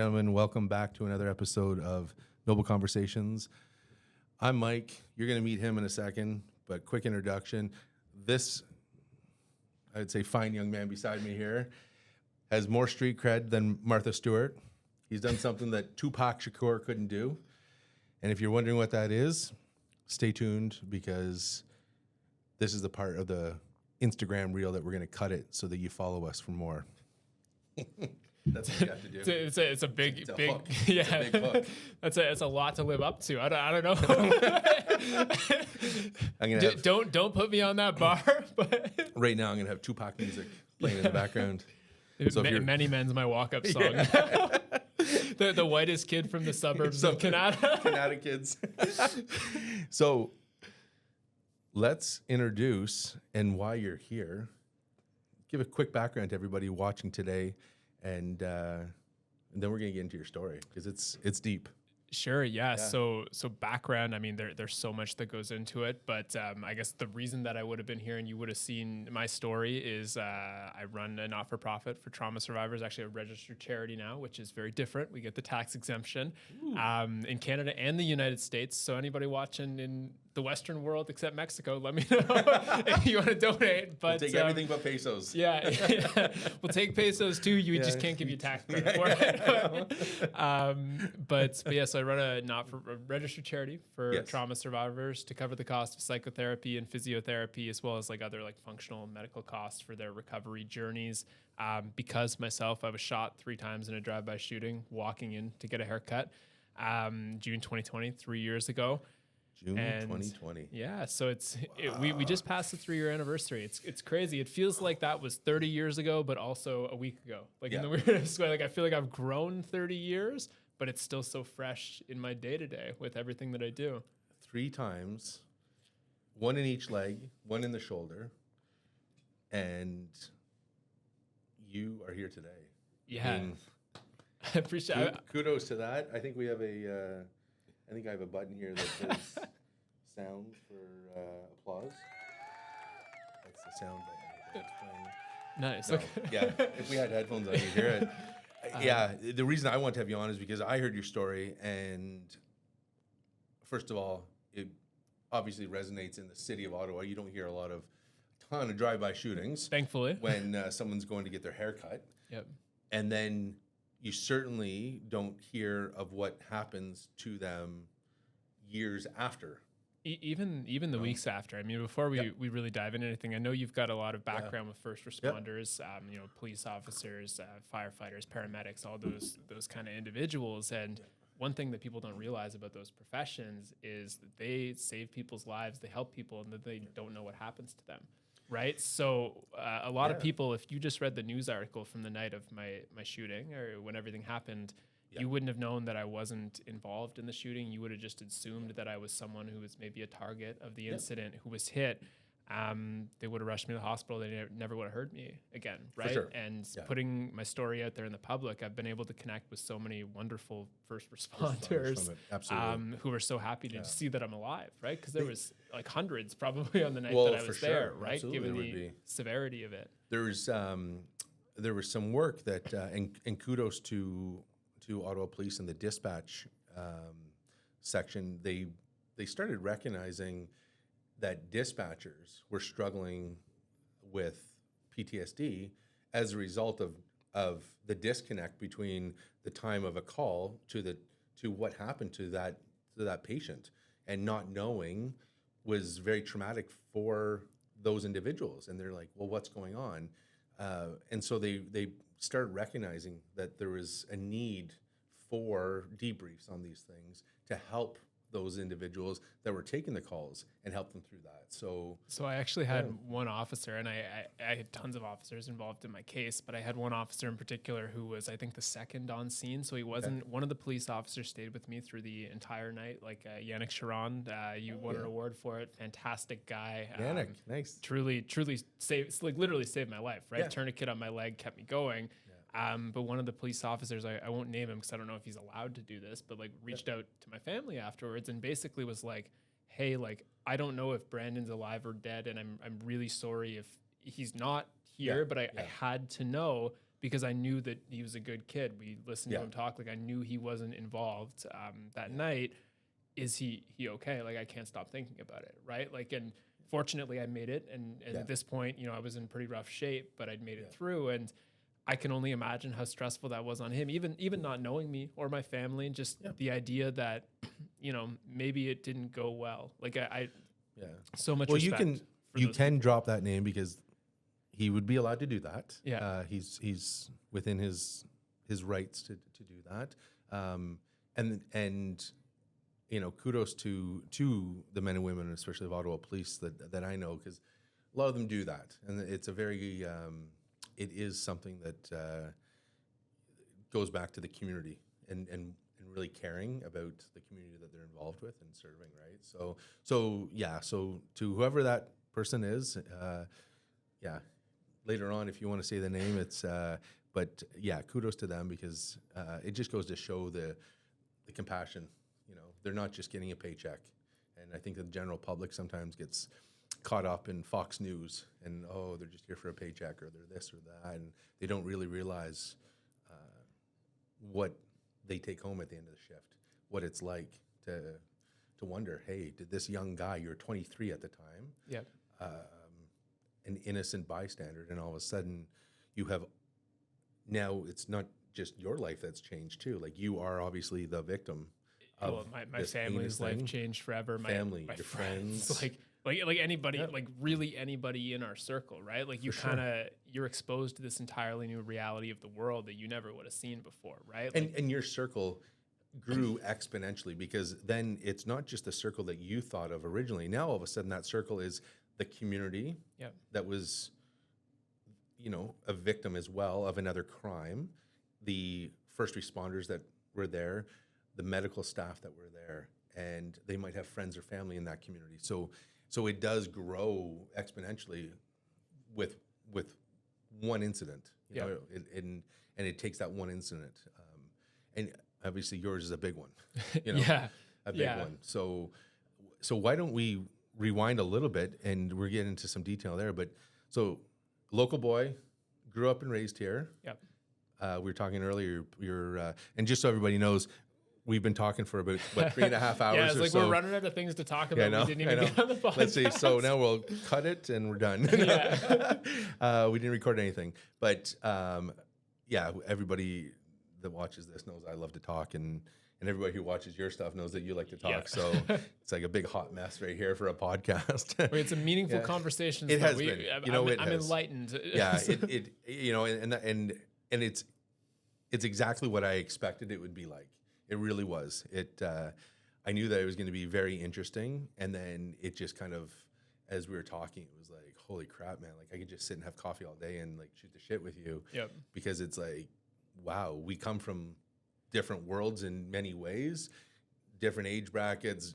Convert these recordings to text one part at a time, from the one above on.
gentlemen, welcome back to another episode of Noble Conversations. I'm Mike. You're going to meet him in a second, but quick introduction. This, I'd say, fine young man beside me here has more street cred than Martha Stewart. He's done something that Tupac Shakur couldn't do. And if you're wondering what that is, stay tuned because this is the part of the Instagram reel that we're going to cut it so that you follow us for more. That's what you have to do. It's a big hook. Yeah. It's a big hook. It's a lot to live up to. I don't know. Don't put me on that bar. But right now, I'm gonna have Tupac music playing in the background. So many men's my walk-up song. Yeah. the whitest kid from the suburbs of Canada. Canada kids. So let's introduce and why you're here. Give a quick background to everybody watching today, and then we're gonna get into your story because it's deep. Sure, yeah. So background, I mean, there's so much that goes into it, but I guess the reason that I would have been here and you would have seen my story is I run a not-for-profit for trauma survivors, actually a registered charity now, which is very different. We get the tax exemption in Canada and the United States. So anybody watching in the Western world except Mexico, let me know if you want to donate. But we'll take everything but pesos. Yeah. We'll take pesos too. You just can't give you tax credit for it. But yeah, so I run a registered charity for trauma survivors to cover the cost of psychotherapy and physiotherapy, as well as like other like functional and medical costs for their recovery journeys. Because myself, I was shot 3 times in a drive-by shooting, walking in to get a haircut, June 2020, 3 years ago. June 2020. Yeah, so we just passed the 3-year anniversary. It's crazy. It feels like that was 30 years ago, but also a week ago. Like in the weirdest way, like I feel like I've grown 30 years, but it's still so fresh in my day-to-day with everything that I do. 3 times, 1 in each leg, 1 in the shoulder, and you are here today. Yeah, I appreciate it. Kudos to that. I think we have I think I have a button here that says sound for applause. That's the sound button. Nice. No, Okay. yeah, if we had headphones on, you'd hear it. Yeah, the reason I want to have you on is because I heard your story, and first of all, it obviously resonates in the city of Ottawa. You don't hear a ton of drive-by shootings. Thankfully. When someone's going to get their hair cut. Yep. And then you certainly don't hear of what happens to them years after. Even the weeks after. I mean, before we really dive into anything, I know you've got a lot of background with first responders, police officers, firefighters, paramedics, all those kind of individuals. And one thing that people don't realize about those professions is that they save people's lives, they help people, and that they don't know what happens to them. Right. So a lot of people, if you just read the news article from the night of my shooting or when everything happened, you wouldn't have known that I wasn't involved in the shooting. You would have just assumed that I was someone who was maybe a target of the incident who was hit. They would have rushed me to the hospital. They never would have heard me again. Right. For sure. And putting my story out there in the public, I've been able to connect with so many wonderful first responders who were so happy to see that I'm alive. Right. Because there was like hundreds probably on the night that I was there. Right. Absolutely. Given the severity of it. There was some work that, and kudos to Ottawa Police and the dispatch section. They started recognizing that dispatchers were struggling with PTSD as a result of the disconnect between the time of a call to what happened to that patient, and not knowing was very traumatic for those individuals. And they're like, well, what's going on? And so they started recognizing that there was a need for debriefs on these things to help those individuals that were taking the calls and help them through that. So I actually had one officer, and I had tons of officers involved in my case, but I had one officer in particular who was, I think, the second on scene. So he wasn't, one of the police officers stayed with me through the entire night, like Yannick Sharon. You won an award for it. Fantastic guy. Yannick, nice. Truly saved, like literally saved my life, right? Tourniquet on my leg, kept me going. But one of the police officers, I won't name him because I don't know if he's allowed to do this, but like reached out to my family afterwards and basically was like, hey, like, I don't know if Brandon's alive or dead, and I'm really sorry if he's not here, but I had to know because I knew that he was a good kid. We listened to him talk. Like I knew he wasn't involved that night. Is he okay? Like I can't stop thinking about it, right? Like, and fortunately I made it. And at this point, I was in pretty rough shape, but I'd made it through. And I can only imagine how stressful that was on him, even not knowing me or my family, and just the idea that, maybe it didn't go well. Like I so much respect. You can drop that name because he would be allowed to do that. Yeah. He's within his rights to do that. And kudos to the men and women, especially of Ottawa Police that I know, because a lot of them do that. And it's a very, it is something that goes back to the community and really caring about the community that they're involved with and serving, right? So to whoever that person is, later on, if you want to say the name, it's, but kudos to them, because it just goes to show the compassion. They're not just getting a paycheck. And I think the general public sometimes gets caught up in Fox News and, they're just here for a paycheck, or they're this or that. And they don't really realize what they take home at the end of the shift, what it's like to wonder, hey, did this young guy, you're 23 at the time, an innocent bystander, and all of a sudden you have, now it's not just your life that's changed too. Like you are obviously the victim. My family's life changed forever. My family, my your friends. Like anybody, like really anybody in our circle, right? Like you're exposed to this entirely new reality of the world that you never would have seen before, right? Like, and your circle grew exponentially, because then it's not just the circle that you thought of originally. Now all of a sudden that circle is the community that was, a victim as well of another crime, the first responders that were there, the medical staff that were there, and they might have friends or family in that community. So it does grow exponentially with one incident, and it takes that one incident, and obviously yours is a big one, a big one. So why don't we rewind a little bit, and we're getting into some detail there. But so local boy, grew up and raised here. We were talking earlier. You're and just so everybody knows, we've been talking for about 3.5 hours. It's like we're running out of things to talk about. We didn't even get on the podcast. Let's see. So now we'll cut it and we're done. We didn't record anything, but everybody that watches this knows I love to talk, and everybody who watches your stuff knows that you like to talk. So it's like a big hot mess right here for a podcast. It's a meaningful conversation. It has been. I'm enlightened. And it's exactly what I expected it would be like. It really was. I knew that it was going to be very interesting, and then it just kind of, as we were talking, it was like, holy crap, man! Like I could just sit and have coffee all day and like shoot the shit with you. Because it's like, wow, we come from different worlds in many ways, different age brackets,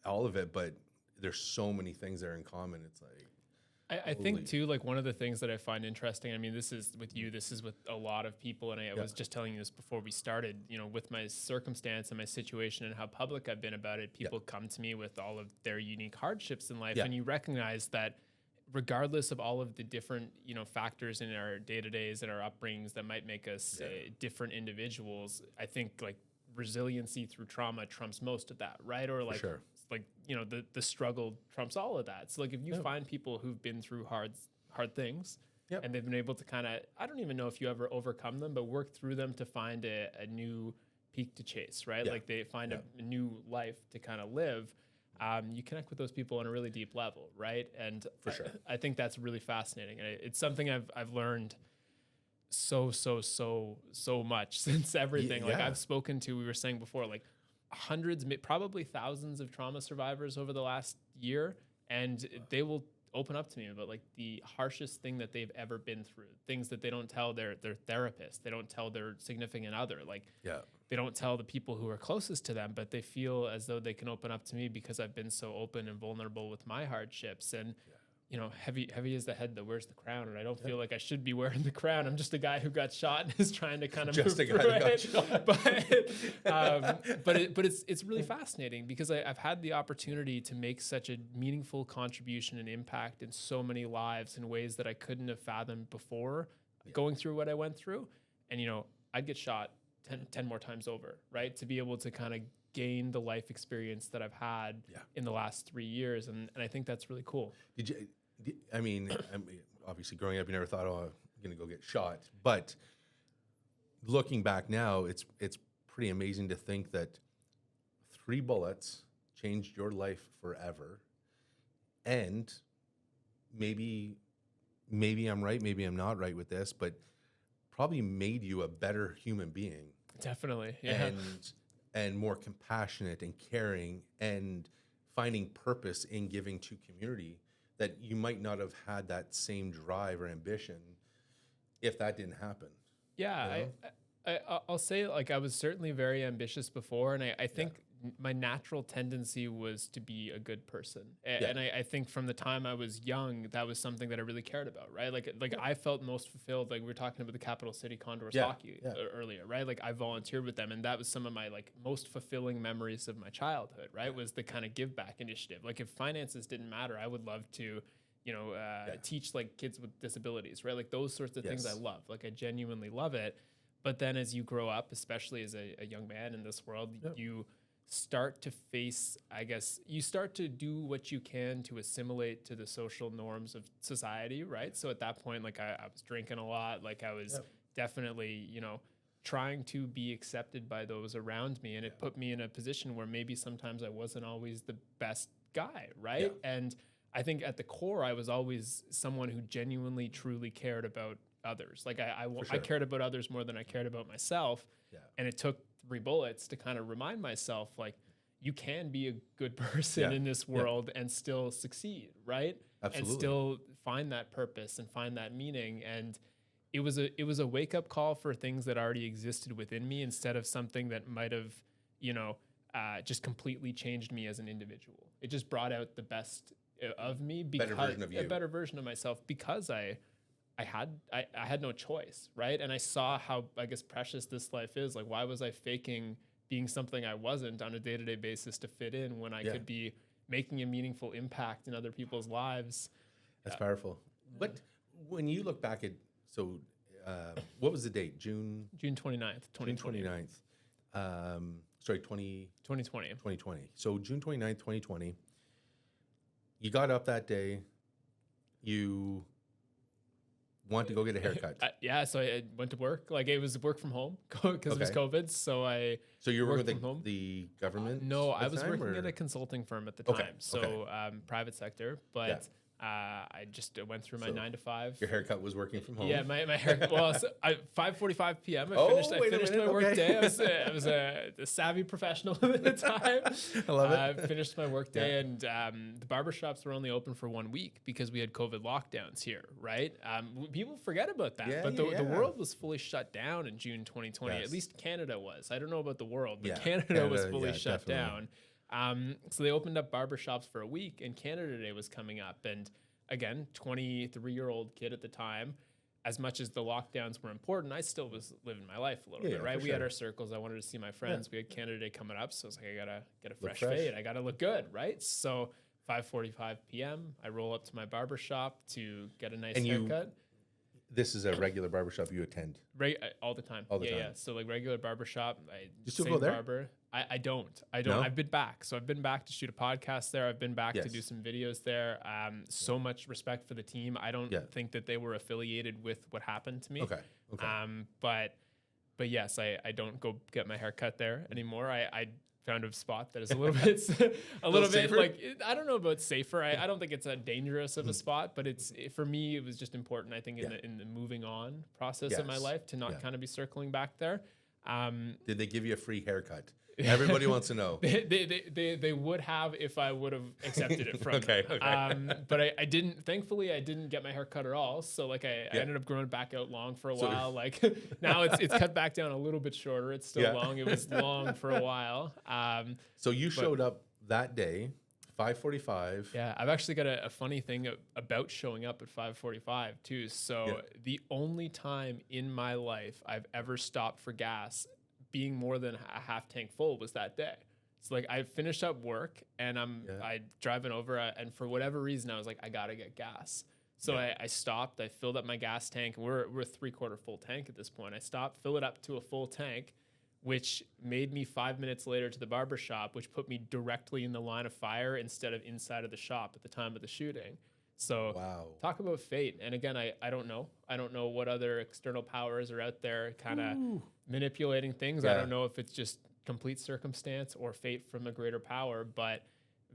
all of it, but there's so many things that are in common. It's like, I think too, like one of the things that I find interesting, I mean, this is with you, this is with a lot of people. And I was just telling you this before we started, with my circumstance and my situation and how public I've been about it, people come to me with all of their unique hardships in life. And you recognize that regardless of all of the different, factors in our day-to-days and our upbringings that might make us different individuals, I think like resiliency through trauma trumps most of that, right? Or like, the struggle trumps all of that. So like if you find people who've been through hard things and they've been able to kind of, I don't even know if you ever overcome them, but work through them to find a new peak to chase, right? Like they find a new life to kind of live. You connect with those people on a really deep level, right? And for sure, I think that's really fascinating. And it's something I've learned so much since everything. Like I've spoken to, we were saying before, like hundreds, probably thousands of trauma survivors over the last year, and they will open up to me about like the harshest thing that they've ever been through, things that they don't tell their therapist, they don't tell their significant other, like they don't tell the people who are closest to them, but they feel as though they can open up to me because I've been so open and vulnerable with my hardships. And heavy is the head that wears the crown, and I don't feel like I should be wearing the crown. I'm just a guy who got shot and is trying to kind of move through it. But it's really fascinating because I've had the opportunity to make such a meaningful contribution and impact in so many lives in ways that I couldn't have fathomed before. going through what I went through. And, I'd get shot 10 more times over, right? To be able to kind of gain the life experience that I've had in the last 3 years. And I think that's really cool. I mean, obviously growing up, you never thought, oh, I'm going to go get shot. But looking back now, it's pretty amazing to think that 3 bullets changed your life forever. And maybe I'm right, maybe I'm not right with this, but probably made you a better human being. Definitely, yeah. And more compassionate and caring and finding purpose in giving to community that you might not have had that same drive or ambition if that didn't happen. Yeah, I'll say, like, I was certainly very ambitious before, and I think my natural tendency was to be a good person. And I think from the time I was young, that was something that I really cared about, right? Like I felt most fulfilled, like we were talking about the Capital City Condors hockey earlier, right? Like I volunteered with them, and that was some of my like most fulfilling memories of my childhood, right? Was the kind of give back initiative. Like if finances didn't matter, I would love to teach like kids with disabilities, right? Like those sorts of things I love. Like I genuinely love it. But then as you grow up, especially as a young man in this world, you start to face, I guess, you start to do what you can to assimilate to the social norms of society, right? So at that point, like I was drinking a lot, like I was definitely, trying to be accepted by those around me. And it put me in a position where maybe sometimes I wasn't always the best guy, right? And I think at the core, I was always someone who genuinely, truly cared about others. Like I cared about others more than I cared about myself. And it took 3 bullets to kind of remind myself, like, you can be a good person in this world and still succeed, right? Absolutely. And still find that purpose and find that meaning. And it was a wake up call for things that already existed within me instead of something that might have, just completely changed me as an individual. It just brought out the best of me, because a better version of myself, because I had no choice, right? And I saw how, I guess, precious this life is. Like, why was I faking being something I wasn't on a day-to-day basis to fit in when I could be making a meaningful impact in other people's lives? That's powerful. But when you look back at, what was the date? June 29th, 2020. June 29th. 2020. 2020. So June 29th, 2020. You got up that day. You want to go get a haircut. So I went to work. Like it was work from home because it was COVID. So you were with the government? No, I was working at a consulting firm at the time. So private sector, but I just went through my 9 to 5. Your haircut was working from home? Yeah, my hair. Well, 5:45 p.m. I finished my work day. I was a savvy professional at the time. I love it. I finished my work day, and the barbershops were only open for 1 week because we had COVID lockdowns here, right? People forget about that, but the world was fully shut down in June 2020. At least Canada was. I don't know about the world, but Canada was fully shut down. So they opened up barbershops for a week, and Canada Day was coming up. And again, 23-year-old kid at the time, as much as the lockdowns were important, I still was living my life a little bit, right? We had our circles. I wanted to see my friends. We had Canada Day coming up. So I was like, I got to get a fresh fade. I got to look good, right? So 5:45 p.m., I roll up to my barbershop to get a nice haircut. This is a regular barbershop you attend? All the time. All the time. Yeah. So like regular barbershop. You still go there? Barber. I don't. No? I've been back. So I've been back to shoot a podcast there. I've been back to do some videos there. So much respect for the team. I don't think that they were affiliated with what happened to me. Okay. But yes, I don't go get my hair cut there anymore. I found a spot that is a little bit safer? like, I don't know about safer. I don't think it's a dangerous of a spot, but for me, it was just important, I think, in the moving on process of my life to not kind of be circling back there. Did they give you a free haircut? Everybody wants to know. They would have if I would have accepted it from them. But I didn't. Thankfully, I didn't get my hair cut at all. So like I ended up growing back out long for a while. Like now it's cut back down a little bit shorter. It's still long. It was long for a while. So you showed up that day, 5:45. Yeah, I've actually got a funny thing about showing up at 5:45 too. So the only time in my life I've ever stopped for gas being more than a half tank full was that day. So like I finished up work and I driving over and for whatever reason I was like, I gotta get gas. So I stopped, I filled up my gas tank. We're a 3/4 full tank at this point. I stopped, fill it up to a full tank, which made me 5 minutes later to the barber shop, which put me directly in the line of fire instead of inside of the shop at the time of the shooting. So Wow. talk about fate. And again, I don't know. I don't know what other external powers are out there kind of manipulating things. I don't know if it's just complete circumstance or fate from a greater power, but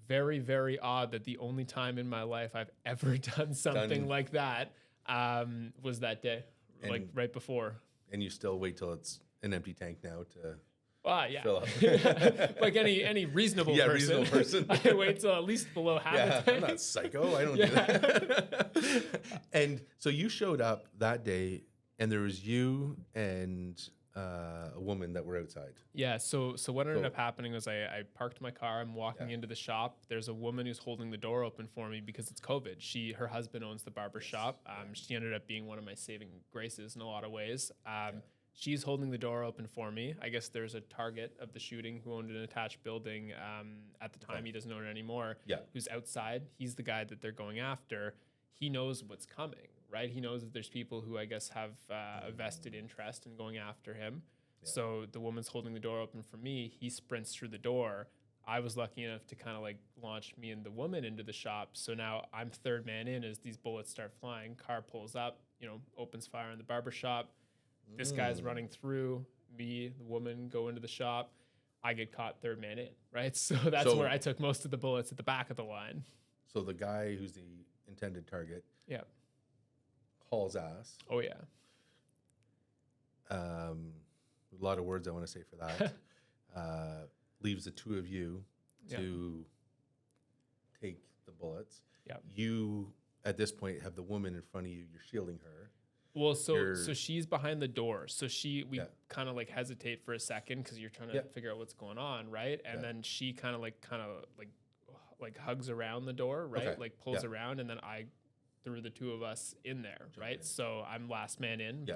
very, very odd that the only time in my life I've ever done something like that was that day, like right before. And you still wait till it's an empty tank now to Yeah. fill up. Like any reasonable person. Reasonable person. I wait till at least below half a tank. I'm not psycho. I don't do that. And so you showed up that day, and there was you and a woman that were outside. Yeah. So what ended up happening was I parked my car. I'm walking into the shop. There's a woman who's holding the door open for me because it's COVID. Her husband owns the barber shop. She ended up being one of my saving graces in a lot of ways. She's holding the door open for me. I guess there's a target of the shooting who owned an attached building at the time. He doesn't own it anymore. Who's outside. He's the guy that they're going after. He knows what's coming, right? He knows that there's people who I guess have a vested interest in going after him. So the woman's holding the door open for me. He sprints through the door. I was lucky enough to kind of like launch me and the woman into the shop. So now I'm third man in as these bullets start flying. Car pulls up, opens fire in the barber shop. This guy's running through. Me, the woman, go into the shop. I get caught third man in, right? So that's where I took most of the bullets at the back of the line. So the guy who's the intended target hauls ass. Oh, yeah. A lot of words I want to say for that. Leaves the two of you to take the bullets. You, at this point, have the woman in front of you. You're shielding her. Well, so she's behind the door. So we kind of like hesitate for a second because you're trying to figure out what's going on, right? And then she kind of like hugs around the door, right? Okay. Like pulls around, and then I threw the two of us in there, right? So I'm last man in.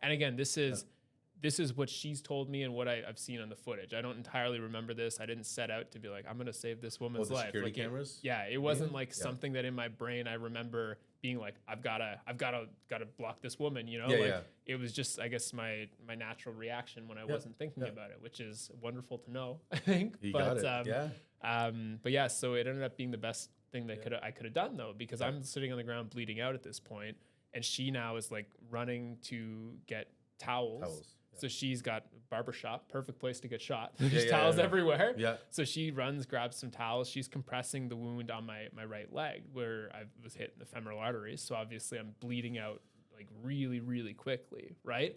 And again, this is what she's told me and what I've seen on the footage. I don't entirely remember this. I didn't set out to be like, I'm going to save this woman's life. Security cameras? It wasn't like something that in my brain I remember being like, I've got to block this woman, It was just, I guess, my natural reaction when I wasn't thinking about it, which is wonderful to know, I think. Got it. So it ended up being the best thing that I could have done though, because I'm sitting on the ground bleeding out at this point, and she now is like running to get towels. So she's got a barbershop, perfect place to get shot. There's towels everywhere. So she runs, grabs some towels. She's compressing the wound on my right leg where I was hit in the femoral arteries. So obviously I'm bleeding out like really, really quickly, right?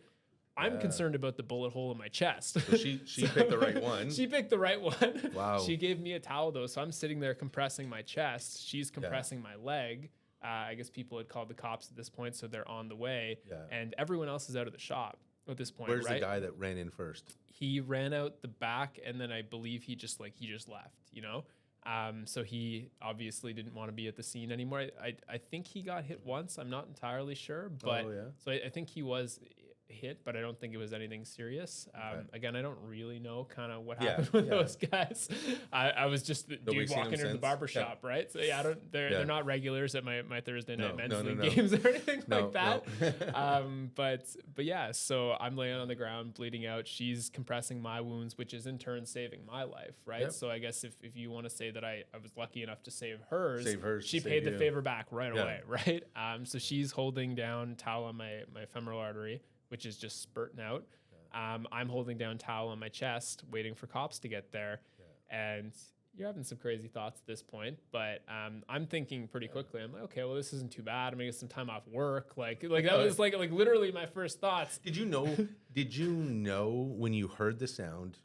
I'm concerned about the bullet hole in my chest. So she picked the right one. She picked the right one. Wow. She gave me a towel though. So I'm sitting there compressing my chest. She's compressing my leg. I guess people had called the cops at this point, so they're on the way. And everyone else is out of the shop at this point. Where's the guy that ran in first? He ran out the back, and then I believe he just left, so he obviously didn't want to be at the scene anymore. I think he got hit once. I'm not entirely sure, but so I think he was hit, but I don't think it was anything serious. Again, I don't really know kind of what happened with those guys. I was just the dude walking into the barbershop, right? So they're not regulars at my Thursday night men's league games or anything like that. But yeah, so I'm laying on the ground bleeding out. She's compressing my wounds, which is in turn saving my life, right? So I guess if you want to say that I was lucky enough to save hers, she paid the favor back right away, right? So she's holding down towel on my femoral artery, which is just spurting out. I'm holding down towel on my chest, waiting for cops to get there. And you're having some crazy thoughts at this point, but I'm thinking pretty quickly. I'm like, okay, well, this isn't too bad. I'm gonna get some time off work. Like that was like literally my first thoughts. Did you know when you heard the sound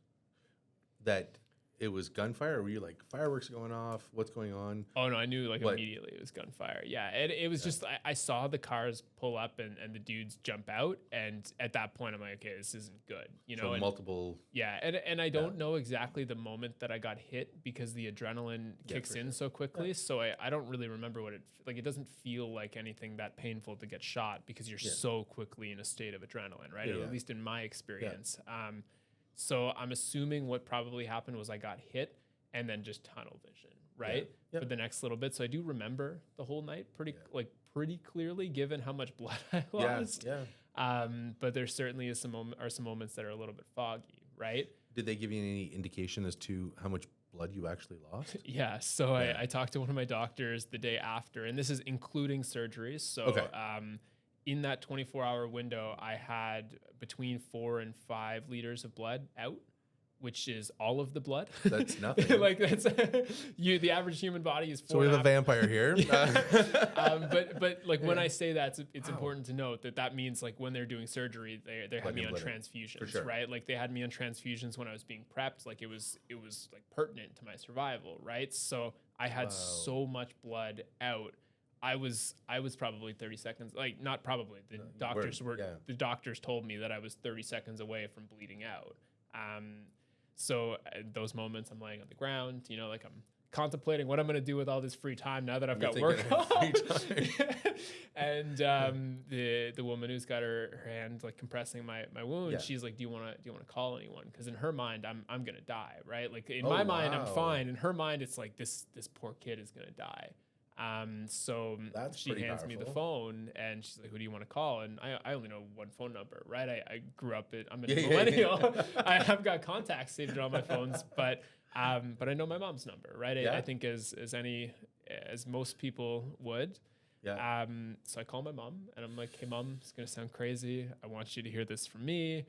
that it was gunfire, or were you like, fireworks going off? What's going on? Oh no, I knew immediately it was gunfire. Yeah, it was just I saw the cars pull up and the dudes jump out, and at that point I'm like, okay, this isn't good, So multiple. Yeah, and I don't know exactly the moment that I got hit because the adrenaline kicks in so quickly. So I don't really remember what it doesn't feel like anything that painful to get shot because you're so quickly in a state of adrenaline, right? At least in my experience. So I'm assuming what probably happened was I got hit and then just tunnel vision, right? For the next little bit. So I do remember the whole night pretty pretty clearly given how much blood I Yeah, lost. yeah. But there certainly is some moments that are a little bit foggy, right? Did they give you any indication as to how much blood you actually lost? Yeah. So Yeah. I talked to one of my doctors the day after, and this is including surgeries. So Okay. in that 24-hour window, I had between 4 and 5 liters of blood out, which is all of the blood. That's nothing. Like that's the average human body is 4. So we have a vampire here. But like when I say that, it's important to note that means like when they're doing surgery, they had me on transfusions, sure. right? Like they had me on transfusions when I was being prepped. Like it was like pertinent to my survival, right? So I had so much blood out. I was probably 30 seconds, like not probably. The doctors told me that I was 30 seconds away from bleeding out. So those moments I'm laying on the ground, you know, like I'm contemplating what I'm going to do with all this free time now that I've got work on. And the woman who's got her hand like compressing my wound, she's like, do you want to call anyone? Because in her mind, I'm going to die, right? Like in my mind, I'm fine. In her mind, it's like this poor kid is going to die. So she hands me the phone and she's like, who do you want to call? And I only know one phone number, right? I grew up I'm a millennial. I've got contacts saved on my phones, but I know my mom's number, right? I think as most people would. Yeah. So I call my mom and I'm like, hey mom, it's going to sound crazy. I want you to hear this from me.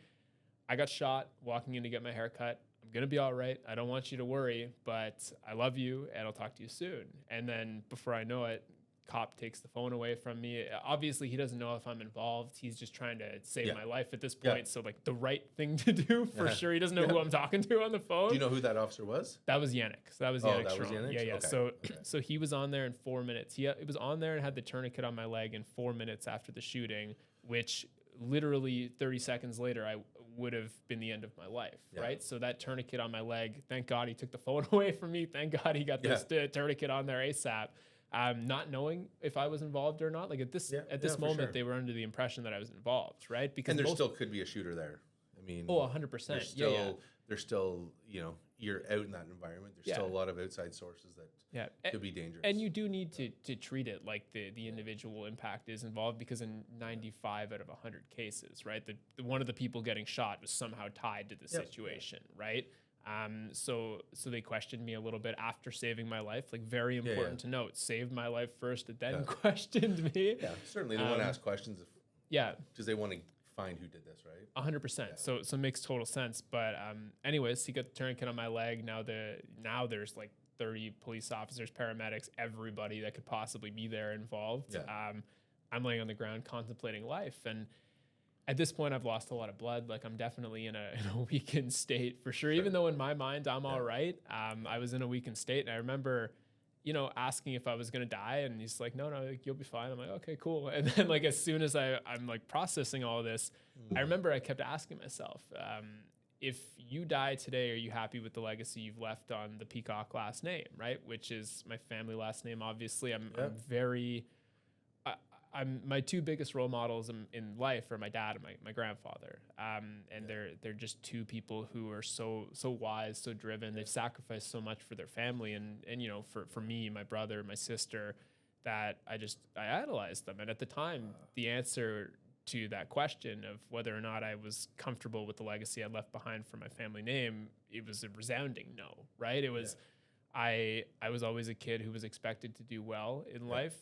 I got shot walking in to get my hair cut. I'm going to be all right. I don't want you to worry, but I love you and I'll talk to you soon. And then before I know it, cop takes the phone away from me. Obviously he doesn't know if I'm involved. He's just trying to save my life at this point. So like the right thing to do for sure. He doesn't know who I'm talking to on the phone. Do you know who that officer was? That was Yannick. So that was Yannick. That was Yannick? Yeah. Okay. So he was on there in 4 minutes. He was on there and had the tourniquet on my leg in 4 minutes after the shooting, which literally 30 seconds later, I would have been the end of my life, right? So that tourniquet on my leg, thank God he took the phone away from me. Thank God he got this tourniquet on there ASAP. Not knowing if I was involved or not. Like at this moment, they were under the impression that I was involved, right? Because there still could be a shooter there. I mean, 100%. There's still, you know, you're out in that environment. There's still a lot of outside sources that could be dangerous. And you do need to treat it like the individual impact is involved, because in 95 out of 100 cases, right, one of the people getting shot was somehow tied to the situation, right? So they questioned me a little bit after saving my life. Like very important to note, saved my life first, and then questioned me. Yeah, certainly they want to ask questions. Because they want to find who did this, right? 100%. So it makes total sense. But anyways, he got the tourniquet on my leg. Now there's like 30 police officers, paramedics, everybody that could possibly be there involved. I'm laying on the ground contemplating life, and at this point I've lost a lot of blood. Like I'm definitely in a weakened state for sure. Even though in my mind I'm all right, I was in a weakened state, and I remember, you know, asking if I was going to die, and he's like, no, like, you'll be fine. I'm like, okay, cool. And then like, as soon as I'm like processing all of this, I remember I kept asking myself, if you die today, are you happy with the legacy you've left on the Peacock last name, right? Which is my family last name. Obviously I'm very, I'm my two biggest role models in life are my dad and my grandfather. And they're just two people who are so wise, so driven. They've sacrificed so much for their family. And you know, for me, my brother, my sister, that I idolized them. And at the time, the answer to that question of whether or not I was comfortable with the legacy I left behind for my family name, it was a resounding no, right? It was, I was always a kid who was expected to do well in life.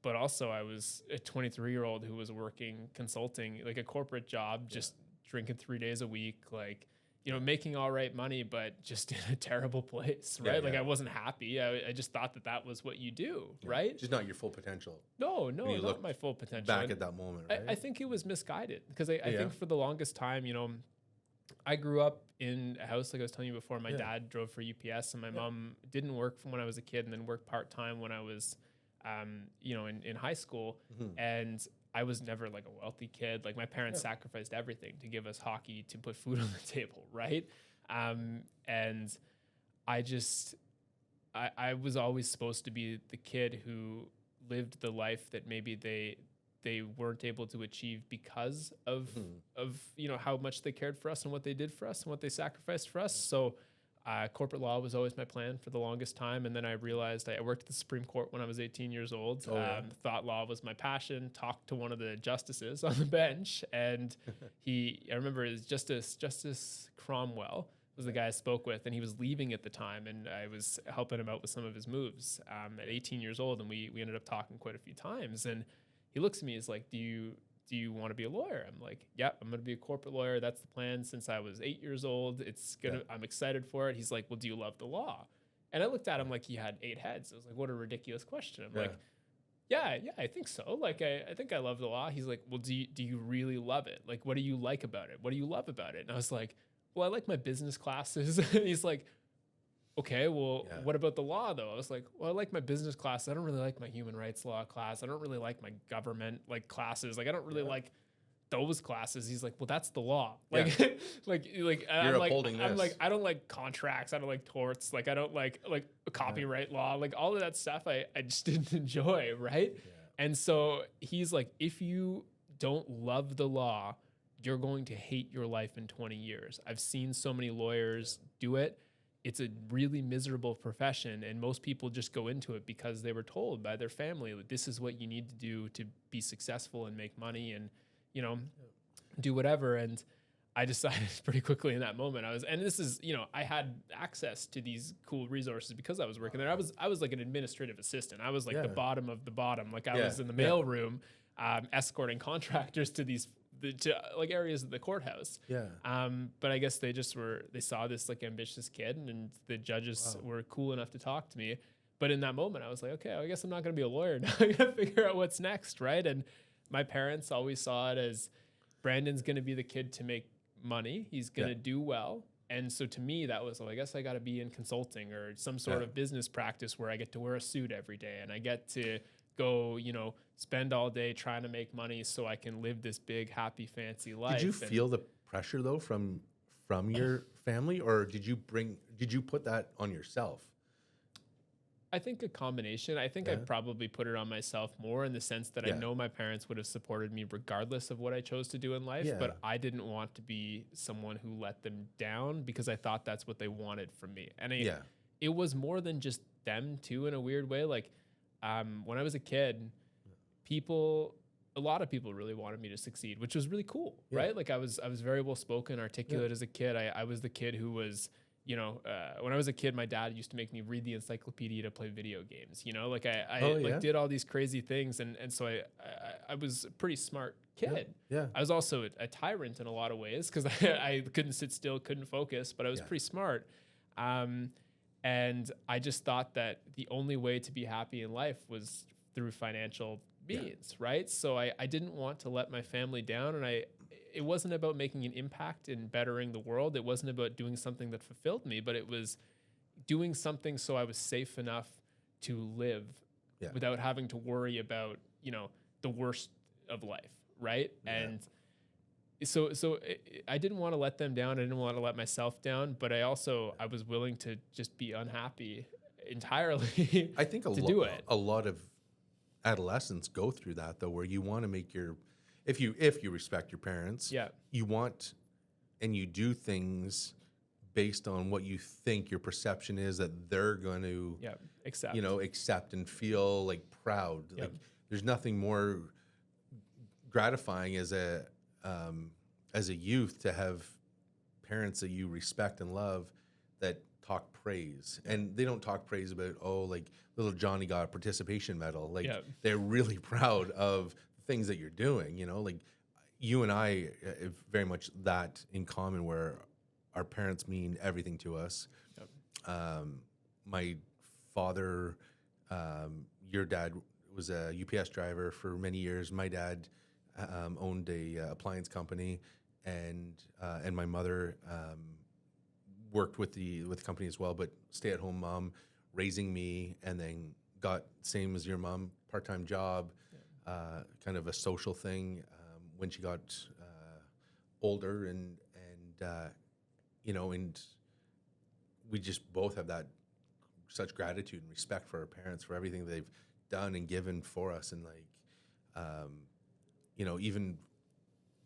But also I was a 23-year-old who was working consulting, like a corporate job, just drinking 3 days a week, like, you know, making all right money, but just in a terrible place, right? Like I wasn't happy. I just thought that was what you do, right? Just not your full potential. No, not my full potential. Back at that moment, right? I think it was misguided, because I think for the longest time, you know, I grew up in a house, like I was telling you before, my dad drove for UPS, and my mom didn't work from when I was a kid, and then worked part-time when I was you know, in high school. And I was never like a wealthy kid. Like my parents sacrificed everything to give us hockey, to put food on the table, right? And I was always supposed to be the kid who lived the life that maybe they weren't able to achieve because of you know, how much they cared for us and what they did for us and what they sacrificed for us. So Corporate law was always my plan for the longest time. And then I realized I worked at the Supreme Court when I was 18 years old. Thought law was my passion. Talked to one of the justices on the bench. And I remember it was Justice Cromwell was the guy I spoke with. And he was leaving at the time. And I was helping him out with some of his moves at 18 years old. And we ended up talking quite a few times. And he looks at me, he's like, do you want to be a lawyer? I'm like, yeah, I'm going to be a corporate lawyer. That's the plan since I was 8 years old. I'm excited for it. He's like, well, do you love the law? And I looked at him like he had 8 heads. I was like, what a ridiculous question. I'm like, yeah, I think so. Like, I think I love the law. He's like, well, do you really love it? Like, what do you like about it? What do you love about it? And I was like, well, I like my business classes. He's like, okay, well, what about the law though? I was like, well, I like my business class. I don't really like my human rights law class. I don't really like my government like classes. Like, I don't really like those classes. He's like, well, that's the law. Like, I'm like, I don't like contracts. I don't like torts. Like, I don't like copyright law. Like all of that stuff, I just didn't enjoy. Right. Yeah. And so he's like, if you don't love the law, you're going to hate your life in 20 years. I've seen so many lawyers do it. It's a really miserable profession, and most people just go into it because they were told by their family that this is what you need to do to be successful and make money and, do whatever. And I decided pretty quickly in that moment, I had access to these cool resources because I was working there. I was like an administrative assistant. I was like the bottom of the bottom. Like I was in the mail room, escorting contractors to like areas of the courthouse. But I guess they saw this like ambitious kid, and the judges were cool enough to talk to me. But in that moment I was like, okay, I guess I'm not going to be a lawyer now. I got to figure out what's next. Right. And my parents always saw it as Brandon's going to be the kid to make money. He's going to do well. And so to me, that was, well, I guess I got to be in consulting or some sort of business practice where I get to wear a suit every day and I get to go, spend all day trying to make money so I can live this big, happy, fancy life. Did you feel the pressure though from your family, or did you put that on yourself? I think a combination. I think I probably put it on myself more in the sense that I know my parents would have supported me regardless of what I chose to do in life, but I didn't want to be someone who let them down because I thought that's what they wanted from me. And it was more than just them too, in a weird way. Like when I was a kid, a lot of people really wanted me to succeed, which was really cool, right? Like I was very well spoken, articulate as a kid. I was the kid who was, when I was a kid, my dad used to make me read the encyclopedia to play video games. Like I did all these crazy things, and so I was a pretty smart kid. I was also a tyrant in a lot of ways because I couldn't sit still, couldn't focus, but I was pretty smart. And I just thought that the only way to be happy in life was through financial means, right? So I didn't want to let my family down, and it wasn't about making an impact in bettering the world. It wasn't about doing something that fulfilled me, but it was doing something so I was safe enough to live without having to worry about, the worst of life, right? And so I didn't want to let them down. I didn't want to let myself down, but I was willing to just be unhappy entirely. I think a lot of adolescents go through that though, where you want to make if you respect your parents, you want and you do things based on what you think your perception is that they're going to accept and feel like proud. Like there's nothing more gratifying as a youth to have parents that you respect and love that talk praise. And they don't talk praise about, like little Johnny got a participation medal. Like they're really proud of things that you're doing, like you and I have very much that in common, where our parents mean everything to us. My father, your dad was a UPS driver for many years. My dad owned a appliance company, and my mother worked with the company as well, but stay-at-home mom raising me, and then got, same as your mom, part-time job, kind of a social thing when she got older, and we just both have that such gratitude and respect for our parents for everything they've done and given for us. And even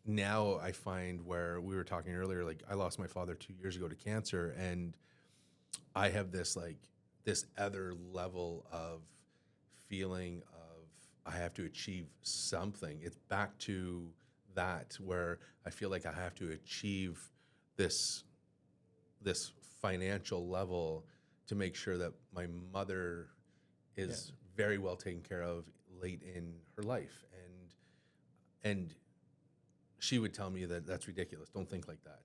now I find, where we were talking earlier, like I lost my father 2 years ago to cancer, and I have this other level of feeling of I have to achieve something. It's back to that where I feel like I have to achieve this financial level to make sure that my mother is very well taken care of late in her life. And she would tell me that that's ridiculous. Don't think like that.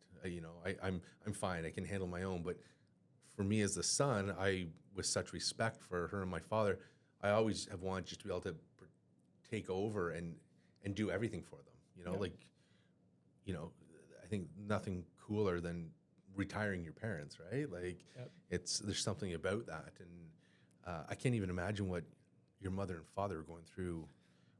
I'm fine. I can handle my own. But for me as the son, with such respect for her and my father, I always have wanted just to be able to take over and do everything for them. I think nothing cooler than retiring your parents, right? Like there's something about that. And I can't even imagine what your mother and father are going through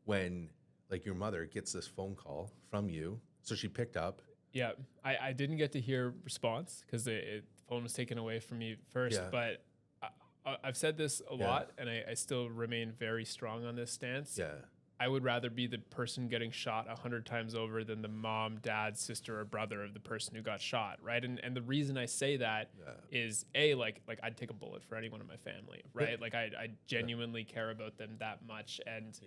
when like your mother gets this phone call from you. So she picked up. Yeah, I didn't get to hear response because the phone was taken away from me first. Yeah. But I've said this a lot, and I still remain very strong on this stance. Yeah. I would rather be the person getting shot 100 times over than the mom, dad, sister, or brother of the person who got shot, right? And the reason I say that is like I'd take a bullet for anyone in my family, right? Like I genuinely care about them that much, and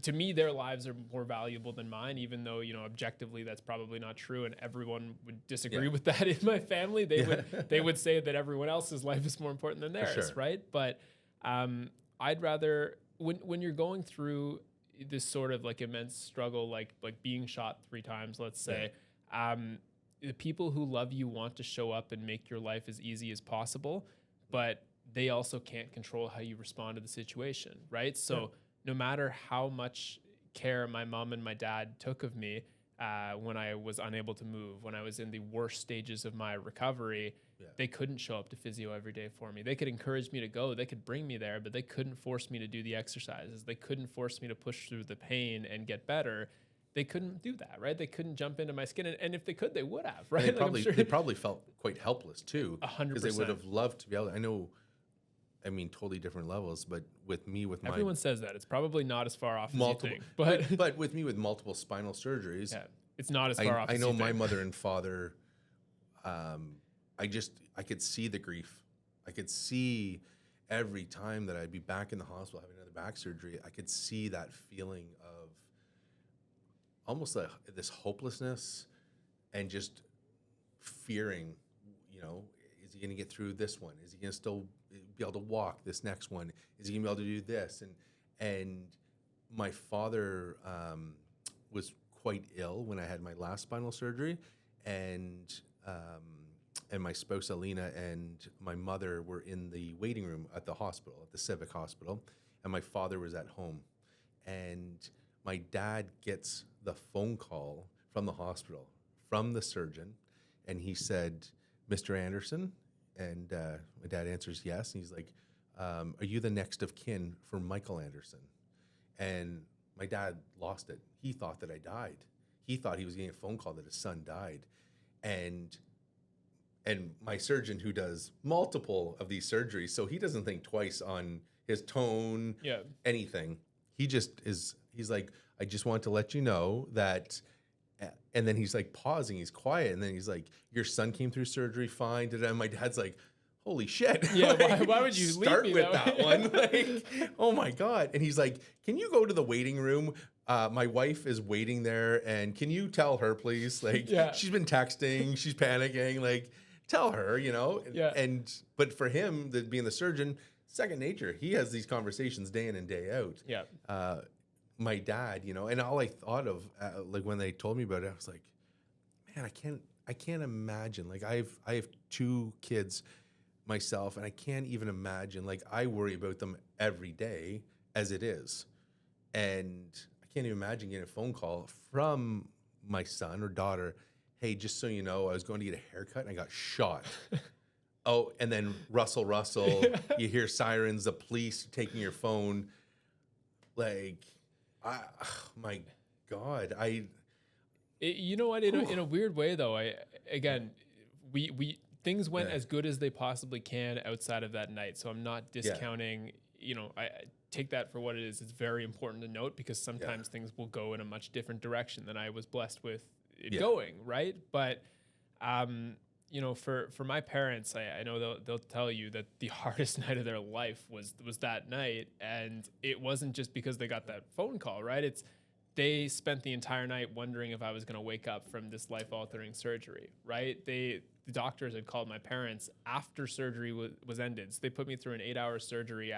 to me, their lives are more valuable than mine, even though, objectively that's probably not true. And everyone would disagree with that in my family. They would say that everyone else's life is more important than theirs. Right. But, I'd rather when you're going through this sort of like immense struggle, like being shot 3 times, let's say, the people who love you want to show up and make your life as easy as possible, but they also can't control how you respond to the situation. Right. So no matter how much care my mom and my dad took of me when I was unable to move, when I was in the worst stages of my recovery, they couldn't show up to physio every day for me. They could encourage me to go. They could bring me there, but they couldn't force me to do the exercises. They couldn't force me to push through the pain and get better. They couldn't do that, right? They couldn't jump into my skin. And if they could, they would have, right? They probably felt quite helpless too. 100%. Because they would have loved to be able to, totally different levels, but with everyone says that. It's probably not as far off multiple, as you think. But with me with multiple spinal surgeries, it's not as far off as you think. I know my mother and father, I could see the grief. I could see every time that I'd be back in the hospital having another back surgery, I could see that feeling of almost this hopelessness and just fearing, is he going to get through this one? Is he going to still be able to walk this next one? Is he going to be able to do this? And my father was quite ill when I had my last spinal surgery, and my spouse Alina and my mother were in the waiting room at the hospital, at the Civic Hospital, and my father was at home. And my dad gets the phone call from the hospital, from the surgeon, and he said, "Mr. Anderson?" And my dad answers yes, and he's like, "Are you the next of kin for Michael Anderson?" And my dad lost it. He thought that I died. He thought he was getting a phone call that his son died. And my surgeon, who does multiple of these surgeries, so he doesn't think twice on his tone, anything. He's like, "I just want to let you know that," and then he's like pausing, he's quiet, and then he's like, "Your son came through surgery fine." And my dad's like, "Holy shit." Yeah, why would you start leave me with that one? Like, oh my God. And he's like, "Can you go to the waiting room? My wife is waiting there, and can you tell her, please? Like, she's been texting, she's panicking, like, tell her, but for him, being the surgeon, second nature. He has these conversations day in and day out. My dad, and all I thought of, like when they told me about it, I was like, man, I can't imagine. Like I have 2 kids myself, and I can't even imagine. Like I worry about them every day as it is, and I can't even imagine getting a phone call from my son or daughter. "Hey, just so you know, I was going to get a haircut and I got shot." Oh, and then Russell, you hear sirens, the police taking your phone. Like, my God, you know what? In a weird way, though, we things went as good as they possibly can outside of that night. So I'm not discounting. I take that for what it is. It's very important to note because sometimes things will go in a much different direction than I was blessed with it going. Right, but you know, for my parents, I know they'll tell you that the hardest night of their life was that night, and it wasn't just because they got that phone call, right? It's they spent the entire night wondering if I was going to wake up from this life-altering surgery, right? The doctors had called my parents after surgery was ended. So they put me through an 8-hour surgery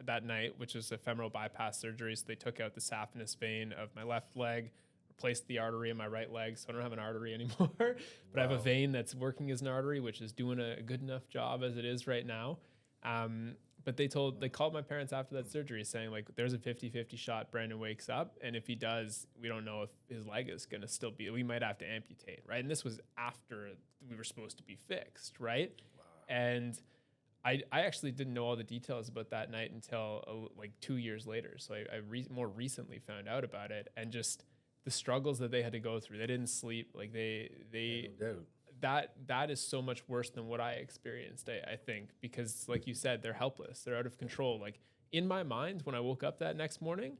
that night, which was a femoral bypass surgery. So they took out the saphenous vein of my left leg, replaced the artery in my right leg. So I don't have an artery anymore, but I have a vein that's working as an artery, which is doing a good enough job as it is right now. But they called my parents after that surgery saying, like, there's a 50-50 shot Brandon wakes up. And if he does, we don't know if his leg is going to still be, we might have to amputate. Right. And this was after we were supposed to be fixed. Right. Wow. And I actually didn't know all the details about that night until like 2 years later. So I more recently found out about it, and just the struggles that they had to go through. They didn't sleep. Like that is so much worse than what I experienced, I think, because like you said, they're helpless. They're out of control. Like in my mind, when I woke up that next morning,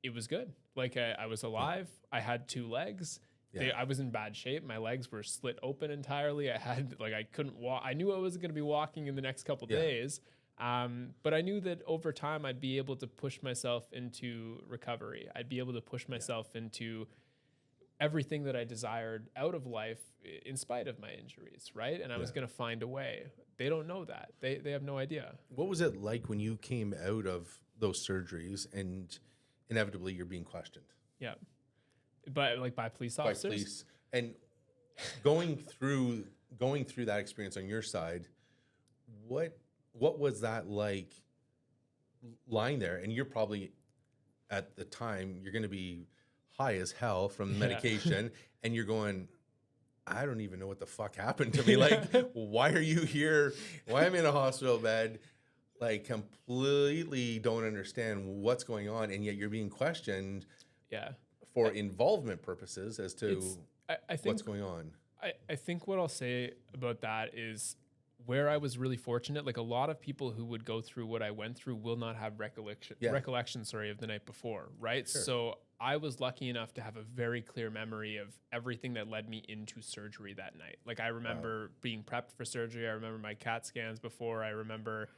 it was good. Like I was alive. I had 2 legs. Yeah. I was in bad shape. My legs were slit open entirely. I couldn't walk. I knew I wasn't going to be walking in the next couple days. But I knew that over time I'd be able to push myself into recovery. I'd be able to push myself into everything that I desired out of life in spite of my injuries, right? And I was going to find a way. They don't know that. They have no idea. What was it like when you came out of those surgeries and inevitably you're being questioned? Yeah. But like by police officers? By police. And going through that experience on your side, what was that like lying there? And you're probably, at the time, you're going to be high as hell from the medication, and you're going, I don't even know what the fuck happened to me. Like, why are you here? Why am I in a hospital bed? Like, completely don't understand what's going on, and yet you're being questioned for involvement purposes as to I think what's going on. I think what I'll say about that is where I was really fortunate. Like, a lot of people who would go through what I went through will not have recollection of the night before, right? Sure. So I was lucky enough to have a very clear memory of everything that led me into surgery that night. Like, I remember being prepped for surgery. I remember my CAT scans before. I remember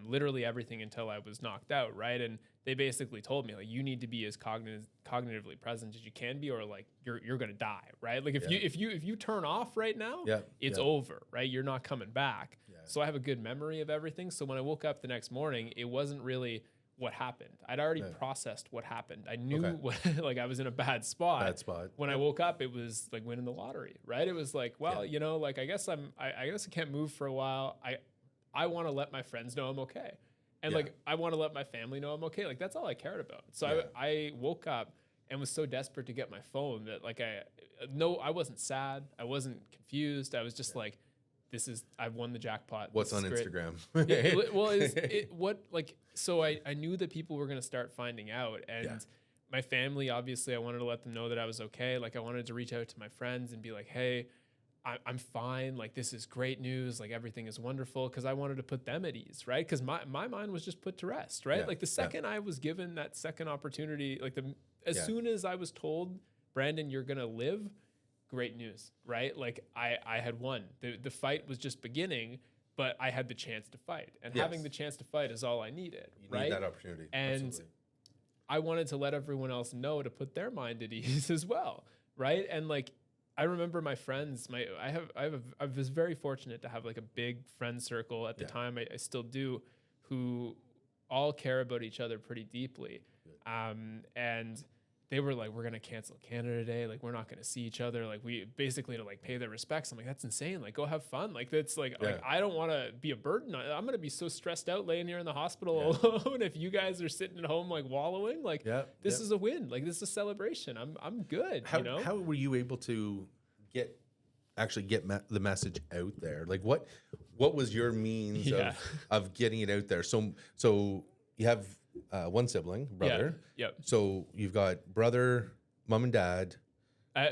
literally everything until I was knocked out, right? And they basically told me, like, you need to be as cognitively present as you can be, or like you're gonna die, right? Like if you turn off right now, it's over, right? You're not coming back. Yeah. So I have a good memory of everything. So when I woke up the next morning, it wasn't really what happened. I'd already processed what happened. I knew like I was in a bad spot. When I woke up, it was like winning the lottery, right? It was like, well, you know, like I guess I can't move for a while. I want to let my friends know I'm okay. And like, I want to let my family know I'm okay. Like, that's all I cared about. So I woke up and was so desperate to get my phone that like, I wasn't sad. I wasn't confused. I was just like, I've won the jackpot. What's on Instagram? So I knew that people were going to start finding out, and my family, obviously I wanted to let them know that I was okay. Like, I wanted to reach out to my friends and be like, hey, I'm fine. Like, this is great news. Like, everything is wonderful. Cause I wanted to put them at ease. Right. Cause my mind was just put to rest. Right. Like, the second I was given that second opportunity, like as soon as I was told, Brandon, you're going to live, great news. Right. Like, I had won. The fight was just beginning, but I had the chance to fight, and having the chance to fight is all I needed. You need that opportunity. And absolutely. I wanted to let everyone else know to put their mind at ease as well. Right. And like, I remember my friends, I was very fortunate to have like a big friend circle at the time. I still do, who all care about each other pretty deeply. And they were like, we're going to cancel Canada Day. Like, we're not going to see each other. Like, we basically to like pay their respects. I'm like, that's insane. Like, go have fun. Like, that's like I don't want to be a burden. I'm going to be so stressed out laying here in the hospital alone. If you guys are sitting at home, like wallowing, like this is a win. Like, this is a celebration. I'm good. How were you able to get the message out there? Like, what was your means of getting it out there? So you have one sibling, brother. Yep. So you've got brother, mom and dad.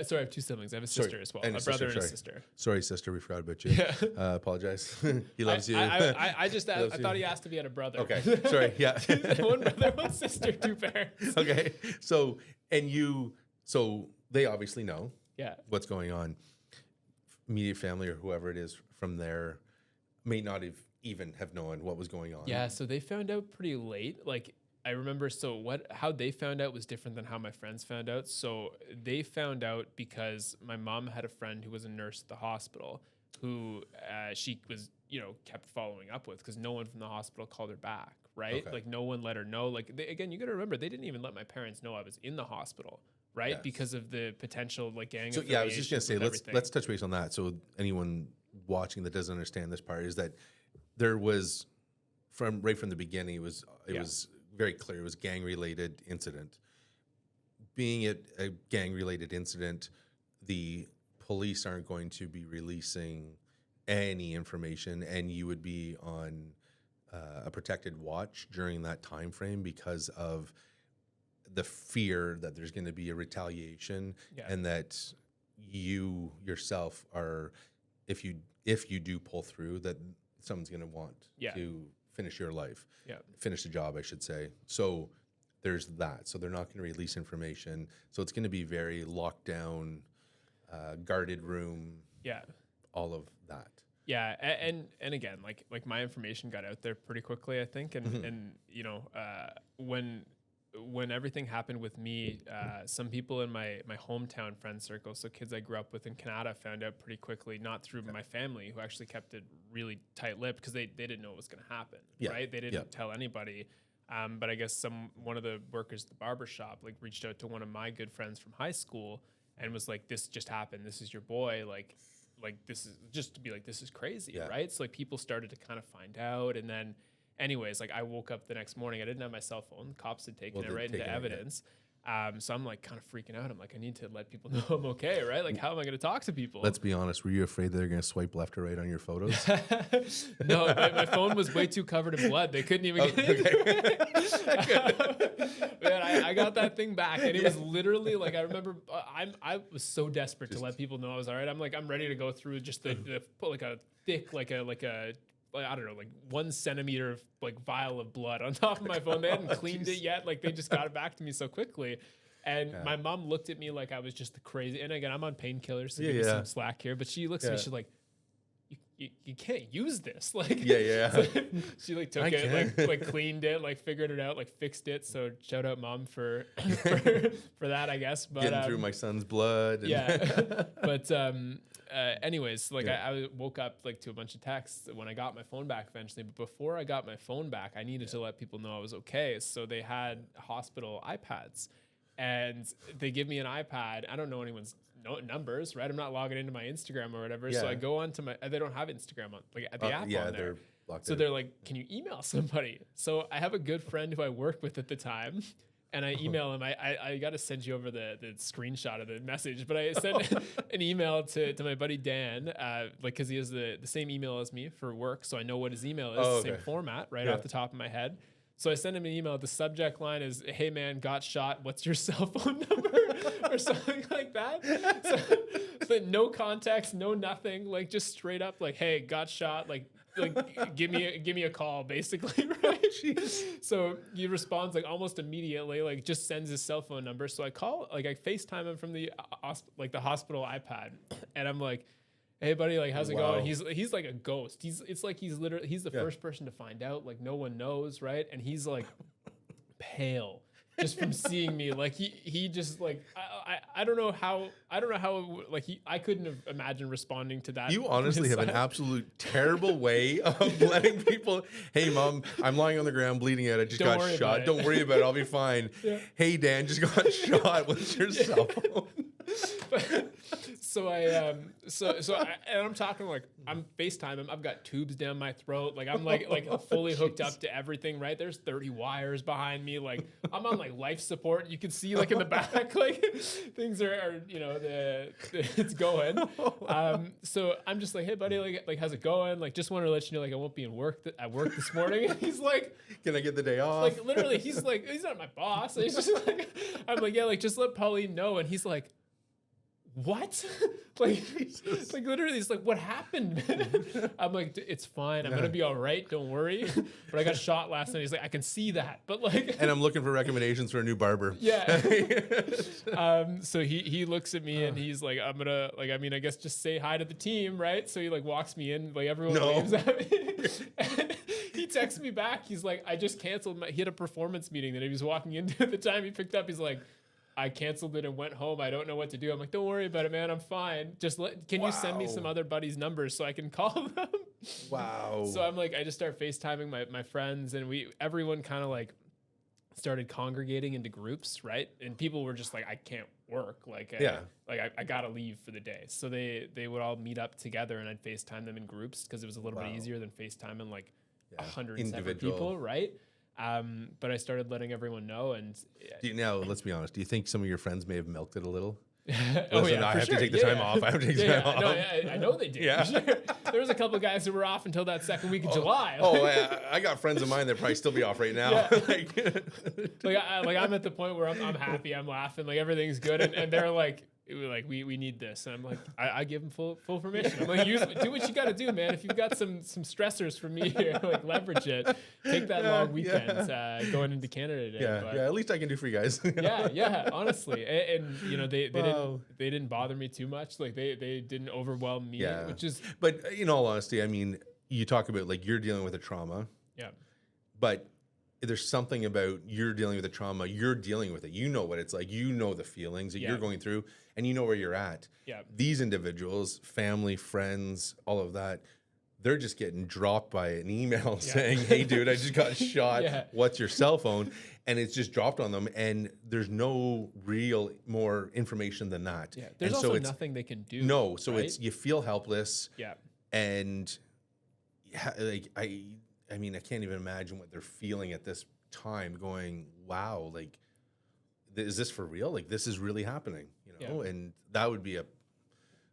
Sorry, I have 2 siblings. I have a sister as well. A brother and a sister. Sorry, sister, we forgot about you. Apologize. He loves you. I just I thought he asked if he had a brother. Okay, sorry. Yeah. One brother, one sister, 2 parents. Okay. So they obviously know what's going on. immediate family or whoever it is from there may not even have known what was going on. Yeah, so they found out pretty late. Like I remember, how they found out was different than how my friends found out. So they found out because my mom had a friend who was a nurse at the hospital who she was, kept following up with because no one from the hospital called her back, right? Okay. Like no one let her know. Like again, you got to remember, they didn't even let my parents know I was in the hospital, right? Yes. Because of the potential like gang. So yeah, I was just gonna say affiliations with let's touch base on that. So anyone watching that doesn't understand this part is that there was right from the beginning it was very clear it was gang related incident. Being it a gang related incident, the police aren't going to be releasing any information, and you would be on a protected watch during that time frame because of the fear that there's going to be a retaliation, and that you yourself are, if you do pull through, that someone's going to want to finish your life, finish the job, I should say. So there's that. So they're not going to release information. So it's going to be very locked down, guarded room. Yeah. All of that. Yeah, and again, like my information got out there pretty quickly, I think, and when everything happened with me, some people in my hometown friend circle, so kids I grew up with in Canada, found out pretty quickly, not through my family, who actually kept it really tight-lipped because they didn't know what was going to happen, right? They didn't tell anybody. But I guess one of the workers at the barber shop like reached out to one of my good friends from high school and was like, "This just happened. This is your boy. Like this is just to be like, this is crazy, right?" So like people started to kind of find out, and then anyways, like I woke up the next morning, I didn't have my cell phone. The cops had taken it right into evidence. So I'm like kind of freaking out. I'm like, I need to let people know I'm okay, right? Like, how am I going to talk to people? Let's be honest. Were you afraid they're going to swipe left or right on your photos? No, my phone was way too covered in blood. They couldn't even get it. Man, I got that thing back, and it was literally like, I remember I was so desperate to let people know I was all right. I'm ready to go through just the like a thick, like a I don't know, like 1 centimeter of like vial of blood on top of my phone. They hadn't cleaned it yet. Like they just got it back to me so quickly. And my mom looked at me like I was just the crazy. And again, I'm on painkillers, so give me some slack here. But she looks at me, she's like, you can't use this. Like, so she like took it, like cleaned it, like figured it out, like fixed it. So shout out mom for that, I guess. But getting through my son's blood. But anyways, like I woke up like to a bunch of texts when I got my phone back eventually. But before I got my phone back, I needed to let people know I was okay. So they had hospital iPads, and they give me an iPad. I don't know anyone's numbers, right? I'm not logging into my Instagram or whatever. So I go onto they don't have Instagram on the app on there. They're locked so out. They're like, can you email somebody? So I have a good friend who I worked with at the time, and I email him. I got to send you over the screenshot of the message, but I sent an email to my buddy Dan, because he has the same email as me for work, so I know what his email is, same format, right off the top of my head. So I sent him an email. The subject line is, "Hey man, got shot. What's your cell phone number?" or something like that. So no context, no nothing. Like just straight up, like, "Hey, got shot. Like give me a call," basically, right? So he responds like almost immediately, like just sends his cell phone number. So I call, like I FaceTime him from the hospital iPad, and I'm like, "Hey buddy, like how's it going?" He's like a ghost. He's like he's the first person to find out. Like no one knows, right? And he's like pale just from seeing me. Like he just like I don't know how like I couldn't have imagined responding to that. You honestly have an absolute terrible way of letting people, "Hey mom, I'm lying on the ground bleeding out. I just got shot. Don't worry about it. I'll be fine." "Hey Dan, just got shot. What's your cell phone?" So and I'm talking like I'm FaceTiming. I've got tubes down my throat. Like I'm like fully hooked up to everything. Right, there's 30 wires behind me. Like I'm on like life support. You can see like in the back, like things are it's going. So I'm just like, "Hey buddy, like how's it going? Like just wanted to let you know like I won't be at work this morning." And he's like, "Can I get the day off?" Like literally, he's like, he's not my boss. He's just like, I'm like, "Yeah, like just let Pauline know." And he's like, what? like, like literally, it's like, what happened? I'm like, it's fine. I'm going to be all right. Don't worry. But I got shot last night. He's like, I can see that. But like, and I'm looking for recommendations for a new barber. Yeah. So he looks at me and he's like, I'm gonna, like, I mean, I guess just say hi to the team, right? So he like walks me in, like everyone waves at me. And he texts me back. He's like, I just canceled he had a performance meeting that he was walking into at the time he picked up. He's like, I canceled it and went home. I don't know what to do. I'm like, don't worry about it, man. I'm fine. Just can you send me some other buddies' numbers so I can call them? Wow. So I'm like, I just start FaceTiming my friends, and everyone kind of like started congregating into groups, right? And people were just like, I can't work. Like, I gotta leave for the day. So they would all meet up together, and I'd FaceTime them in groups because it was a little bit easier than FaceTiming like 107 people, right? But I started letting everyone know. And now, let's be honest. Do you think some of your friends may have milked it a little? Listen, I have to take the time off. I have to take the time off. No, I know they did. Yeah. There was a couple of guys who were off until that second week of July. I got friends of mine that probably still be off right now. Yeah. I'm at the point where I'm happy. I'm laughing. Like everything's good. And they're like, we need this. And I'm like, I give them full permission. I'm like, do what you got to do, man. If you've got some stressors for me here, like leverage it. Take that long weekend going into Canada today. Yeah, at least I can do for you guys. yeah, honestly. And you know, they didn't bother me too much. Like they didn't overwhelm me, which is. But in all honesty, I mean, you talk about like you're dealing with a trauma. Yeah. But there's something about you're dealing with a trauma, you're dealing with it. You know what it's like. You know the feelings that you're going through, and you know where you're at. Yeah. These individuals, family, friends, all of that, they're just getting dropped by an email saying, hey, dude, I just got shot. What's your cell phone? And it's just dropped on them, and there's no real more information than that. Yeah. There's and also nothing they can do. No. So right? you feel helpless. Yeah. And like I mean, I can't even imagine what they're feeling at this time going, wow, like, is this for real? Like, this is really happening, you know? And that would be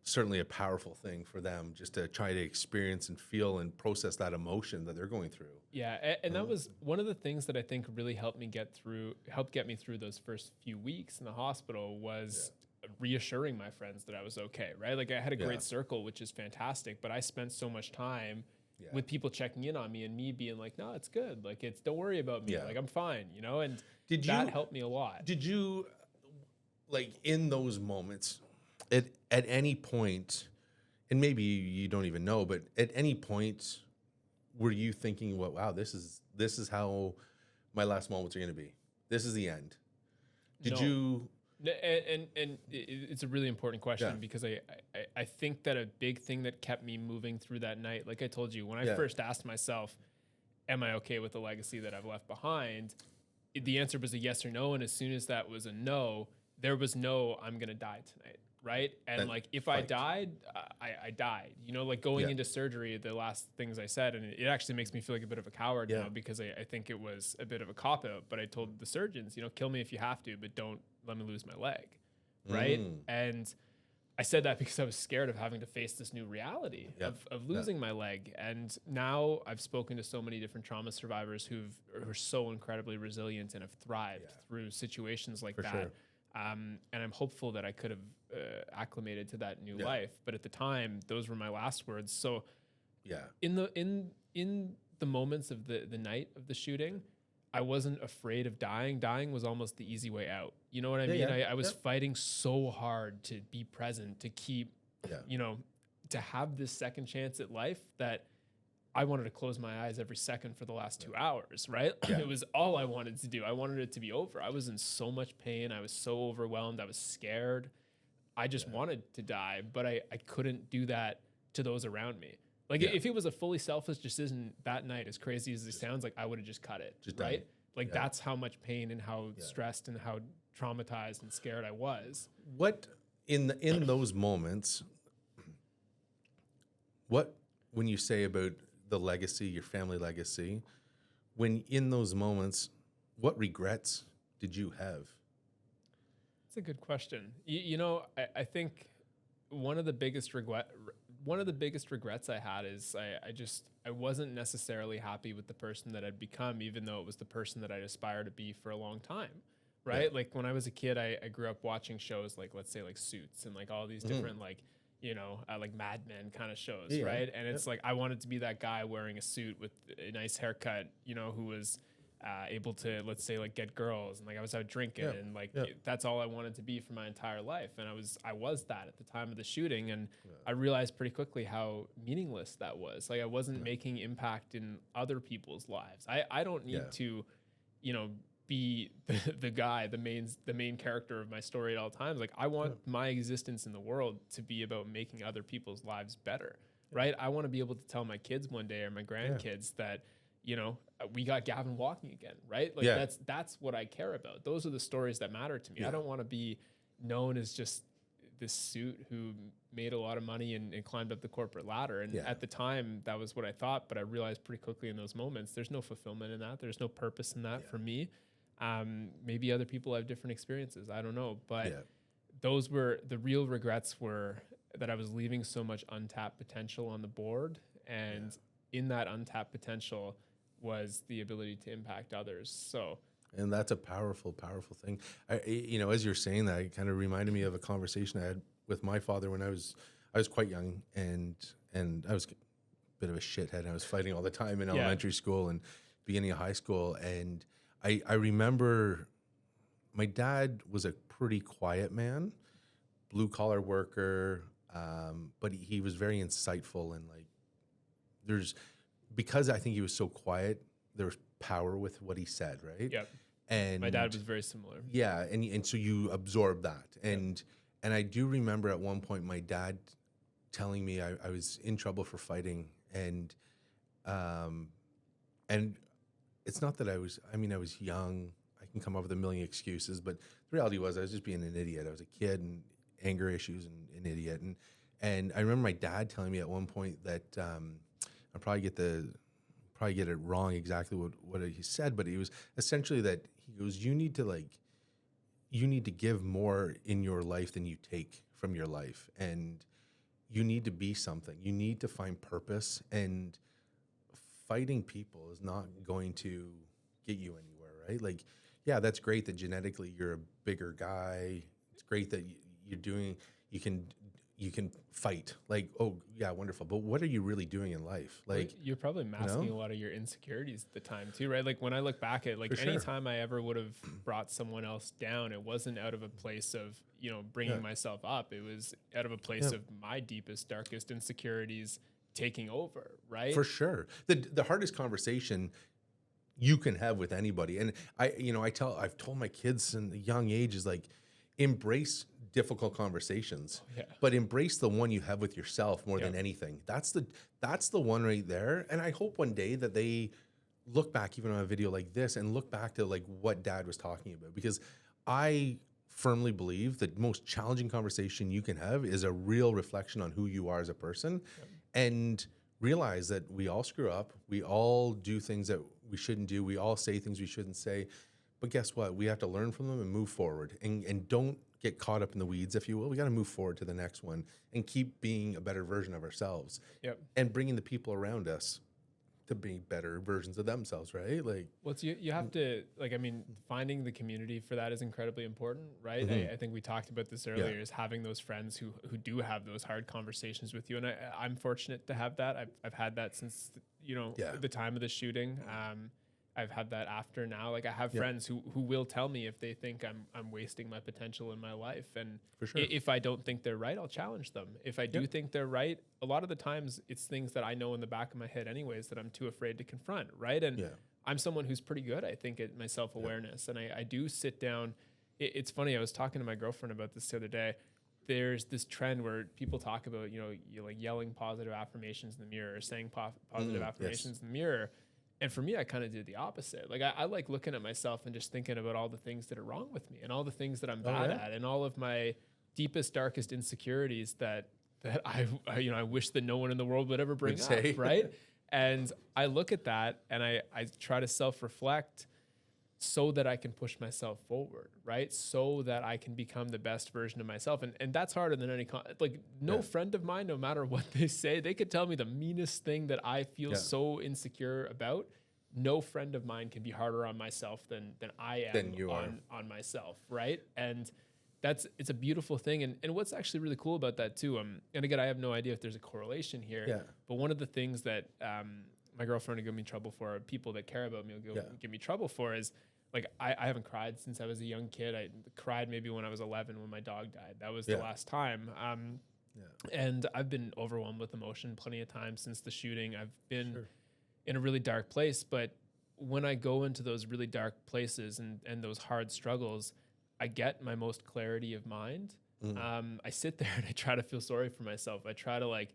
certainly a powerful thing for them, just to try to experience and feel and process that emotion that they're going through. Yeah. And that was one of the things that I think really helped get me through those first few weeks in the hospital was reassuring my friends that I was okay, right? Like I had a great circle, which is fantastic, but I spent so much time with people checking in on me and me being like, no, it's good. Like don't worry about me. Like I'm fine, you know? And that helped me a lot. Did you, like in those moments, at any point, and maybe you don't even know, but at any point, were you thinking, well, wow, this is how my last moments are going to be. This is the end. Did you? And it's a really important question because I think that a big thing that kept me moving through that night, like I told you, when I first asked myself, am I okay with the legacy that I've left behind? The answer was a yes or no. And as soon as that was a no, there was no, I'm going to die tonight. Right. And like, if I died, I died, you know, like going into surgery, the last things I said, and it actually makes me feel like a bit of a coward now because I think it was a bit of a cop out, but I told the surgeons, you know, kill me if you have to, but don't let me lose my leg. Right. And I said that because I was scared of having to face this new reality of losing my leg. And now I've spoken to so many different trauma survivors who are so incredibly resilient and have thrived through situations like that. Sure. And I'm hopeful that I could have acclimated to that new life. But at the time, those were my last words. So in the moments of the night of the shooting, I wasn't afraid of dying. Dying was almost the easy way out. You know what I mean? I was fighting so hard to be present, to keep, you know, to have this second chance at life that I wanted to close my eyes every second for the last 2 hours, right? It was all I wanted to do. I wanted it to be over. I was in so much pain. I was so overwhelmed. I was scared. I just wanted to die, but I couldn't do that to those around me. Like if it was a fully selfish decision that night, as crazy as it sounds, like I would have just cut it, right? Like that's how much pain and how stressed and how traumatized and scared I was. What in those moments, when you say about the legacy, your family legacy, when in those moments, what regrets did you have? That's a good question. You know, I think one of the biggest regrets I had is I wasn't necessarily happy with the person that I'd become, even though it was the person that I'd aspired to be for a long time. right? Yeah. Like when I was a kid, I grew up watching shows like, let's say like Suits and like all these different like, like Mad Men kind of shows, Yeah. right? And Yeah. it's like I wanted to be that guy wearing a suit with a nice haircut, who was able to, let's say, like get girls, and like I was out drinking, Yeah. and like Yeah. that's all I wanted to be for my entire life. And I was that at the time of the shooting, and I realized pretty quickly how meaningless that was. Like I wasn't making impact in other people's lives. I don't need to, be the guy, the main character of my story at all times. Like I want my existence in the world to be about making other people's lives better, right? I want to be able to tell my kids one day or my grandkids that, we got Gavin walking again, right? Like that's what I care about. Those are the stories that matter to me. I don't want to be known as just this suit who made a lot of money and climbed up the corporate ladder. And at the time, that was what I thought. But I realized pretty quickly in those moments, there's no fulfillment in that. There's no purpose in that for me. Maybe other people have different experiences. I don't know. But those were the real regrets, were that I was leaving so much untapped potential on the board. And in that untapped potential was the ability to impact others. So, and that's a powerful, powerful thing. As you're saying that, it kind of reminded me of a conversation I had with my father when I was quite young, and I was a bit of a shithead. I was fighting all the time in elementary school and beginning of high school. And I remember my dad was a pretty quiet man, blue collar worker, but he was very insightful, and like because I think he was so quiet, there was power with what he said, right? Yep. And my dad was very similar. Yeah, and so you absorb that. And I do remember at one point my dad telling me I was in trouble for fighting, and it's not that I was young. I can come up with a million excuses, but the reality was I was just being an idiot. I was a kid and anger issues and an idiot. And I remember my dad telling me at one point that I'll probably get it wrong exactly what he said, but he was essentially that he goes, you need to give more in your life than you take from your life, and you need to be something. You need to find purpose, and fighting people is not going to get you anywhere, right? Like, yeah, that's great that genetically you're a bigger guy. It's great that you can fight. Like, oh yeah, wonderful. But what are you really doing in life? Like, you're probably masking a lot of your insecurities at the time too, right? Like when I look back at any time I ever would have brought someone else down, it wasn't out of a place of, bringing myself up. It was out of a place of my deepest, darkest insecurities taking over, right? For sure. The hardest conversation you can have with anybody. And I've told my kids in a young age is like, embrace difficult conversations, but embrace the one you have with yourself more than anything. That's the one right there. And I hope one day that they look back even on a video like this and look back to like what Dad was talking about, because I firmly believe that most challenging conversation you can have is a real reflection on who you are as a person, and realize that we all screw up. We all do things that we shouldn't do. We all say things we shouldn't say. But guess what? We have to learn from them and move forward, and don't get caught up in the weeds, if you will. We got to move forward to the next one and keep being a better version of ourselves, and bringing the people around us to be better versions of themselves, right? Like, you have to, finding the community for that is incredibly important, right? I think we talked about this earlier, is having those friends who do have those hard conversations with you. And I'm fortunate to have that. I've had that since, the time of the shooting. I've had that after now. Like I have friends who will tell me if they think I'm wasting my potential in my life. And if I don't think they're right, I'll challenge them. If I do think they're right, a lot of the times it's things that I know in the back of my head anyways that I'm too afraid to confront, right? And I'm someone who's pretty good, I think, at my self-awareness. And I do sit down. It's funny, I was talking to my girlfriend about this the other day. There's this trend where people talk about, you like yelling positive affirmations in the mirror, or saying positive affirmations in the mirror. And for me, I kind of did the opposite. Like I like looking at myself and just thinking about all the things that are wrong with me and all the things that I'm bad at and all of my deepest, darkest insecurities that I wish that no one in the world would ever bring up, right? And I look at that and I try to self-reflect so that I can push myself forward, right? So that I can become the best version of myself. And that's harder than any, friend of mine, no matter what they say, they could tell me the meanest thing that I feel so insecure about. no friend of mine can be harder on myself than I am Than you are. on myself, right? And it's a beautiful thing. And what's actually really cool about that too, and again, I have no idea if there's a correlation here, Yeah. but one of the things that my girlfriend would give me trouble for, or people that care about me will give me trouble for, is like I haven't cried since I was a young kid. I cried maybe when I was 11 when my dog died. That was the last time. And I've been overwhelmed with emotion plenty of times since the shooting. I've been in a really dark place, but when I go into those really dark places and those hard struggles, I get my most clarity of mind. I sit there and I try to feel sorry for myself. I try to like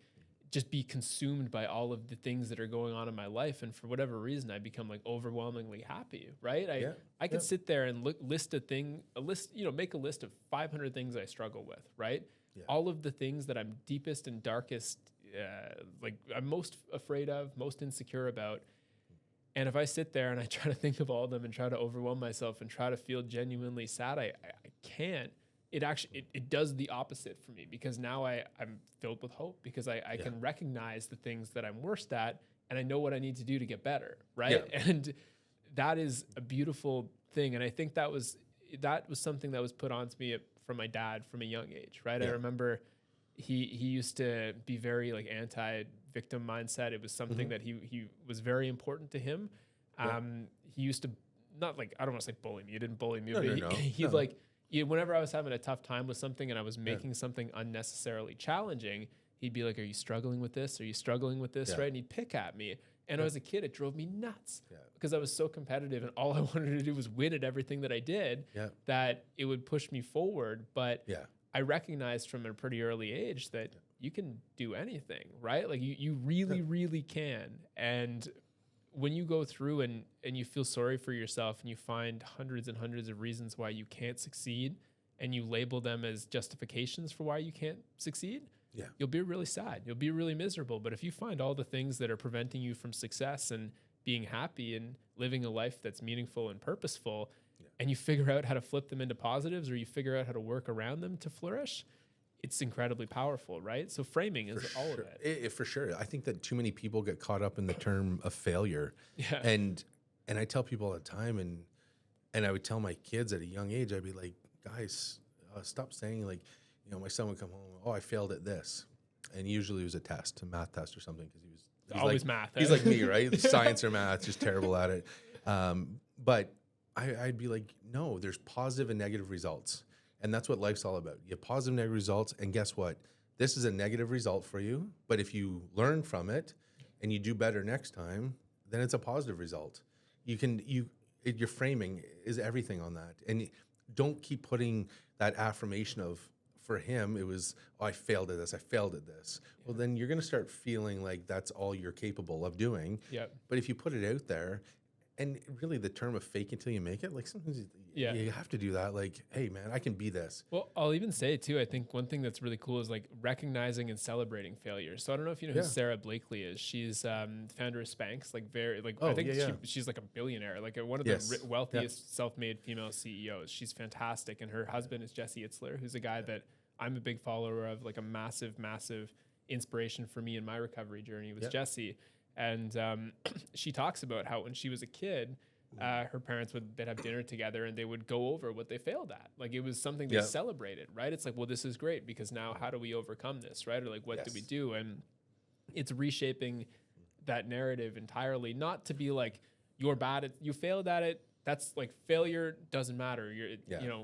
just be consumed by all of the things that are going on in my life. And for whatever reason, I become like overwhelmingly happy, right? I could sit there and make a list of 500 things I struggle with, right? Yeah. All of the things that I'm deepest and darkest, like I'm most afraid of, most insecure about. And if I sit there and I try to think of all of them and try to overwhelm myself and try to feel genuinely sad, I can't. It actually, it does the opposite for me, because now I'm filled with hope, because I can recognize the things that I'm worst at and I know what I need to do to get better, right? Yeah. And that is a beautiful thing. And I think that was something that was put onto me from my dad from a young age, right? Yeah. I remember he used to be very like anti-victim mindset. It was something that he was very important to him. He used to, not like, I don't want to say bully me. He didn't bully me, but he'd like, whenever I was having a tough time with something and I was making something unnecessarily challenging, he'd be like, "Are you struggling with this? Are you struggling with this?" Right? And he'd pick at me. And as a kid, it drove me nuts because I was so competitive and all I wanted to do was win at everything that I did, that it would push me forward. But I recognized from a pretty early age that you can do anything, right? Like you really, really can. And when you go through and you feel sorry for yourself and you find hundreds and hundreds of reasons why you can't succeed and you label them as justifications for why you can't succeed, you'll be really sad. You'll be really miserable. But if you find all the things that are preventing you from success and being happy and living a life that's meaningful and purposeful, and you figure out how to flip them into positives, or you figure out how to work around them to flourish, it's incredibly powerful, right? So framing is all of it. For sure. I think that too many people get caught up in the term of failure. And I tell people all the time, and I would tell my kids at a young age, I'd be like, guys, stop saying like, my son would come home, "Oh, I failed at this." And usually it was a math test or something, because he's always like, math. He's like me, right? Science or math, just terrible at it. But I'd be like, no, there's positive and negative results. And that's what life's all about. You have positive, negative results. And guess what? This is a negative result for you. But if you learn from it and you do better next time, then it's a positive result. Your framing is everything on that. And don't keep putting that affirmation of, for him, it was, "Oh, I failed at this. I failed at this." Well, then you're going to start feeling like that's all you're capable of doing. But if you put it out there, and really the term of fake until you make it, like sometimes you have to do that. Like, hey man, I can be this. Well, I'll even say too, I think one thing that's really cool is like recognizing and celebrating failure. So I don't know if you know who Sarah Blakely is. She's founder of Spanx, like she's like a billionaire, like one of the wealthiest self-made female CEOs. She's fantastic. And her husband is Jesse Itzler, who's a guy that I'm a big follower of, like a massive, massive inspiration for me in my recovery journey was Jesse. And she talks about how when she was a kid, her parents they'd have dinner together and they would go over what they failed at. Like it was something they celebrated, right? It's like, well, this is great because now how do we overcome this, right? Or like, what do we do? And it's reshaping that narrative entirely, not to be like, you're bad at, you failed at it. That's like failure doesn't matter.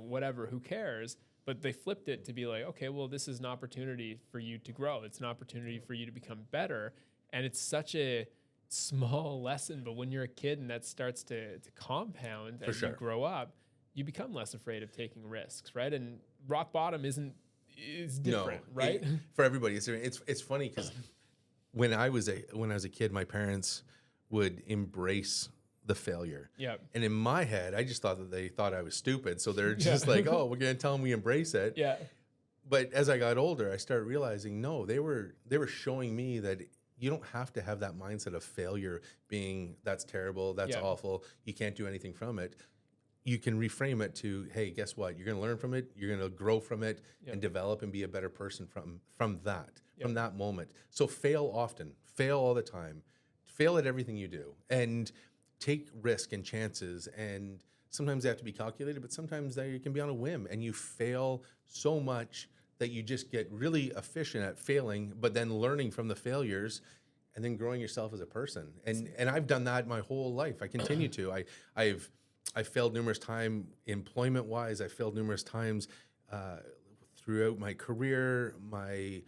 Whatever, who cares? But they flipped it to be like, okay, well, this is an opportunity for you to grow. It's an opportunity for you to become better. And it's such a small lesson, but when you're a kid and that starts to compound as you grow up, you become less afraid of taking risks, right? And rock bottom is different, right? For everybody, it's funny because when I was a kid, my parents would embrace the failure. And in my head, I just thought that they thought I was stupid, so they're just like, "Oh, we're gonna tell them we embrace it." But as I got older, I started realizing, no, they were showing me that you don't have to have that mindset of failure being, that's terrible, that's awful, you can't do anything from it. You can reframe it to, hey, guess what? You're going to learn from it, you're going to grow from it, and develop and be a better person from that moment. So fail often, fail all the time, fail at everything you do. And take risk and chances, and sometimes they have to be calculated, but sometimes they can be on a whim, and you fail so much that you just get really efficient at failing, but then learning from the failures and then growing yourself as a person. And I've done that my whole life. I continue to. I've failed numerous times employment wise. I failed numerous times throughout my career, my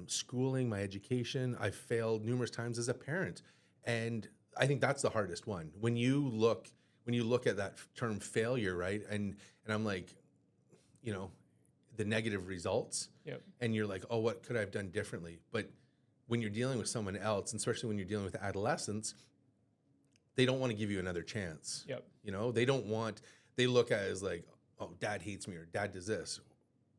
schooling, my education. I've failed numerous times as a parent. And I think that's the hardest one. When you look at that term failure, right? And I'm like, you know, the negative results, Yep. and you're like, oh, what could I have done differently? But when you're dealing with someone else, and especially when you're dealing with adolescents, they don't want to give you another chance. Yep. You know, they look at it as like, oh, dad hates me, or dad does this,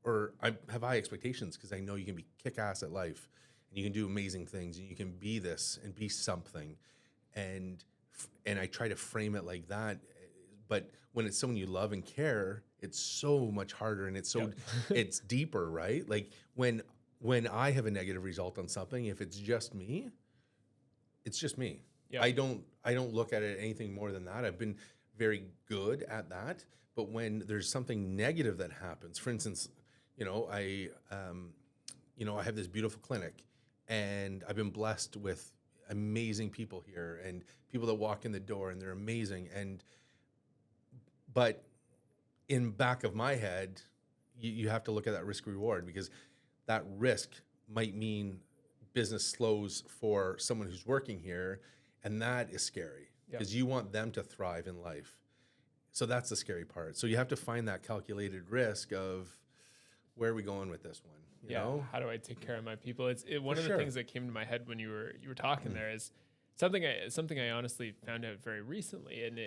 or I have high expectations because I know you can be kick-ass at life and you can do amazing things and you can be this and be something. And I try to frame it like that. But when it's someone you love and care, it's so much harder, and it's so Yep. it's deeper, right? Like when I have a negative result on something, if it's just me, it's just me. Yep. I don't look at it anything more than that. I've been very good at that. But when there's something negative that happens, for instance, you know, I have this beautiful clinic, and I've been blessed with amazing people here and people that walk in the door and they're amazing. But in back of my head, you have to look at that risk reward, because that risk might mean business slows for someone who's working here. And that is scary, because you want them to thrive in life. So that's the scary part. So you have to find that calculated risk of, where are we going with this one? You know? How do I take care of my people? One of the sure. things that came to my head when you were talking there is something I honestly found out very recently, and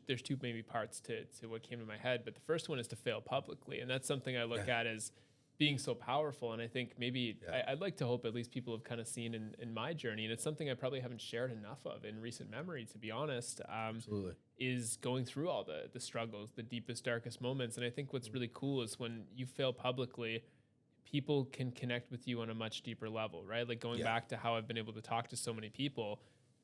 there's two maybe parts to what came to my head. But the first one is to fail publicly, and that's something I look at as being so powerful. And I think maybe I'd like to hope at least people have kind of seen in my journey, and it's something I probably haven't shared enough of in recent memory, to be honest. Absolutely. Is going through all the struggles, the deepest, darkest moments. And I think what's really cool is when you fail publicly, people can connect with you on a much deeper level, right? Like going back to how I've been able to talk to so many people,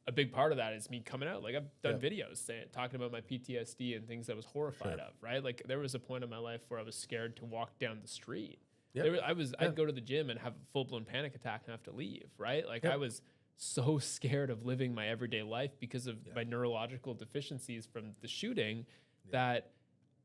a big part of that is me coming out. Like I've done videos talking about my PTSD and things I was horrified of, right? Like there was a point in my life where I was scared to walk down the street. I'd go to the gym and have a full-blown panic attack and have to leave, right? Like I was so scared of living my everyday life because of my neurological deficiencies from the shooting that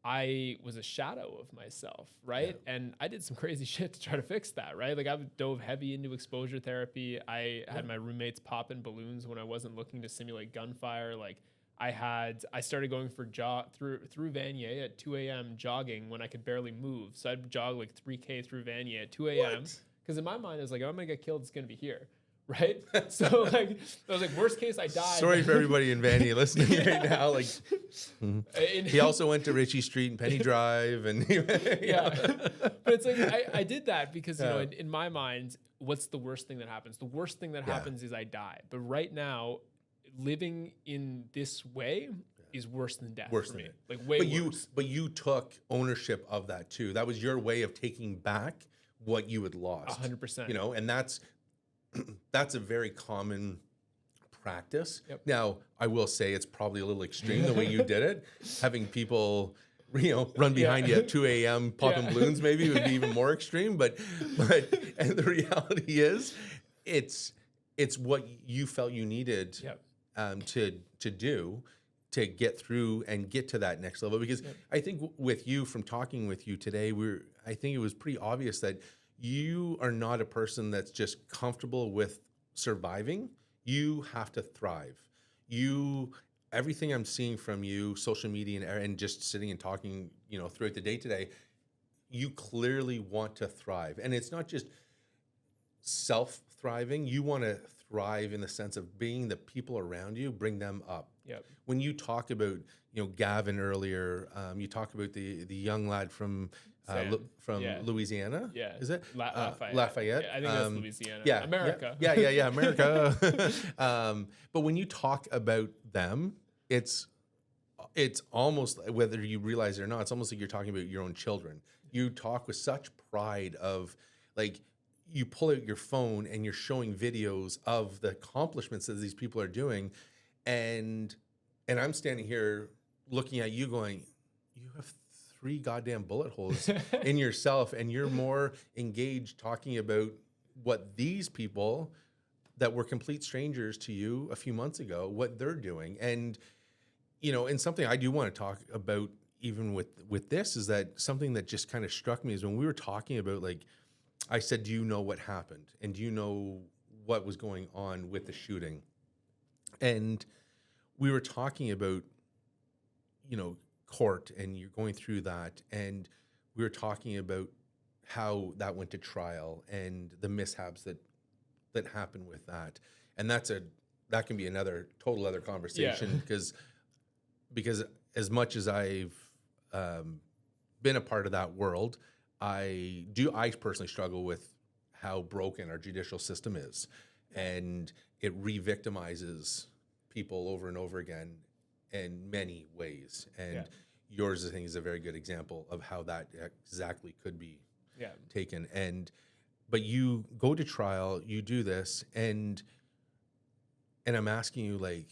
I was a shadow of myself, right? And I did some crazy shit to try to fix that, right? Like I dove heavy into exposure therapy. I had my roommates popping balloons when I wasn't looking to simulate gunfire. Like I started going for through Vanier at 2 a.m. jogging when I could barely move. So I'd jog like 3K through Vanier at 2 a.m. Because in my mind, I was like, if I'm going to get killed, it's going to be here. Right? So like, I was like, worst case, I die. Sorry for everybody in Vanier listening right now. Like, he also went to Ritchie Street and Penny Drive, and but it's like I did that because you know, in my mind, what's the worst thing that happens? The worst thing that happens is I die. But right now, living in this way is worse than death for me. Like way worse. But you took ownership of that too. That was your way of taking back what you had lost. 100%. You know, and that's a very common practice. Now, I will say it's probably a little extreme the way you did it. Having people, you know, run behind you at 2 a.m. popping balloons maybe would be even more extreme. But and the reality is, it's what you felt you needed to do to get through and get to that next level. Because I think with you, from talking with you today, I think it was pretty obvious that you are not a person that's just comfortable with surviving. You have to thrive. Everything I'm seeing from you, social media and just sitting and talking, you know, throughout the day today, you clearly want to thrive. And it's not just self-thriving. You want to thrive in the sense of being the people around you, bring them up. When you talk about, you know, Gavin earlier, you talk about the young lad from Louisiana. Is it? Lafayette. I think that's Louisiana. America. America. But when you talk about them, it's almost, whether you realize it or not, it's almost like you're talking about your own children. You talk with such pride of, like, you pull out your phone and you're showing videos of the accomplishments that these people are doing, and And I'm standing here looking at you going, you have 3 goddamn bullet holes in yourself, and you're more engaged talking about what these people that were complete strangers to you a few months ago, what they're doing. And, and something I do want to talk about even with this is that something that just kind of struck me is when we were talking about, like, I said, do you know what happened? And do you know what was going on with the shooting? And we were talking about, court, and you're going through that. And we were talking about how that went to trial and the mishaps that happened with that. And that can be another total other conversation because as much as I've been a part of that world, I personally struggle with how broken our judicial system is, and it re-victimizes people over and over again in many ways. And yours, I think, is a very good example of how that exactly could be taken. But you go to trial, you do this, and I'm asking you, like,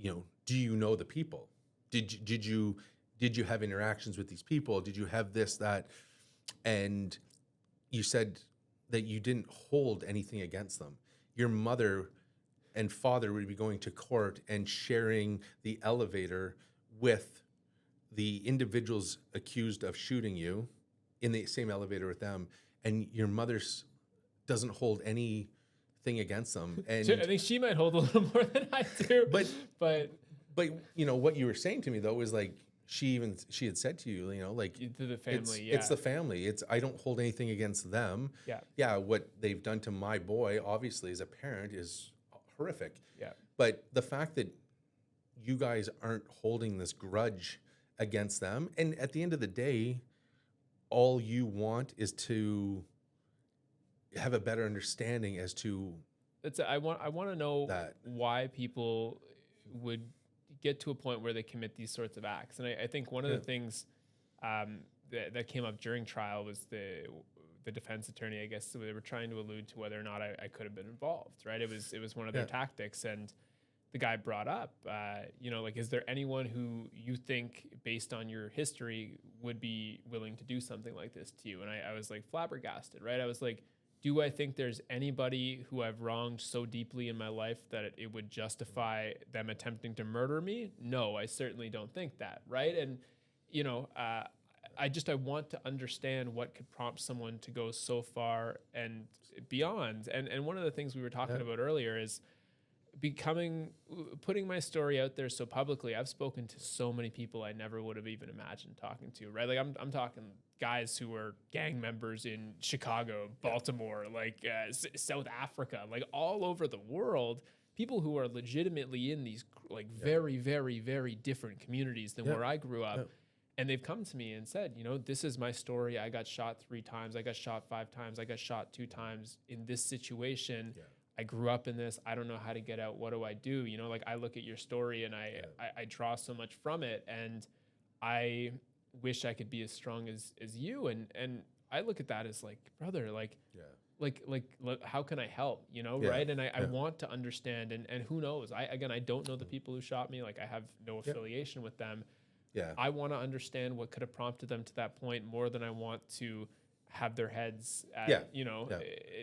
do you know the people? Did you have interactions with these people? Did you have this, that? And you said that you didn't hold anything against them. Your mother and father would be going to court and sharing the elevator with the individuals accused of shooting you in the same elevator with them, and your mother doesn't hold anything against them. And I think she might hold a little more than I do. But what you were saying to me though was, like, she had said to you, like, to the family, it's the family. I don't hold anything against them. Yeah. What they've done to my boy, obviously, as a parent, is horrific. Yeah. But the fact that you guys aren't holding this grudge against them, and at the end of the day, all you want is to have a better understanding as to. I want to know why people would get to a point where they commit these sorts of acts. And I think one of the things that came up during trial was the defense attorney, I guess, so they were trying to allude to whether or not I could have been involved, right? It was one of their tactics. And the guy brought up, like, is there anyone who you think, based on your history, would be willing to do something like this to you? And I was, like, flabbergasted, right? I was like, do I think there's anybody who I've wronged so deeply in my life that it would justify them attempting to murder me? No, I certainly don't think that, right? And, I want to understand what could prompt someone to go so far and beyond. And one of the things we were talking about earlier is putting my story out there so publicly. I've spoken to so many people I never would have even imagined talking to, right? Like, I'm talking guys who were gang members in Chicago, Baltimore, like South Africa, like all over the world, people who are legitimately in these, like, very, very, very different communities than where I grew up. And they've come to me and said, this is my story. I got shot 3 times. I got shot 5 times. I got shot 2 times in this situation. I grew up in this. I don't know how to get out. What do I do? Like, I look at your story and I draw so much from it, and I wish I could be as strong as you. And I look at that as, like, brother, like, how can I help? Right? And I want to understand. And who knows? I don't know the people who shot me. Like, I have no affiliation with them. I want to understand what could have prompted them to that point more than I want to have their heads at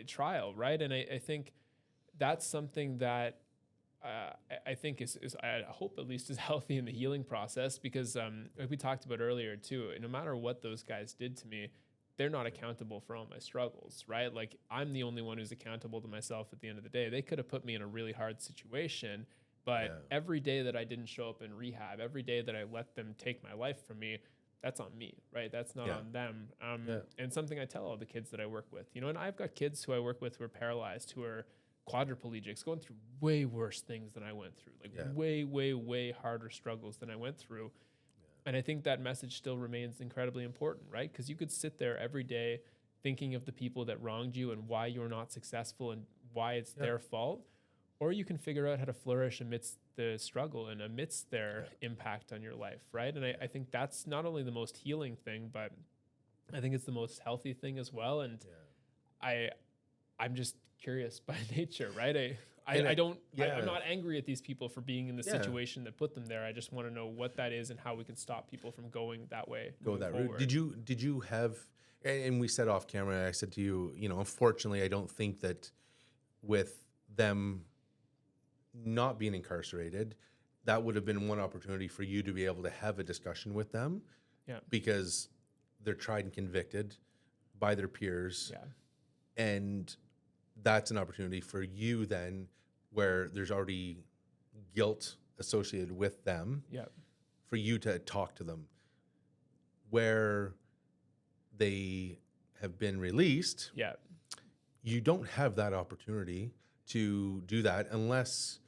trial, right? And I think that's something that I think is I hope at least is healthy in the healing process, because like we talked about earlier too, no matter what those guys did to me, they're not accountable for all my struggles, right? Like, I'm the only one who's accountable to myself at the end of the day. They could have put me in a really hard situation, but every day that I didn't show up in rehab, every day that I let them take my life from me, that's on me, right? That's not on them. And something I tell all the kids that I work with, and I've got kids who I work with who are paralyzed, who are quadriplegics, going through way worse things than I went through, like way, way, way harder struggles than I went through. And I think that message still remains incredibly important, right? Because you could sit there every day thinking of the people that wronged you and why you're not successful and why it's their fault. Or you can figure out how to flourish amidst the struggle and amidst their impact on your life, right? And I think that's not only the most healing thing, but I think it's the most healthy thing as well. And I'm just curious by nature, right? I don't, yeah. I'm not angry at these people for being in the Yeah. situation that put them there. I just want to know what that is and how we can stop people from going that way. Go moving that route. forward. Did you have, and we said off camera, I said to you, you know, unfortunately, I don't think that with them not being incarcerated, that would have been one opportunity for you to be able to have a discussion with them. Yeah. Because they're tried and convicted by their peers. Yeah. And that's an opportunity for you then where there's already guilt associated with them. Yeah. For you to talk to them. Where they have been released. Yeah. You don't have that opportunity to do that unless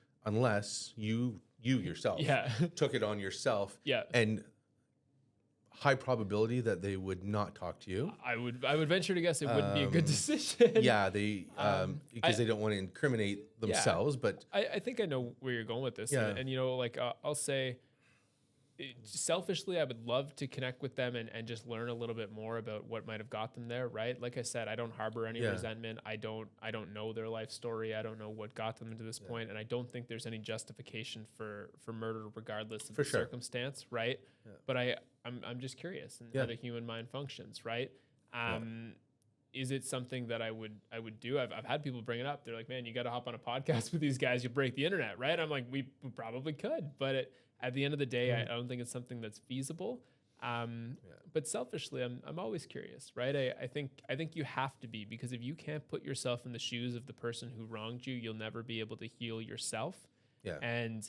you yourself Yeah. took it on yourself. Yeah. And high probability that they would not talk to you. I would venture to guess it wouldn't be a good decision. Yeah, they because they don't want to incriminate themselves. But I think I know where you're going with this. Yeah. And you know, like I'll say, selfishly, I would love to connect with them and just learn a little bit more about what might have got them there. Right? Like I said, I don't harbor any resentment. I don't know their life story. I don't know what got them to this point, and I don't think there's any justification for murder, regardless of the circumstance. Right? Yeah. But I'm just curious in how the human mind functions. Right? Is it something that I would do? I've had people bring it up. They're like, man, you got to hop on a podcast with these guys. You break the internet, right? I'm like, we probably could, but at the end of the day, I don't think it's something that's feasible. But selfishly, I'm always curious, right? I think you have to be, because if you can't put yourself in the shoes of the person who wronged you, you'll never be able to heal yourself. Yeah. And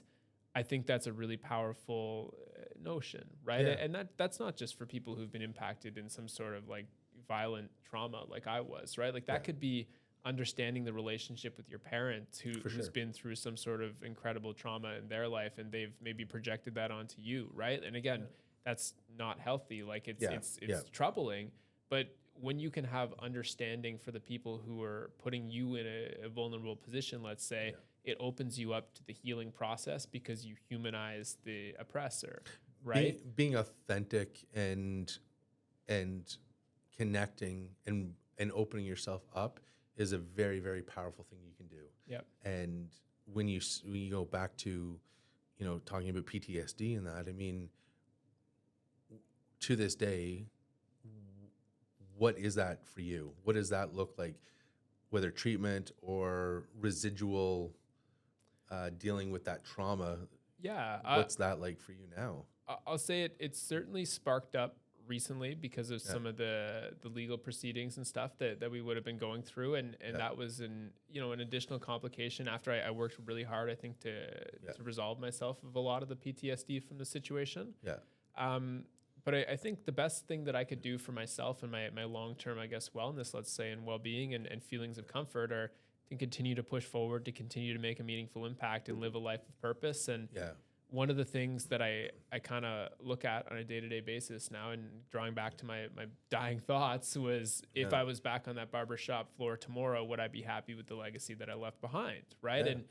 I think that's a really powerful notion, right? Yeah. And that's not just for people who've been impacted in some sort of like violent trauma like I was, right? Like that could be understanding the relationship with your parent who's been through some sort of incredible trauma in their life, and they've maybe projected that onto you, right? And again, that's not healthy. Like it's troubling, but when you can have understanding for the people who are putting you in a vulnerable position, let's say, it opens you up to the healing process because you humanize the oppressor, right? Being authentic and connecting and opening yourself up is a very, very powerful thing you can do. Yep. And when you go back to, you know, talking about PTSD and that, I mean, to this day, what is that for you? What does that look like, whether treatment or residual dealing with that trauma? Yeah. What's that like for you now? I'll say it's certainly sparked up recently because of some of the legal proceedings and stuff that we would have been going through, and that was an additional complication after I worked really hard, I think, to resolve myself of a lot of the PTSD from the situation. But I think the best thing that I could do for myself and my long-term, I guess, wellness, let's say, and well-being and feelings of comfort are to continue to push forward, to continue to make a meaningful impact and live a life of purpose. And one of the things that I kind of look at on a day-to-day basis now, and drawing back to my dying thoughts, was if I was back on that barbershop floor tomorrow, would I be happy with the legacy that I left behind, right? And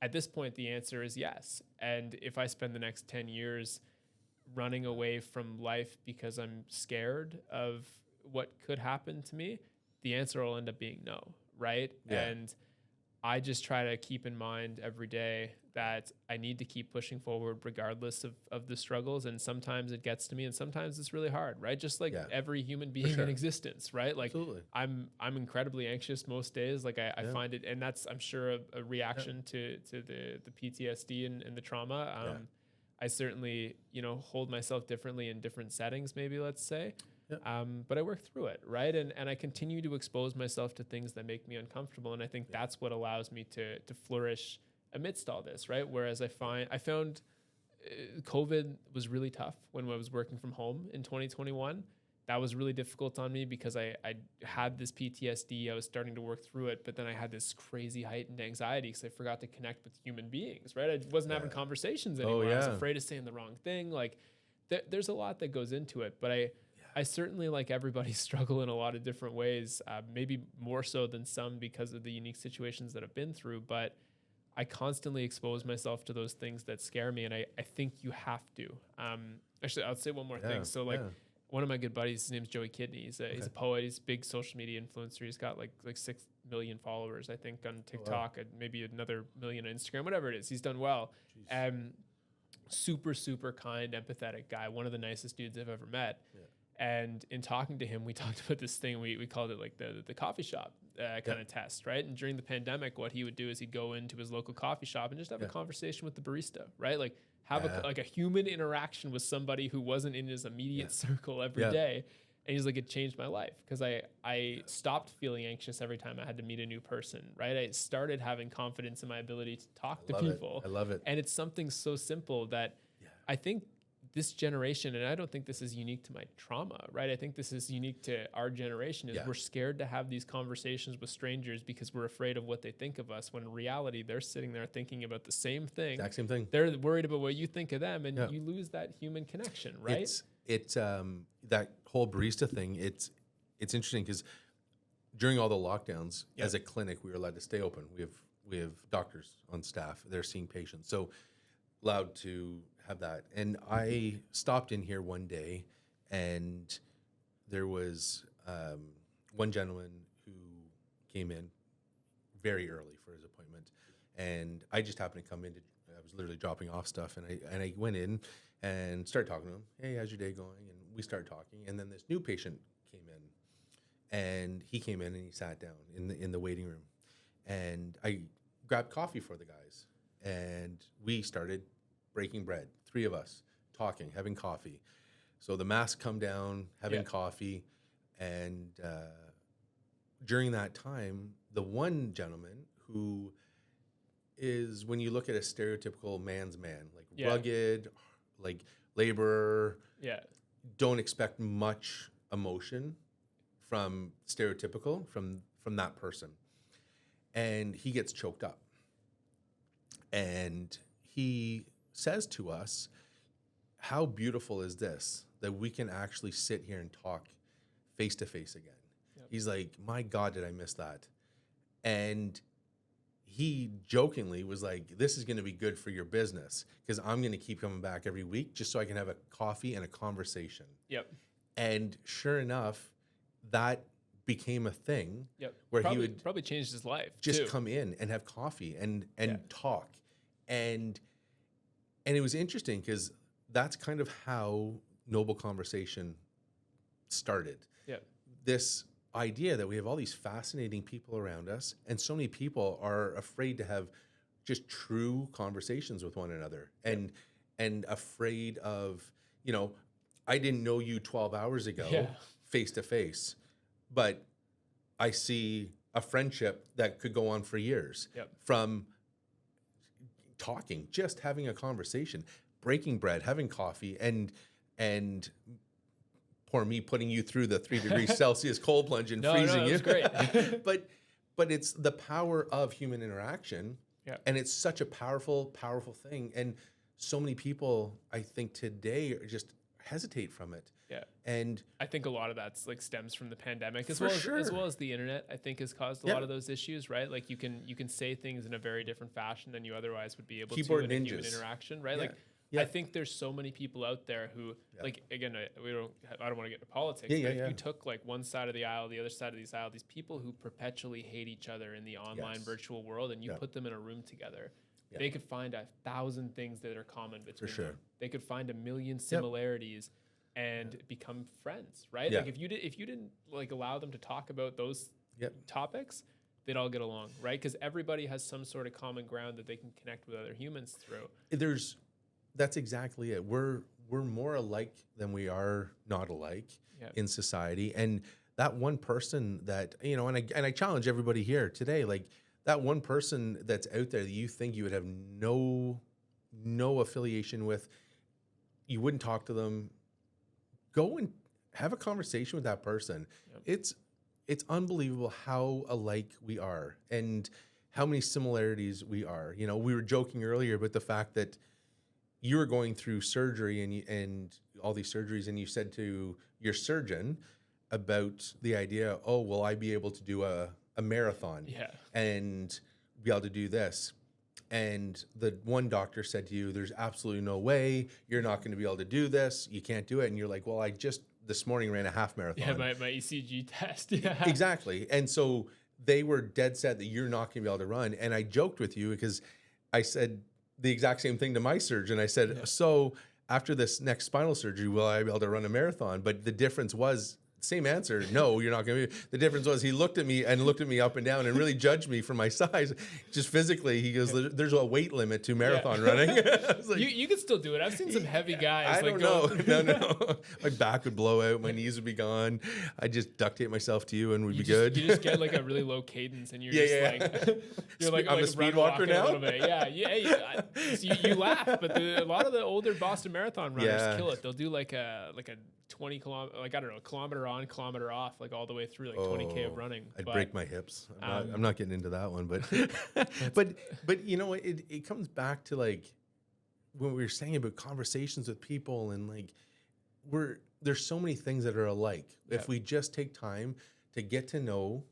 at this point, the answer is yes. And if I spend the next 10 years running away from life because I'm scared of what could happen to me, the answer will end up being no, right? And I just try to keep in mind every day that I need to keep pushing forward regardless of the struggles. And sometimes it gets to me and sometimes it's really hard, right? Just like every human being in existence, right? Like I'm incredibly anxious most days. Like I find it, and that's, I'm sure, a reaction to the PTSD and the trauma. I certainly, hold myself differently in different settings, maybe, let's say. But I work through it, right? And I continue to expose myself to things that make me uncomfortable. And I think that's what allows me to flourish amidst all this, right? Whereas I found COVID was really tough when I was working from home in 2021. That was really difficult on me because I had this PTSD. I was starting to work through it, but then I had this crazy heightened anxiety because I forgot to connect with human beings, right? I wasn't having conversations anymore. I was afraid of saying the wrong thing. Like there's a lot that goes into it, but I certainly, like everybody, struggle in a lot of different ways, maybe more so than some because of the unique situations that I've been through. But I constantly expose myself to those things that scare me, and I think you have to. Actually, I'll say one more thing. So, one of my good buddies, his name's Joey Kidney. He's a poet. He's a big social media influencer. He's got like 6 million followers, I think, on TikTok, and maybe another million on Instagram, whatever it is. He's done well. Super, super kind, empathetic guy. One of the nicest dudes I've ever met. Yeah. And in talking to him, we talked about this thing. We called it like the coffee shop kind of test, right? And during the pandemic, what he would do is he'd go into his local coffee shop and just have a conversation with the barista, right? Like have a human interaction with somebody who wasn't in his immediate circle every day. And he's like, it changed my life because I stopped feeling anxious every time I had to meet a new person, right? I started having confidence in my ability to talk to people. I love it. And it's something so simple that I think this generation, and I don't think this is unique to my trauma, right? I think this is unique to our generation, is we're scared to have these conversations with strangers because we're afraid of what they think of us, when in reality, they're sitting there thinking about the same thing. Exact same thing. They're worried about what you think of them, and you lose that human connection, right? It's that whole barista thing, it's interesting because during all the lockdowns, as a clinic, we were allowed to stay open. We have doctors on staff. They're seeing patients. So allowed to have that. And I stopped in here one day, and there was one gentleman who came in very early for his appointment, and I just happened to come in. I was literally dropping off stuff, and I went in and started talking to him. Hey, how's your day going? And we started talking, and then this new patient came in, and he came in and he sat down in the waiting room, and I grabbed coffee for the guys, and we started breaking bread, 3 of us talking, having coffee. So the masks come down, having coffee. And during that time, the one gentleman who is, when you look at a stereotypical man's man, like rugged, like laborer, don't expect much emotion from stereotypical, from that person. And he gets choked up. And he says to us, how beautiful is this, that we can actually sit here and talk face to face again. He's like, my God, did I miss that? And he jokingly was like, this is going to be good for your business because I'm going to keep coming back every week just so I can have a coffee and a conversation. And sure enough, that became a thing where he would probably changed his life. Just come in and have coffee and talk. And it was interesting because that's kind of how Noble Conversation started. This idea that we have all these fascinating people around us, and so many people are afraid to have just true conversations with one another, and afraid of, I didn't know you 12 hours ago face to face, but I see a friendship that could go on for years from talking, just having a conversation, breaking bread, having coffee, and poor me putting you through the 3 degrees Celsius cold plunge and freezing you. Great. but it's the power of human interaction, and it's such a powerful thing. And so many people, I think today, just hesitate from it. And I think a lot of that's like stems from the pandemic as well as the internet, I think, has caused a lot of those issues, right? Like you can say things in a very different fashion than you otherwise would be able to in a human interaction, right? Like I think there's so many people out there who, like, again, I don't want to get into politics, but if you took like one side of the aisle, the other side of the aisle, these people who perpetually hate each other in the online virtual world, and you put them in a room together, they could find 1,000 things that are common between them. They could find 1 million similarities and become friends, right? Like if you didn't like allow them to talk about those topics, they'd all get along, right? Because everybody has some sort of common ground that they can connect with other humans through. That's exactly it. We're more alike than we are not alike in society. And that one person that, and I challenge everybody here today, like that one person that's out there that you think you would have no affiliation with, you wouldn't talk to them, go and have a conversation with that person. It's unbelievable how alike we are and how many similarities we are. We were joking earlier about the fact that you were going through surgery and all these surgeries, and you said to your surgeon about the idea, oh, will I be able to do a marathon and be able to do this? And the one doctor said to you, there's absolutely no way, you're not going to be able to do this. You can't do it. And you're like, well, I just this morning ran a half marathon. Yeah, my ECG test. Yeah. Exactly. And so they were dead set that you're not going to be able to run. And I joked with you because I said the exact same thing to my surgeon. I said, so after this next spinal surgery, will I be able to run a marathon? But the difference was, same answer. No, you're not going to be. The difference was he looked at me up and down and really judged me for my size. Just physically, he goes, there's a weight limit to marathon running. I was like, you can still do it. I've seen some heavy guys. I don't know. No. My back would blow out. My knees would be gone. I just duct tape myself to you and we'd be good. You just get like a really low cadence and you're like, you're like, I'm a speed walker now. A little bit. Yeah. You laugh, but a lot of the older Boston Marathon runners kill it. They'll do like a 20 kilometer, like I don't know, kilometer on, kilometer off, like all the way through, like 20K of running. I'd break my hips. I'm not getting into that one, but you know, it comes back to like when we were saying about conversations with people and like there's so many things that are alike. If we just take time to get to know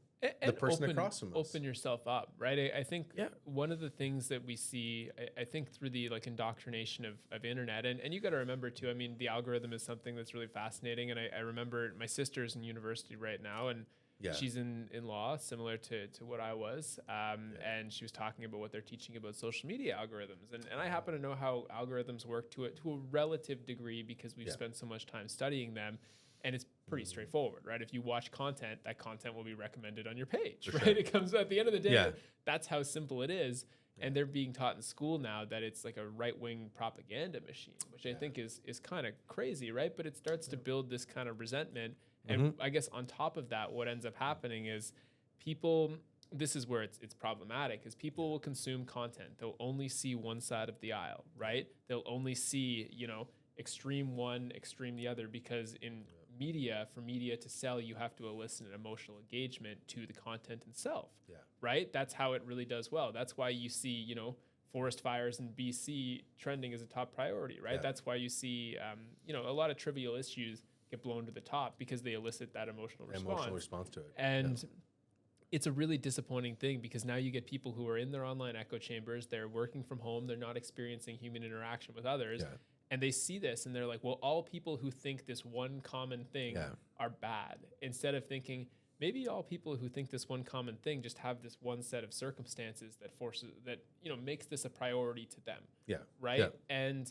the person across from us. Open yourself up, right? I think one of the things that we see, I think through the like indoctrination of internet, and you got to remember too, I mean, the algorithm is something that's really fascinating. And I remember my sister's in university right now, and she's in law, similar to what I was. And she was talking about what they're teaching about social media algorithms. And I happen to know how algorithms work to a relative degree because we've spent so much time studying them. And it's pretty straightforward, right? If you watch content, that content will be recommended on your page, right? Sure. It comes at the end of the day. That's how simple it is. And they're being taught in school now that it's like a right-wing propaganda machine, which I think is kind of crazy, right? But it starts to build this kind of resentment. And I guess on top of that, what ends up happening is people, this is where it's problematic, is people will consume content. They'll only see one side of the aisle, right? They'll only see, extreme one, extreme the other, because in for media to sell, you have to elicit an emotional engagement to the content itself, right? That's how it really does well. That's why you see, forest fires in BC trending as a top priority, right? That's why you see, a lot of trivial issues get blown to the top because they elicit that emotional response to it. And it's a really disappointing thing because now you get people who are in their online echo chambers, they're working from home, they're not experiencing human interaction with others. And they see this and they're like, well, all people who think this one common thing are bad. Instead of thinking, maybe all people who think this one common thing just have this one set of circumstances that makes this a priority to them. Right. Yeah. And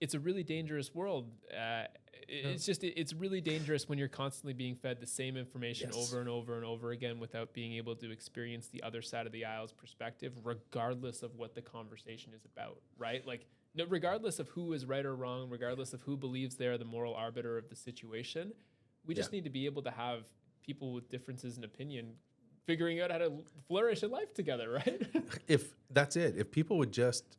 it's a really dangerous world. It's really dangerous when you're constantly being fed the same information over and over and over again without being able to experience the other side of the aisle's perspective, regardless of what the conversation is about. Right. Like, no, regardless of who is right or wrong, regardless of who believes they're the moral arbiter of the situation, we just need to be able to have people with differences in opinion figuring out how to flourish in life together, right? If that's it, if people would just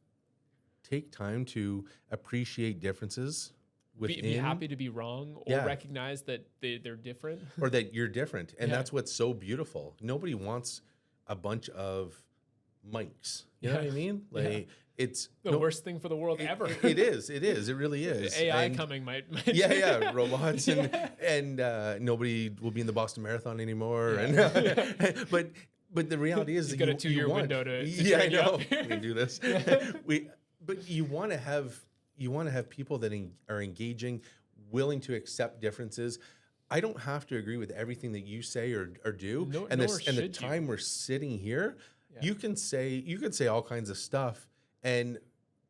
take time to appreciate differences within, be happy to be wrong or recognize that they're different. Or that you're different. And that's what's so beautiful. Nobody wants a bunch of mics. You know what I mean? Like, it's the worst thing for the world ever. It is. It really is. AI coming might robots and nobody will be in the Boston Marathon anymore. And but the reality is, you've got a 2-year window to I know. We can do this. But you want to have people that are engaging, willing to accept differences. I don't have to agree with everything that you say or do. And the time we're sitting here, you can say all kinds of stuff. And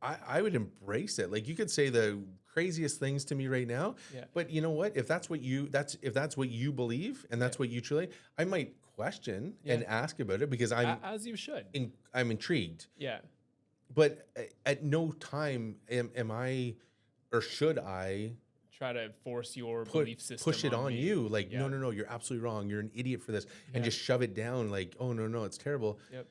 I would embrace it. Like, you could say the craziest things to me right now, but you know what? If that's what you believe and that's what you truly, I might question and ask about it because as you should. I'm intrigued. Yeah. But at no time am I, or should I, try to force your belief system push it on you. Like, no, you're absolutely wrong. You're an idiot for this, and just shove it down. Like, oh no, it's terrible. Yep.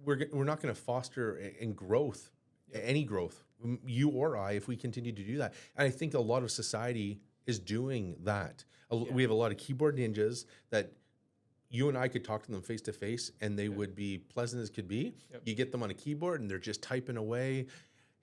We're not going to foster in growth, any growth, you or I, if we continue to do that. And I think a lot of society is doing that. We have a lot of keyboard ninjas that you and I could talk to them face to face, and they would be pleasant as could be. Yep. You get them on a keyboard, and they're just typing away.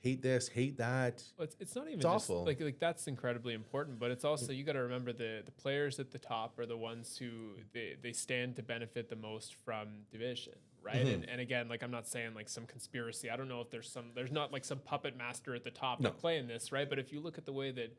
Hate this, hate that. Well, it's not even it's just awful. Like that's incredibly important, but it's also, you got to remember the players at the top are the ones who they stand to benefit the most from division, right? And again, like, I'm not saying like some conspiracy. I don't know if there's not like some puppet master at the top playing this, right? But if you look at the way that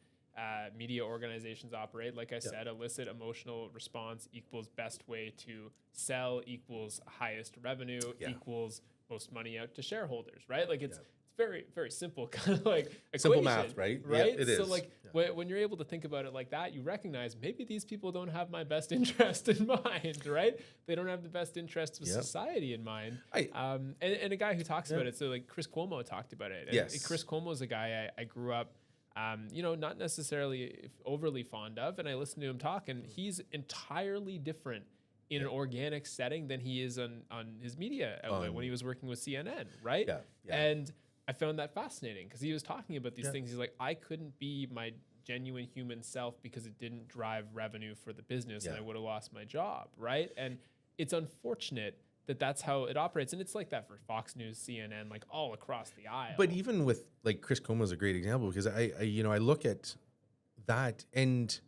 media organizations operate. Like I said, elicit emotional response equals best way to sell, equals highest revenue, equals most money out to shareholders, right? Like it's very, very simple kind of like equation, simple math, right? Right. Yeah, it is. So like when you're able to think about it like that, you recognize maybe these people don't have my best interest in mind, right? They don't have the best interests of society in mind. And a guy who talks about it, so like Chris Cuomo talked about it. And Chris Cuomo is a guy I grew up, not necessarily overly fond of, and I listened to him talk, and he's entirely different in an organic setting than he is on his media outlet when he was working with CNN, right? And I found that fascinating because he was talking about these things. He's like, I couldn't be my genuine human self because it didn't drive revenue for the business and I would have lost my job, right? And it's unfortunate that that's how it operates. And it's like that for Fox News, CNN, like all across the aisle. But even with like Chris Cuomo is a great example because I look at that and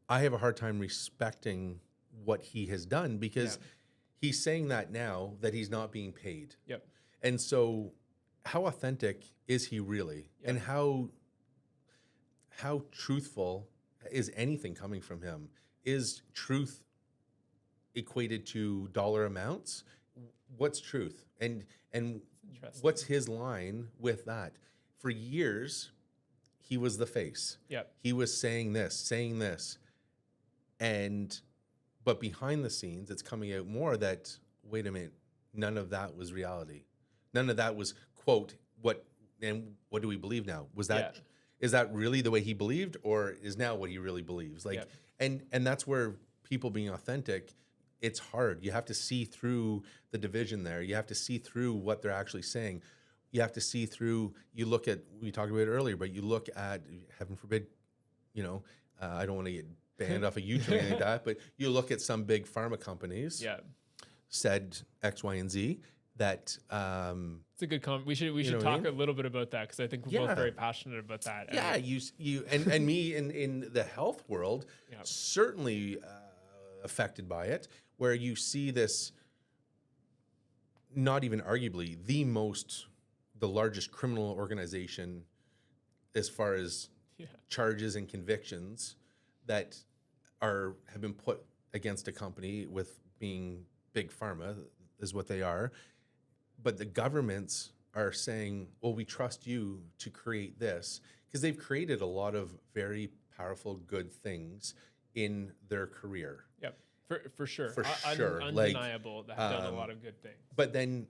I have a hard time respecting what he has done because he's saying that now that he's not being paid. And so how authentic is he really? And how truthful is anything coming from him? Is truth equated to dollar amounts? What's truth? And what's his line with that? For years, he was the face. He was saying this. But behind the scenes, it's coming out more that, wait a minute, none of that was reality. None of that was, quote, what do we believe now? Is that really the way he believed, or is now what he really believes? Like, and that's where people being authentic, it's hard. You have to see through the division there. You have to see through what they're actually saying. You have to see through, we talked about it earlier, but you look at, heaven forbid, I don't want to get banned off of YouTube or anything like that, but you look at some big pharma companies said X, Y, and Z that it's a good comment. We should talk a little bit about that because I think we're both very passionate about that. Yeah, you and me in the health world certainly affected by it, where you see this, not even arguably the largest criminal organization as far as charges and convictions that have been put against a company with being big pharma is what they are. But the governments are saying, well, we trust you to create this, because they've created a lot of very powerful, good things in their career. For sure. Undeniable that have done a lot of good things. But then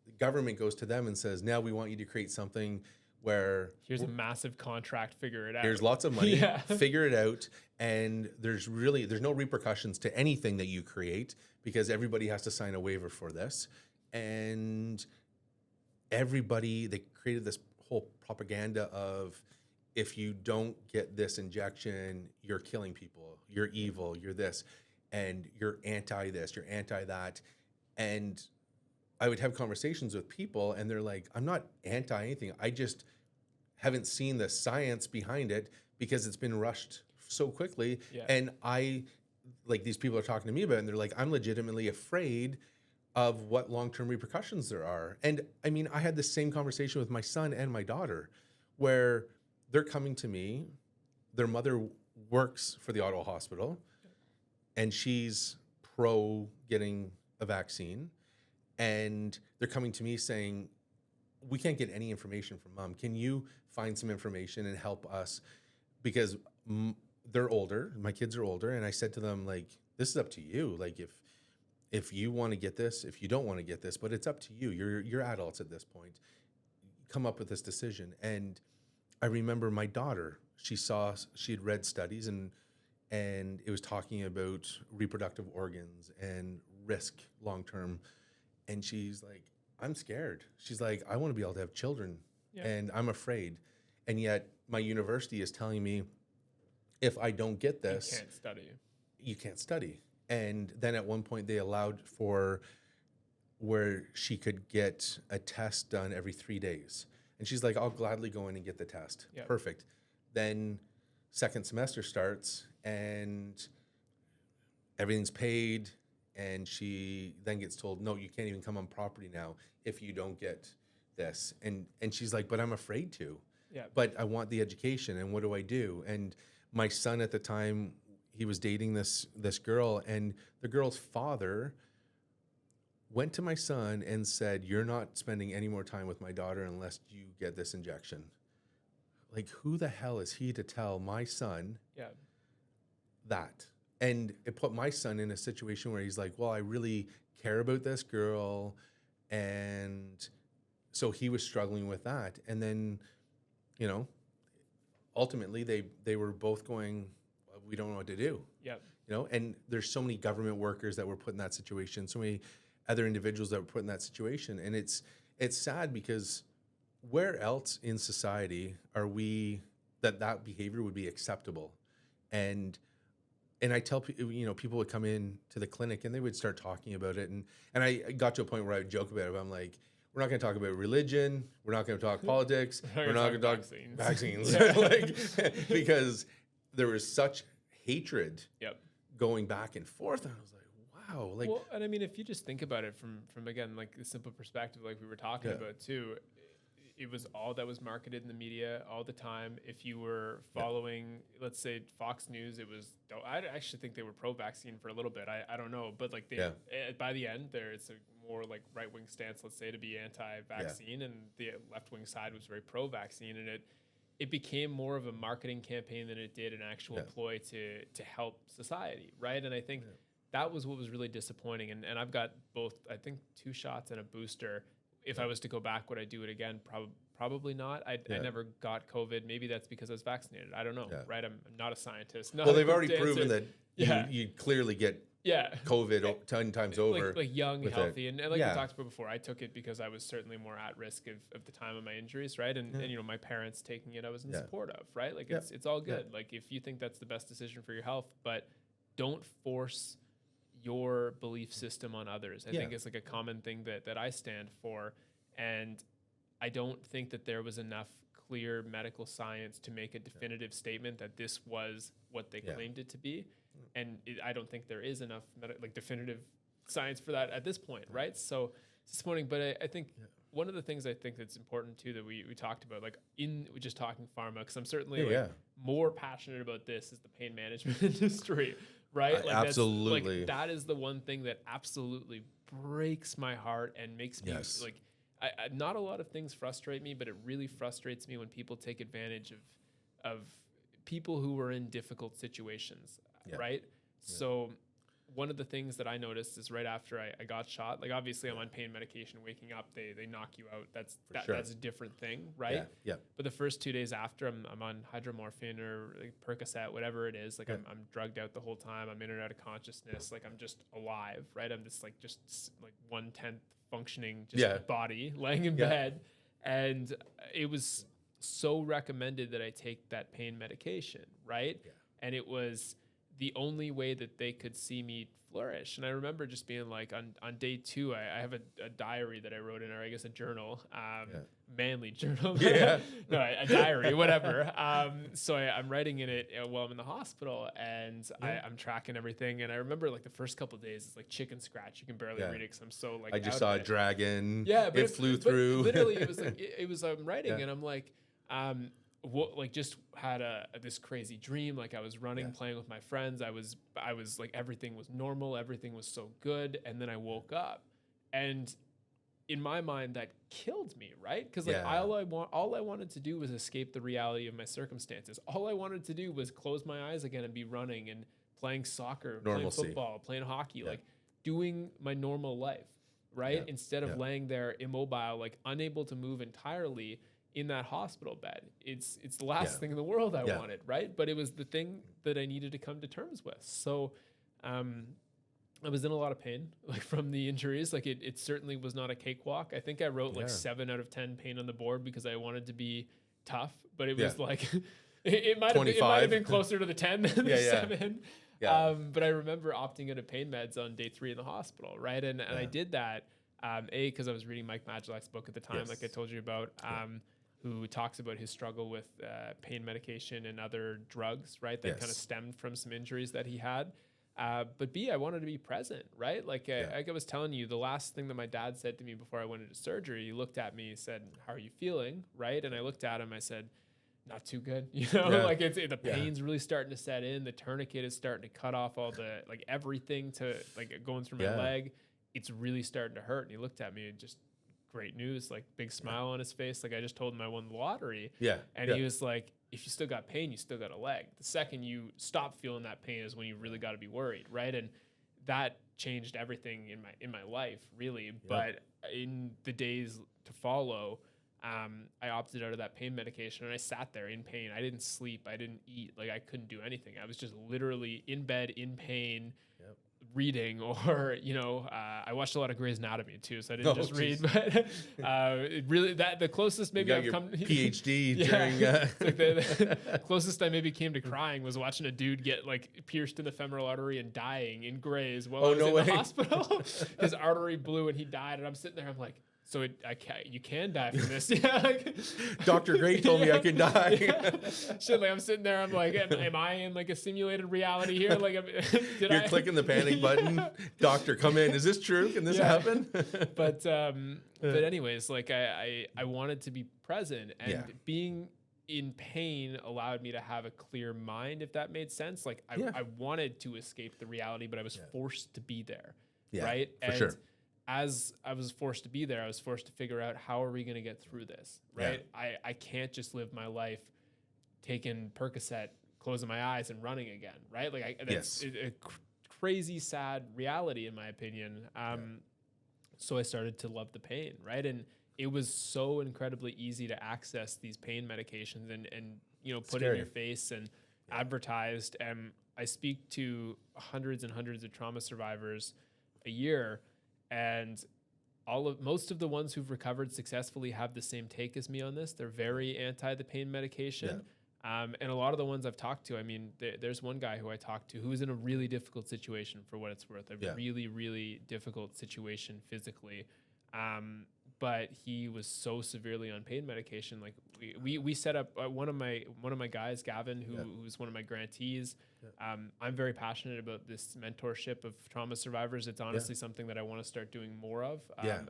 the government goes to them and says, now we want you to create something where here's a massive contract, figure it out. Here's lots of money, figure it out. And there's no repercussions to anything that you create because everybody has to sign a waiver for this. And they created this whole propaganda of, if you don't get this injection, you're killing people, you're evil, you're this, and you're anti this, you're anti that. And I would have conversations with people and they're like, I'm not anti anything. I just haven't seen the science behind it because it's been rushed so quickly. And these people are talking to me about it and they're like, I'm legitimately afraid of what long-term repercussions there are. And I mean, I had the same conversation with my son and my daughter where they're coming to me, their mother works for the Ottawa Hospital and she's pro getting a vaccine. And they're coming to me saying, we can't get any information from mom. Can you find some information and help us? Because they're older, my kids are older. And I said to them, like, this is up to you. Like, if you want to get this, if you don't want to get this, but it's up to you. You're adults at this point. Come up with this decision. And I remember my daughter, she had read studies and it was talking about reproductive organs and risk long-term. And she's like, I'm scared. She's like, I want to be able to have children and I'm afraid. And yet my university is telling me, if I don't get this, you can't study. And then at one point they allowed for where she could get a test done every 3 days. And she's like, I'll gladly go in and get the test. Perfect. Then second semester starts and everything's paid. And she then gets told, no, you can't even come on property now if you don't get this. And she's like, but I'm afraid to. But I want the education. And what do I do? And my son at the time, he was dating this girl, and the girl's father went to my son and said, "You're not spending any more time with my daughter unless you get this injection." Like, who the hell is he to tell my son that? And it put my son in a situation where he's like, well, I really care about this girl. And so he was struggling with that. And then, you know, ultimately they were both going, we don't know what to do. Yep. You know, and there's so many government workers that were put in that situation, so many other individuals that were put in that situation. And it's sad, because where else in society are we that behavior would be acceptable? And I tell people, you know, people would come in to the clinic and they would start talking about it. And I got to a point where I would joke about it. I'm like, we're not going to talk about religion. We're not going to talk politics. We're not going to talk vaccines. Like, because there was such hatred going back and forth. And I was like, wow. Like, well, and I mean, if you just think about it from again, like the simple perspective, like we were talking about too, it was all that was marketed in the media all the time. If you were following, let's say Fox News, it was, I actually think they were pro-vaccine for a little bit. I don't know, but like they, by the end there, it's a more like right-wing stance, let's say, to be anti-vaccine, and the left-wing side was very pro-vaccine, and it became more of a marketing campaign than it did an actual ploy to help society, right? And I think that was what was really disappointing. And I've got both, I think, 2 shots and a booster. If I was to go back, would I do it again? Probably not. I never got COVID. Maybe that's because I was vaccinated. I don't know, right? I'm not a scientist. Well, they've already proven that you clearly get COVID 10 times over. Like young, healthy. And like we talked about before, I took it because I was certainly more at risk of the time of my injuries, right? And you know, my parents taking it, I was in support of, right? Like it's all good. Like if you think that's the best decision for your health, but don't force your belief system on others. I think it's like a common thing that I stand for. And I don't think that there was enough clear medical science to make a definitive statement that this was what they claimed it to be. And I don't think there is enough definitive science for that at this point, right? So it's disappointing. But I think one of the things I think that's important too that we talked about, like we're just talking pharma, because I'm certainly more passionate about this is the pain management industry. Right? Like absolutely. Like that is the one thing that absolutely breaks my heart and makes me like, not a lot of things frustrate me, but it really frustrates me when people take advantage of people who are in difficult situations. Right? So one of the things that I noticed is right after I got shot, like obviously I'm on pain medication, waking up, they knock you out. That's a different thing, right? But the first 2 days after, I'm on hydromorphine or like Percocet, whatever it is, like I'm drugged out the whole time. I'm in and out of consciousness. Like I'm just alive, right? I'm just like 1/10 functioning body laying in bed. And it was so recommended that I take that pain medication, right? And it was the only way that they could see me flourish. And I remember just being like, on day 2, I have a diary that I wrote in, or I guess a journal, manly journal, no, a diary, whatever. So I'm writing in it while I'm in the hospital, and I'm tracking everything. And I remember like the first couple of days, it's like chicken scratch. You can barely read it because I'm so like, I just saw a dragon. But it flew through. Literally, it was like, I'm writing and I'm like, just had this crazy dream. Like I was running, playing with my friends. I was like, everything was normal. Everything was so good. And then I woke up, and in my mind that killed me. Right. Cause like all I wanted to do was escape the reality of my circumstances. All I wanted to do was close my eyes again and be running and playing soccer, playing football, playing hockey, like doing my normal life. Right. Instead of laying there immobile, like unable to move entirely in that hospital bed. It's the last thing in the world I wanted, right? But it was the thing that I needed to come to terms with. So I was in a lot of pain, like from the injuries. Like it certainly was not a cakewalk. I think I wrote like 7 out of 10 pain on the board because I wanted to be tough, but it was like it might have been closer to the 10 than the 7. But I remember opting out of pain meds on day 3 in the hospital, right? And I did that because I was reading Mike Magilak's book at the time, like I told you about. Who talks about his struggle with pain medication and other drugs, right? That kind of stemmed from some injuries that he had. But B, I wanted to be present, right? Like I was telling you, the last thing that my dad said to me before I went into surgery, he looked at me, he said, "How are you feeling?" Right? And I looked at him, I said, not too good, you know, Yeah. like the pain's really starting to set in. The tourniquet is starting to cut off all the, like everything to like going through my leg. It's really starting to hurt. And he looked at me and just great news, like big smile on his face. Like I just told him I won the lottery. Yeah. And he was like, if you still got pain, you still got a leg. The second you stop feeling that pain is when you really got to be worried. Right. And that changed everything in my life, really. But in the days to follow, I opted out of that pain medication and I sat there in pain. I didn't sleep. I didn't eat. Like I couldn't do anything. I was just literally in bed in pain, reading, or, you know, I watched a lot of Grey's Anatomy too. So I didn't just read, but it really, that the closest maybe I've come PhD during, like the closest I maybe came to crying was watching a dude get like pierced in the femoral artery and dying in Grey's while I was in the hospital. His artery blew and he died. And I'm sitting there, I'm like, so you can die from this. Yeah, like, Dr. Gray told me I could die. Shit, like I'm sitting there, I'm like, am I in like a simulated reality here? Like, You're clicking the panic button. Doctor, come in. Is this true? Can this happen? But anyways, like I wanted to be present, and being in pain allowed me to have a clear mind, if that made sense. Like I wanted to escape the reality, but I was forced to be there. Right. For sure. As I was forced to be there, I was forced to figure out, how are we going to get through this, right? I can't just live my life taking Percocet, closing my eyes and running again, right? Like that's a crazy, sad reality in my opinion. So I started to love the pain, right? And it was so incredibly easy to access these pain medications and you know, put in your face and advertised. And I speak to hundreds and hundreds of trauma survivors a year. And most of the ones who've recovered successfully have the same take as me on this. They're very anti the pain medication. And a lot of the ones I've talked to, I mean, there's one guy who I talked to who was in a really difficult situation, for what it's worth, a really, really difficult situation physically. But he was so severely on pain medication. Like we set up one of my guys, Gavin, who's one of my grantees. I'm very passionate about this mentorship of trauma survivors. It's honestly something that I want to start doing more of.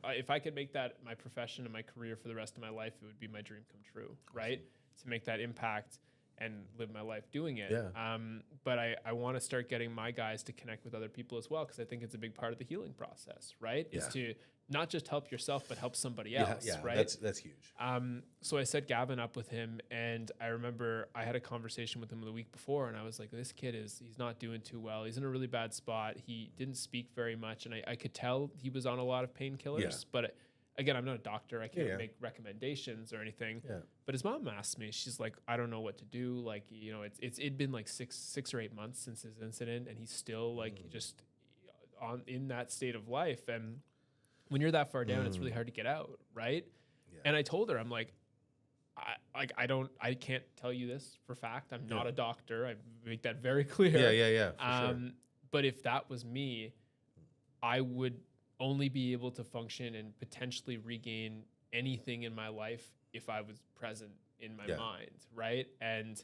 If I could make that my profession and my career for the rest of my life, it would be my dream come true, right? To make that impact and live my life doing it. But I want to start getting my guys to connect with other people as well, because I think it's a big part of the healing process, right? Is to not just help yourself, but help somebody else, right? That's huge. So I set Gavin up with him, and I remember I had a conversation with him the week before, and I was like, this kid he's not doing too well. He's in a really bad spot. He didn't speak very much, and I could tell he was on a lot of painkillers, but again, I'm not a doctor. I can't make recommendations or anything. But his mom asked me, she's like, I don't know what to do. Like, you know, it'd been like six or 8 months since his incident, and he's still like just in that state of life. And when you're that far down, it's really hard to get out, right? And I told her, I'm like, I can't tell you this for fact. I'm not a doctor. I make that very clear. For sure. But if that was me, I would only be able to function and potentially regain anything in my life if I was present in my mind, right? And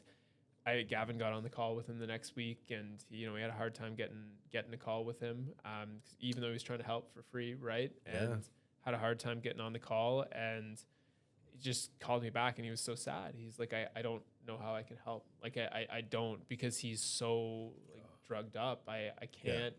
Gavin got on the call with him the next week, and you know, we had a hard time getting a call with him, even though he was trying to help for free, right? And had a hard time getting on the call, and he just called me back, and he was so sad. He's like, I don't know how I can help. Like I don't, because he's so like drugged up. I can't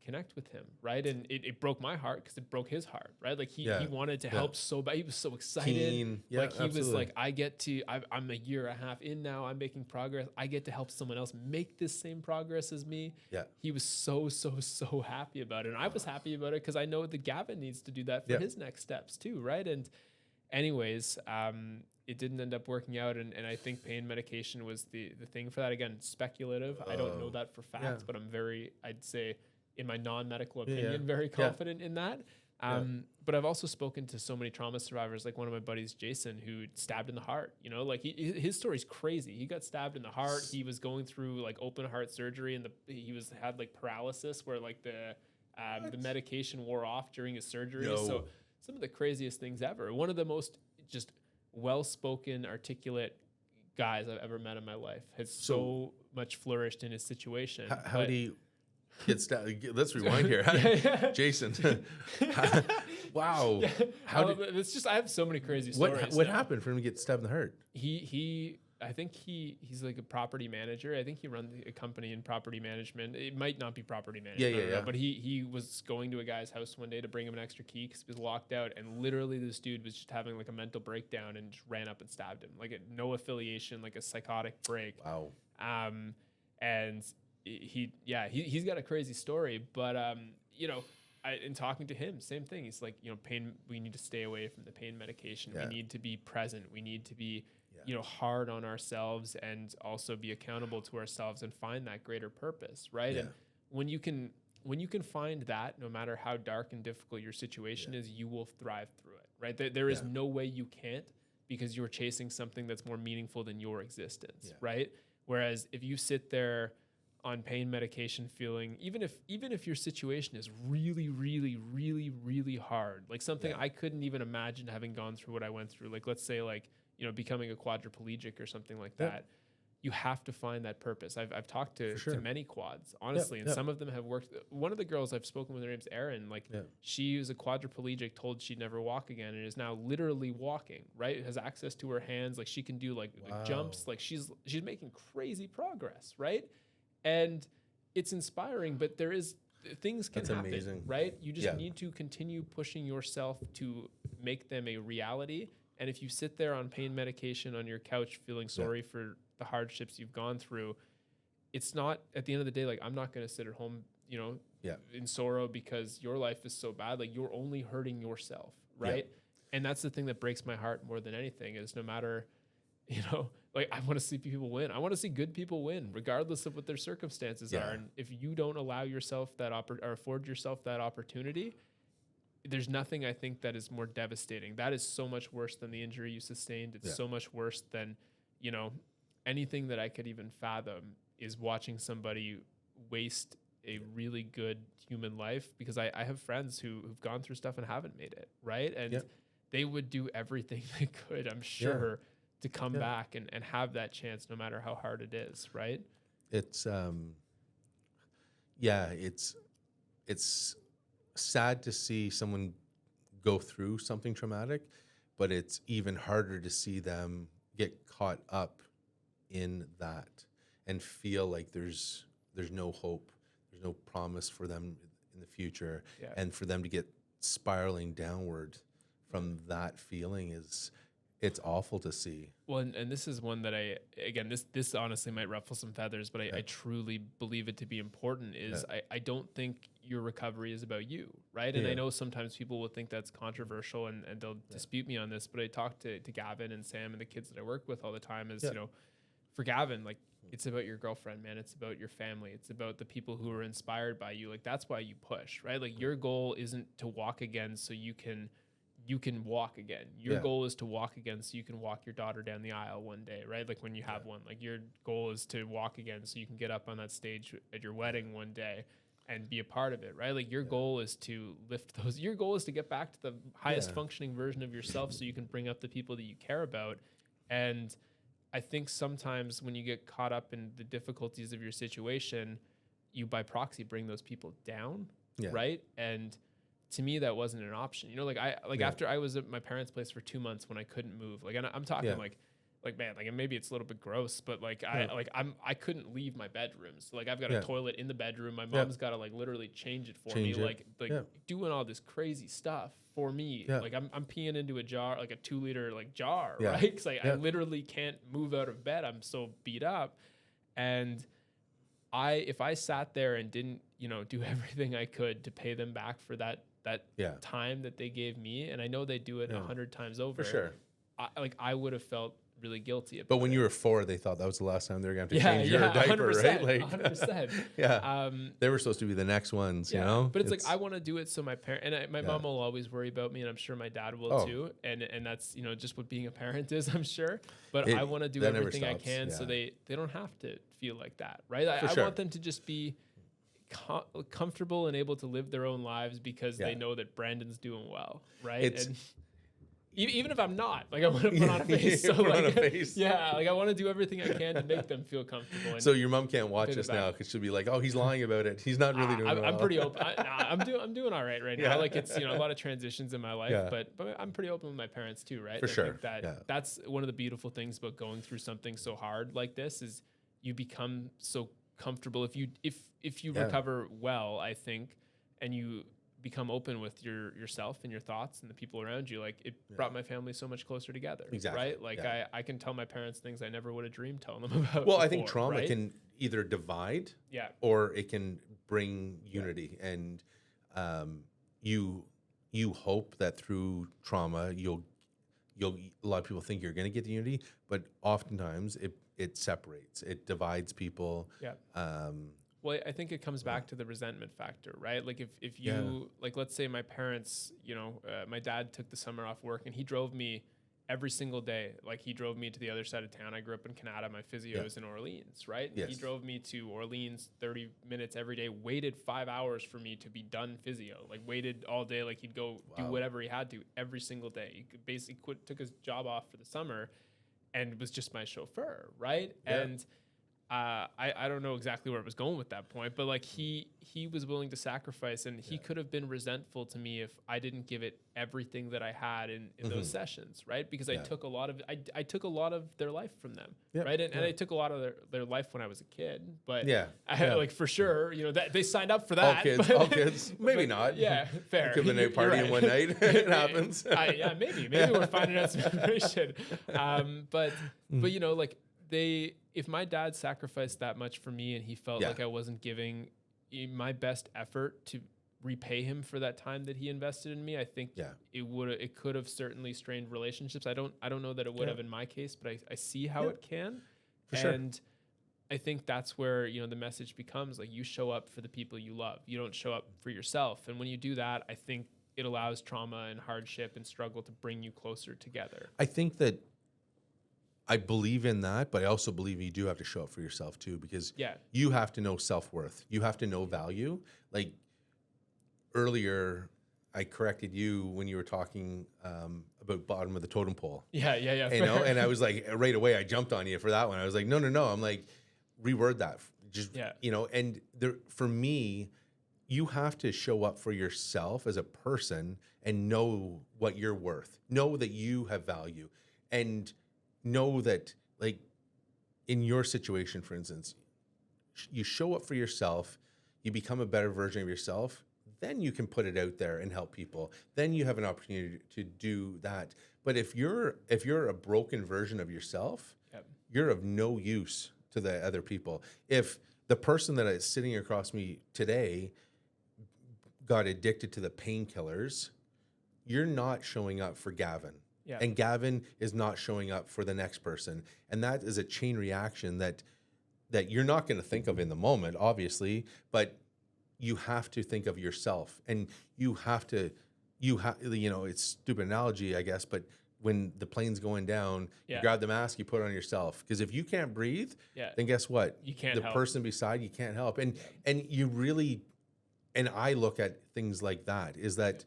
connect with him, right? And it broke my heart because it broke his heart, right? Like he wanted to help so bad. He was so excited. Like he was like, I'm a year and a half in now. I'm making progress. I get to help someone else make this same progress as me. He was so happy about it. And I was happy about it because I know that Gavin needs to do that for his next steps too, right? And anyways, it didn't end up working out. And I think pain medication was the thing for that. Again, speculative. I don't know that for fact, but I'd say, in my non-medical opinion, very confident in that. But I've also spoken to so many trauma survivors, like one of my buddies, Jason, who stabbed in the heart. You know, like his story's crazy. He got stabbed in the heart. He was going through like open heart surgery, and he had like paralysis where like the medication wore off during his surgery. So some of the craziest things ever. One of the most just well-spoken, articulate guys I've ever met in my life. Has so much flourished in his situation. How do you get stabbed? Let's rewind here. Jason. Wow. It's just, I have so many crazy stories. What happened for him to get stabbed in the heart? He I think he's like a property manager. I think he runs a company in property management. It might not be property management. I don't know, but he was going to a guy's house one day to bring him an extra key because he was locked out, and literally this dude was just having like a mental breakdown and just ran up and stabbed him. Like no affiliation, like a psychotic break. Wow. And he's got a crazy story, but you know, in talking to him, same thing. He's like, you know, pain. We need to stay away from the pain medication. We need to be present. We need to be, you know, hard on ourselves and also be accountable to ourselves and find that greater purpose, right? And when you can find that, no matter how dark and difficult your situation is, you will thrive through it, right? There is no way you can't, because you're chasing something that's more meaningful than your existence, right? Whereas if you sit there on pain medication feeling, even if your situation is really, really, really, really hard, like something I couldn't even imagine having gone through what I went through, like let's say like, you know, becoming a quadriplegic or something like that, you have to find that purpose. I've talked to many quads, honestly, and some of them have worked. One of the girls I've spoken with, her name's Erin. Like she was a quadriplegic, told she'd never walk again, and is now literally walking, right? Has access to her hands. Like she can do like jumps. Like she's making crazy progress, right? And it's inspiring, but things can happen, amazing. Right? You just need to continue pushing yourself to make them a reality. And if you sit there on pain medication on your couch feeling sorry for the hardships you've gone through, it's not, at the end of the day, like I'm not going to sit at home, you know, in sorrow because your life is so bad. Like you're only hurting yourself, right? And that's the thing that breaks my heart more than anything is no matter, you know, like I want to see people win. I want to see good people win, regardless of what their circumstances are. And if you don't allow yourself that or afford yourself that opportunity, there's nothing I think that is more devastating. That is so much worse than the injury you sustained. It's so much worse than, you know, anything that I could even fathom is watching somebody waste a really good human life, because I have friends who've gone through stuff and haven't made it, right? And they would do everything they could, I'm sure, to come back and have that chance no matter how hard it is, right? It's it's sad to see someone go through something traumatic, but it's even harder to see them get caught up in that and feel like there's no hope, there's no promise for them in the future, and for them to get spiraling downward from that feeling it's awful to see. Well, and this is one that this honestly might ruffle some feathers, but I truly believe it to be important is I don't think your recovery is about you, right? And I know sometimes people will think that's controversial and they'll dispute me on this, but I talk to Gavin and Sam and the kids that I work with all the time is, you know, for Gavin, like it's about your girlfriend, man. It's about your family. It's about the people who are inspired by you. Like that's why you push, right? Like your goal isn't to walk again so you can walk again. Your goal is to walk again so you can walk your daughter down the aisle one day, right? Like when you have one, like your goal is to walk again so you can get up on that stage at your wedding one day and be a part of it, right? Like your goal is to lift those, your goal is to get back to the highest functioning version of yourself so you can bring up the people that you care about. And I think sometimes when you get caught up in the difficulties of your situation, you by proxy bring those people down, right? And to me, that wasn't an option. You know, like after I was at my parents' place for 2 months when I couldn't move, like, and I'm talking like, man, like, and maybe it's a little bit gross, but like, I couldn't leave my bedroom. So like, I've got a toilet in the bedroom. My mom's got to like literally change it for me. Like doing all this crazy stuff for me. Like I'm peeing into a jar, like a 2-liter like jar, right? Cause like I literally can't move out of bed. I'm so beat up. And if I sat there and didn't, you know, do everything I could to pay them back for that time that they gave me, and I know they do it 100 times over. For sure. I would have felt really guilty about it. But when you were 4, they thought that was the last time they were going to have to change your diaper, right? Like 100%. They were supposed to be the next ones, you know? But it's like, I want to do it so my parent, and my mom will always worry about me, and I'm sure my dad will too. And that's, you know, just what being a parent is, I'm sure. But I want to do everything I can so they don't have to feel like that, right? I want them to just be comfortable and able to live their own lives because they know that Brandon's doing well, right? even if I'm not, like, I want to put on a face. So Put on like, a face. yeah, like I want to do everything I can to make them feel comfortable. And So your mom can't watch pay us it now back. because she'll be like, "Oh, he's lying about it. He's not really doing well." I'm pretty open. I'm doing all right Yeah. now. Like, it's, a lot of transitions in my life, Yeah. but I'm pretty open with my parents too, right? For I sure. think that Yeah. that's one of the beautiful things about going through something so hard like this is you become so comfortable. If you Yeah. recover well, I think, and you become open with yourself and your thoughts and the people around you, like it brought my family so much closer together. Exactly. Right? Like Yeah. I can tell my parents things I never would have dreamed telling them about. Well, I think before, trauma right? can either divide Yeah. or it can bring unity. And you hope that through trauma you'll a lot of people think you're going to get the unity, but oftentimes it separates, it divides people. Yeah. Well, I think it comes back to the resentment factor, right? Like if you, like, let's say my parents, my dad took the summer off work and he drove me every single day. Like, he drove me to the other side of town. I grew up in Canada. My physio is in Orleans, right? Yes. He drove me to Orleans 30 minutes every day, waited 5 hours for me to be done physio, like waited all day. Like, he'd go do whatever he had to every single day. He could basically took his job off for the summer and was just my chauffeur, right? Yeah. And I don't know exactly where it was going with that point, but like he was willing to sacrifice, and he could have been resentful to me if I didn't give it everything that I had in those sessions, right? Because I took a lot of I took a lot of their life from them, right? And I took a lot of their life when I was a kid, but like for sure, that they signed up for that. All kids, maybe not. Yeah, fair. Could have been a party in one night. It happens. Yeah, maybe we're finding out some information, but like if my dad sacrificed that much for me and he felt like I wasn't giving my best effort to repay him for that time that he invested in me, I think it could have certainly strained relationships. I don't know that it would have in my case, but I see how it can. For sure. And I think that's where, the message becomes like, you show up for the people you love. You don't show up for yourself. And when you do that, I think it allows trauma and hardship and struggle to bring you closer together. I think that I believe in that, but I also believe you do have to show up for yourself too, because you have to know self-worth. You have to know value. Like earlier, I corrected you when you were talking about bottom of the totem pole. Yeah. And I was like, right away, I jumped on you for that one. I was like, no. I'm like, reword that. Just, and for me, you have to show up for yourself as a person and know what you're worth. Know that you have value, and know that, like, in your situation, for instance, you show up for yourself, you become a better version of yourself, then you can put it out there and help people. Then you have an opportunity to do that. But if you're a broken version of yourself, you're of no use to the other people. If the person that is sitting across me today got addicted to the painkillers, you're not showing up for Gavin. And Gavin is not showing up for the next person. And that is a chain reaction that you're not going to think of in the moment, obviously, but you have to think of yourself. And it's stupid analogy, I guess, but when the plane's going down, you grab the mask, you put it on yourself. Because if you can't breathe, then guess what? You can't the help. person beside you can't help. And you really, and I look at things like that, is that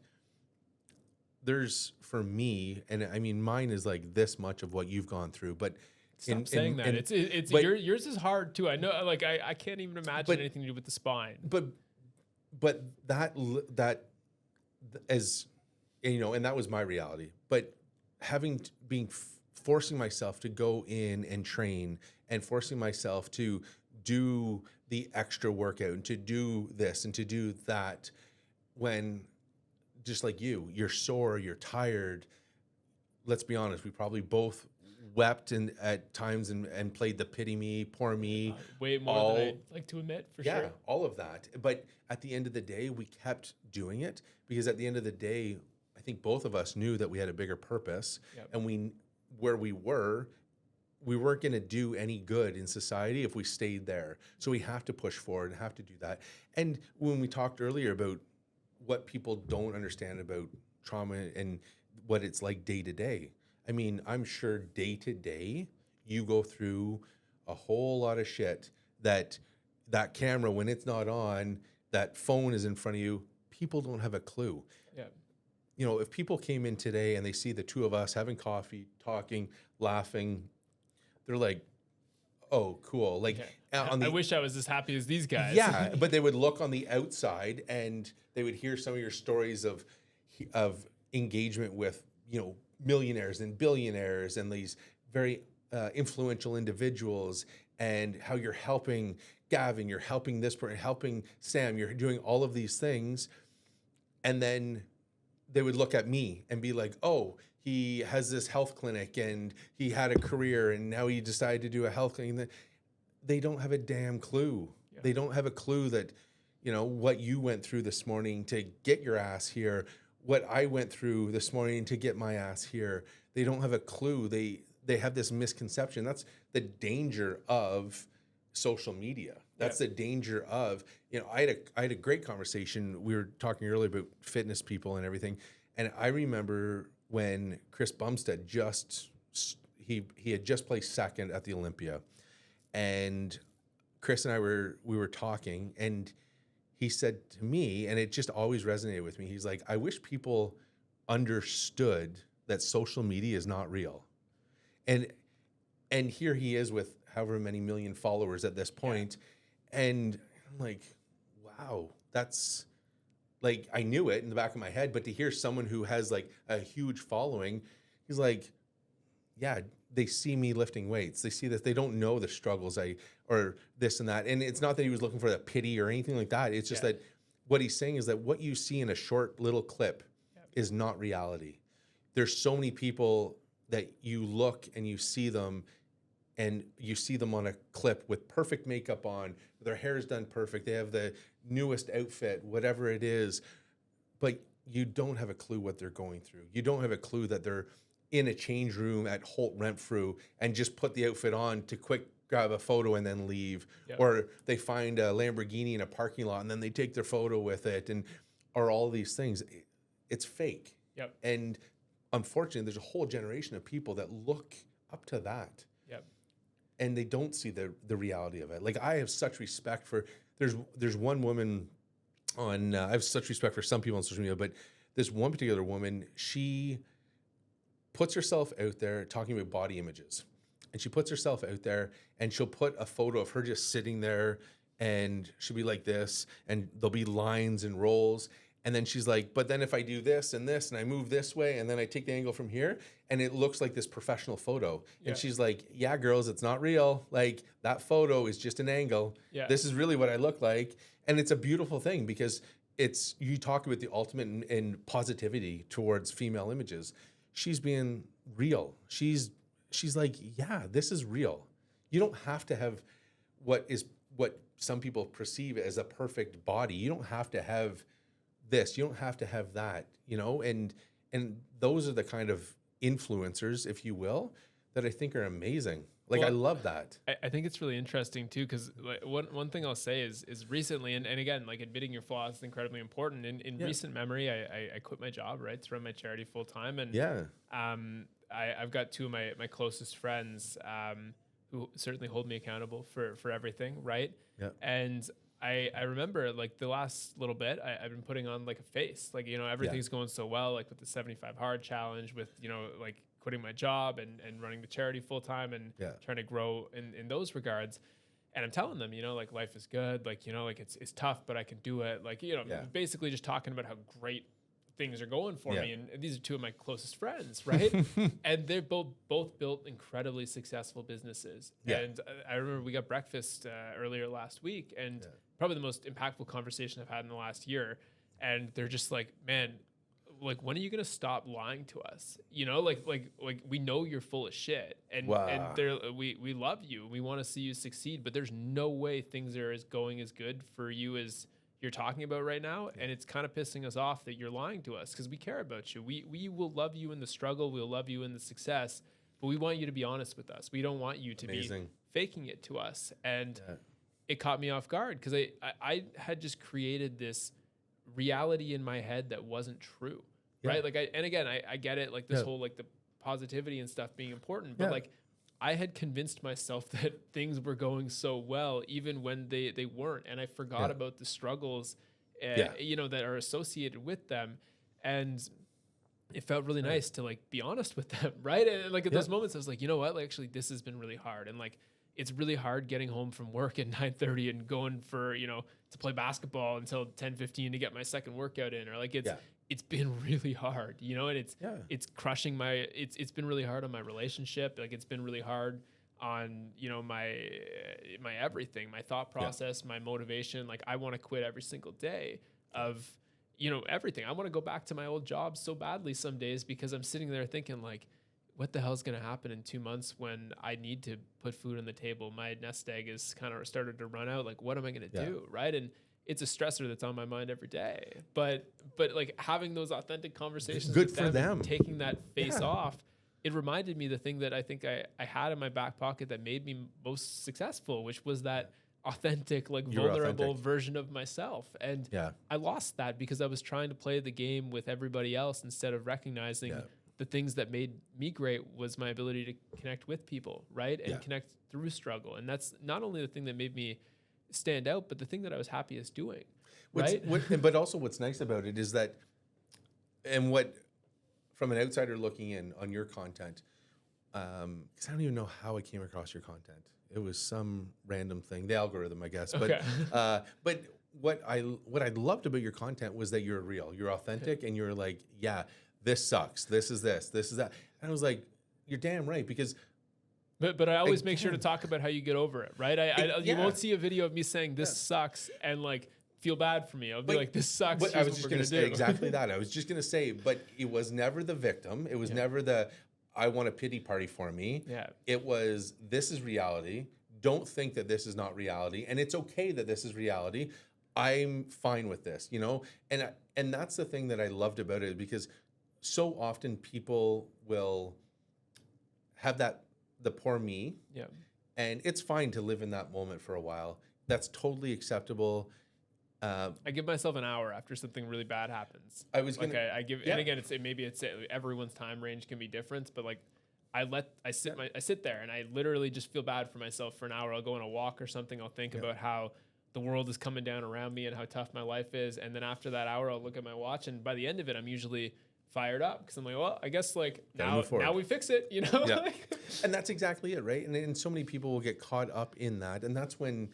there's, for me, and I mean, mine is like this much of what you've gone through, but Stop saying that. It's but, yours is hard too. I know, like I can't even imagine anything to do with the spine. But that as and that was my reality. But forcing myself to go in and train, and forcing myself to do the extra workout and to do this and to do that, when, just like you're sore, you're tired. Let's be honest, we probably both wept at times and played the pity me, poor me. Way more than I'd like to admit, for sure. Yeah, all of that. But at the end of the day, we kept doing it, because at the end of the day, I think both of us knew that we had a bigger purpose. And where we weren't going to do any good in society if we stayed there. So we have to push forward and have to do that. And when we talked earlier about what people don't understand about trauma and what it's like day to day. I mean, I'm sure day to day you go through a whole lot of shit that camera, when it's not on, that phone is in front of you, people don't have a clue. you know, if people came in today and they see the two of us having coffee, talking, laughing, they're like, oh, cool. Like Yeah. on I the, wish I was as happy as these guys. yeah, but they would look on the outside and they would hear some of your stories of engagement with, you know, millionaires and billionaires and these very influential individuals, and how you're helping Gavin, you're helping this person, helping Sam, you're doing all of these things. And then they would look at me and be like, oh, he has this health clinic and he had a career and now he decided to do a health clinic. They don't have a damn clue. Yeah. They don't have a clue that, you know, what you went through this morning to get your ass here, what I went through this morning to get my ass here. They don't have a clue. They have this misconception. That's the danger of social media. That's the danger of, you know, I had a great conversation. We were talking earlier about fitness people and everything. And I remember when Chris Bumstead he had just placed second at the Olympia. And Chris and we were talking, and he said to me, and it just always resonated with me. He's like, I wish people understood that social media is not real. And here he is with however many million followers at this point. Yeah. And I'm like, wow, that's like, I knew it in the back of my head, but to hear someone who has like a huge following, he's like, yeah, they see me lifting weights. They see that they don't know the struggles or this and that. And it's not that he was looking for that pity or anything like that. It's just that what he's saying is that what you see in a short little clip is not reality. There's so many people that you look and you see them, and you see them on a clip with perfect makeup on, their hair's done perfect, they have the newest outfit, whatever it is, but you don't have a clue what they're going through. You don't have a clue that they're in a change room at Holt Renfrew and just put the outfit on to quick grab a photo and then leave. Yep. Or they find a Lamborghini in a parking lot and then they take their photo with it, and or all these things. It's fake. Yep. And unfortunately, there's a whole generation of people that look up to that. Yep. And they don't see the reality of it. Like, I have such respect for, there's one woman on, I have such respect for some people on social media, but this one particular woman, she puts herself out there talking about body images. And she puts herself out there and she'll put a photo of her just sitting there, and she'll be like this, and there'll be lines and rolls. And then she's like, but then if I do this and this, and I move this way, and then I take the angle from here, and it looks like this professional photo. Yeah. And she's like, yeah, girls, it's not real. Like, that photo is just an angle. Yeah. This is really what I look like. And it's a beautiful thing, because it's, you talk about the ultimate in positivity towards female images. She's being real. She's like, yeah, this is real. You don't have to have what some people perceive as a perfect body. You don't have to have this, you don't have to have that, you know, and those are the kind of influencers, if you will, that I think are amazing. Like, well, I love that. I think it's really interesting too, because like, one thing I'll say is recently, and again, like, admitting your flaws is incredibly important. In recent memory, I quit my job, right, to run my charity full time, and I've got two of my closest friends who certainly hold me accountable for everything, right? Yeah. And I remember, like, the last little bit, I've been putting on like a face, like, you know, everything's going so well, like with the 75 hard challenge, with, you know, like quitting my job and running the charity full time and trying to grow in those regards. And I'm telling them, you know, like, life is good. Like, you know, like it's tough, but I can do it. Like, you know, basically just talking about how great things are going for me. And these are two of my closest friends, right? And they're both built incredibly successful businesses. Yeah. And I remember we got breakfast earlier last week, and probably the most impactful conversation I've had in the last year. And they're just like, man, like, when are you going to stop lying to us? You know, like we know you're full of shit, and we love you. We want to see you succeed, but there's no way things are going as good for you as you're talking about right now. And it's kind of pissing us off that you're lying to us, because we care about you. We will love you in the struggle. We'll love you in the success, but we want you to be honest with us. We don't want you to be faking it to us. And it caught me off guard, because I had just created this reality in my head that wasn't true. Right. Like, I get it. Like, this whole, like, the positivity and stuff being important, but like, I had convinced myself that things were going so well, even when they weren't. And I forgot about the struggles, you know, that are associated with them. And it felt really nice to like be honest with them, right? And like at those moments, I was like, you know what? Like, actually, this has been really hard, and like it's really hard getting home from work at 9:30 and going for to play basketball until 10:15 to get my second workout in, or like it's been really hard, and it's crushing it's been really hard on my relationship. Like it's been really hard on my everything, my thought process, my motivation. Like I want to quit every single day of everything. I want to go back to my old job so badly some days, because I'm sitting there thinking like, what the hell is going to happen in 2 months when I need to put food on the table? My nest egg is kind of started to run out. Like, what am I going to do? Right. And it's a stressor that's on my mind every day, but like having those authentic conversations Good with for them. and taking that face off, it reminded me the thing that I think I had in my back pocket that made me most successful, which was that authentic, like vulnerable version of myself. And I lost that because I was trying to play the game with everybody else instead of recognizing the things that made me great was my ability to connect with people, right? And connect through struggle. And that's not only the thing that made me stand out, but the thing that I was happiest doing, right? But also what's nice about it is that, and what, from an outsider looking in on your content, because I don't even know how I came across your content. It was some random thing, the algorithm, I guess. Okay. But what I loved about your content was that you're real, you're authentic, and you're like, this sucks. This is this is that. And I was like, you're damn right, because. But I always make sure to talk about how you get over it, right? You won't see a video of me saying this sucks and like feel bad for me. I'll be like, this sucks. But I was just going to say exactly that. I was just going to say, but it was never the victim. It was never the, I want a pity party for me. Yeah. It was, this is reality. Don't think that this is not reality. And it's okay that this is reality. I'm fine with this, And that's the thing that I loved about it, because so often people will have the poor me. Yeah. And it's fine to live in that moment for a while. That's totally acceptable. I give myself an hour after something really bad happens. I was gonna. I give, and again, maybe everyone's time range can be different, but like, I sit there and I literally just feel bad for myself for an hour. I'll go on a walk or something. I'll think about how the world is coming down around me and how tough my life is, and then after that hour, I'll look at my watch, and by the end of it, I'm usually fired up because I'm like, well, I guess like now we fix it, Yeah. And that's exactly it, right? And so many people will get caught up in that, and that's when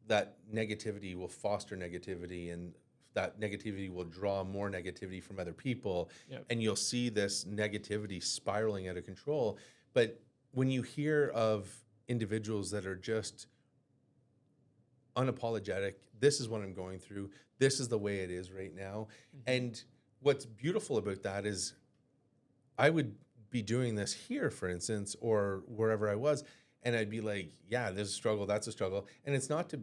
that negativity will foster negativity, and that negativity will draw more negativity from other people. Yep. And you'll see this negativity spiraling out of control. But when you hear of individuals that are just unapologetic, this is what I'm going through, this is the way it is right now. And what's beautiful about that is I would be doing this here, for instance, or wherever I was, and I'd be like, yeah, there's a struggle, that's a struggle. And it's not to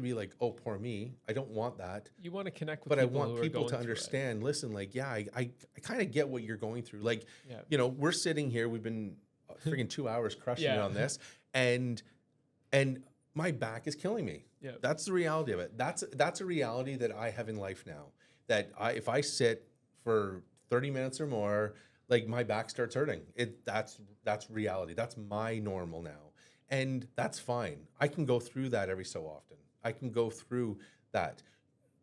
be like, oh, poor me. I don't want that. You want to connect with but people, I want people to understand, listen, like, I kind of get what you're going through. Like, we're sitting here, we've been freaking 2 hours crushing it on this, and my back is killing me. Yeah. That's the reality of it. That's a reality that I have in life now, that if I sit for 30 minutes or more, like my back starts hurting. That's reality. That's my normal now. And that's fine. I can go through that every so often. I can go through that.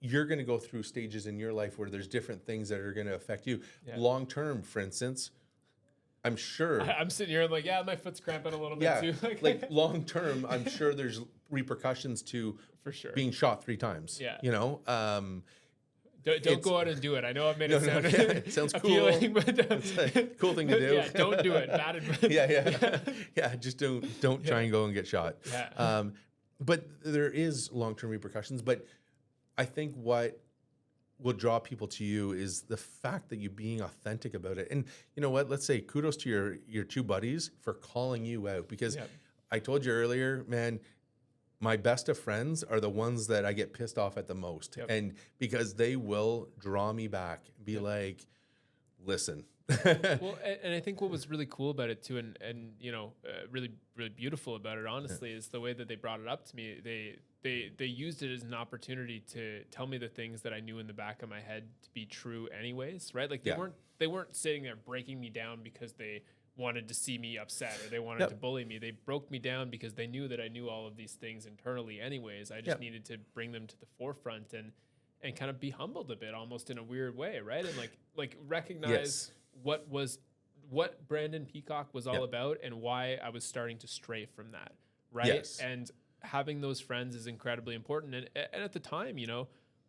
You're going to go through stages in your life where there's different things that are going to affect you. Yeah. Long term, for instance, I'm sure. I'm sitting here like, my foot's cramping a little bit too. Like long term, I'm sure there's repercussions to for sure being shot 3 times. Yeah. Don't go out and do it. I know I've made it sound it sounds cool. Appealing, but it's a cool thing to do. Yeah, don't do it. Bad advice. Yeah. Just don't try and go and get shot. Yeah. But there is long-term repercussions. But I think what will draw people to you is the fact that you're being authentic about it. And you know what? Let's say kudos to your 2 buddies for calling you out, because I told you earlier, man, my best of friends are the ones that I get pissed off at the most. Yep. And because they will draw me back, be like, listen. Well, and I think what was really cool about it too, and really, really beautiful about it, honestly, is the way that they brought it up to me. They used it as an opportunity to tell me the things that I knew in the back of my head to be true anyways, right? Like they weren't sitting there breaking me down because they wanted to see me upset or they wanted to bully me. They broke me down because they knew that I knew all of these things internally anyways. I just needed to bring them to the forefront. and kind of be humbled a bit, almost in a weird way, right? And like recognize Yes. what Brandon Peacock was all Yep. about and why I was starting to stray from that, right? Yes. And having those friends is incredibly important. And at the time,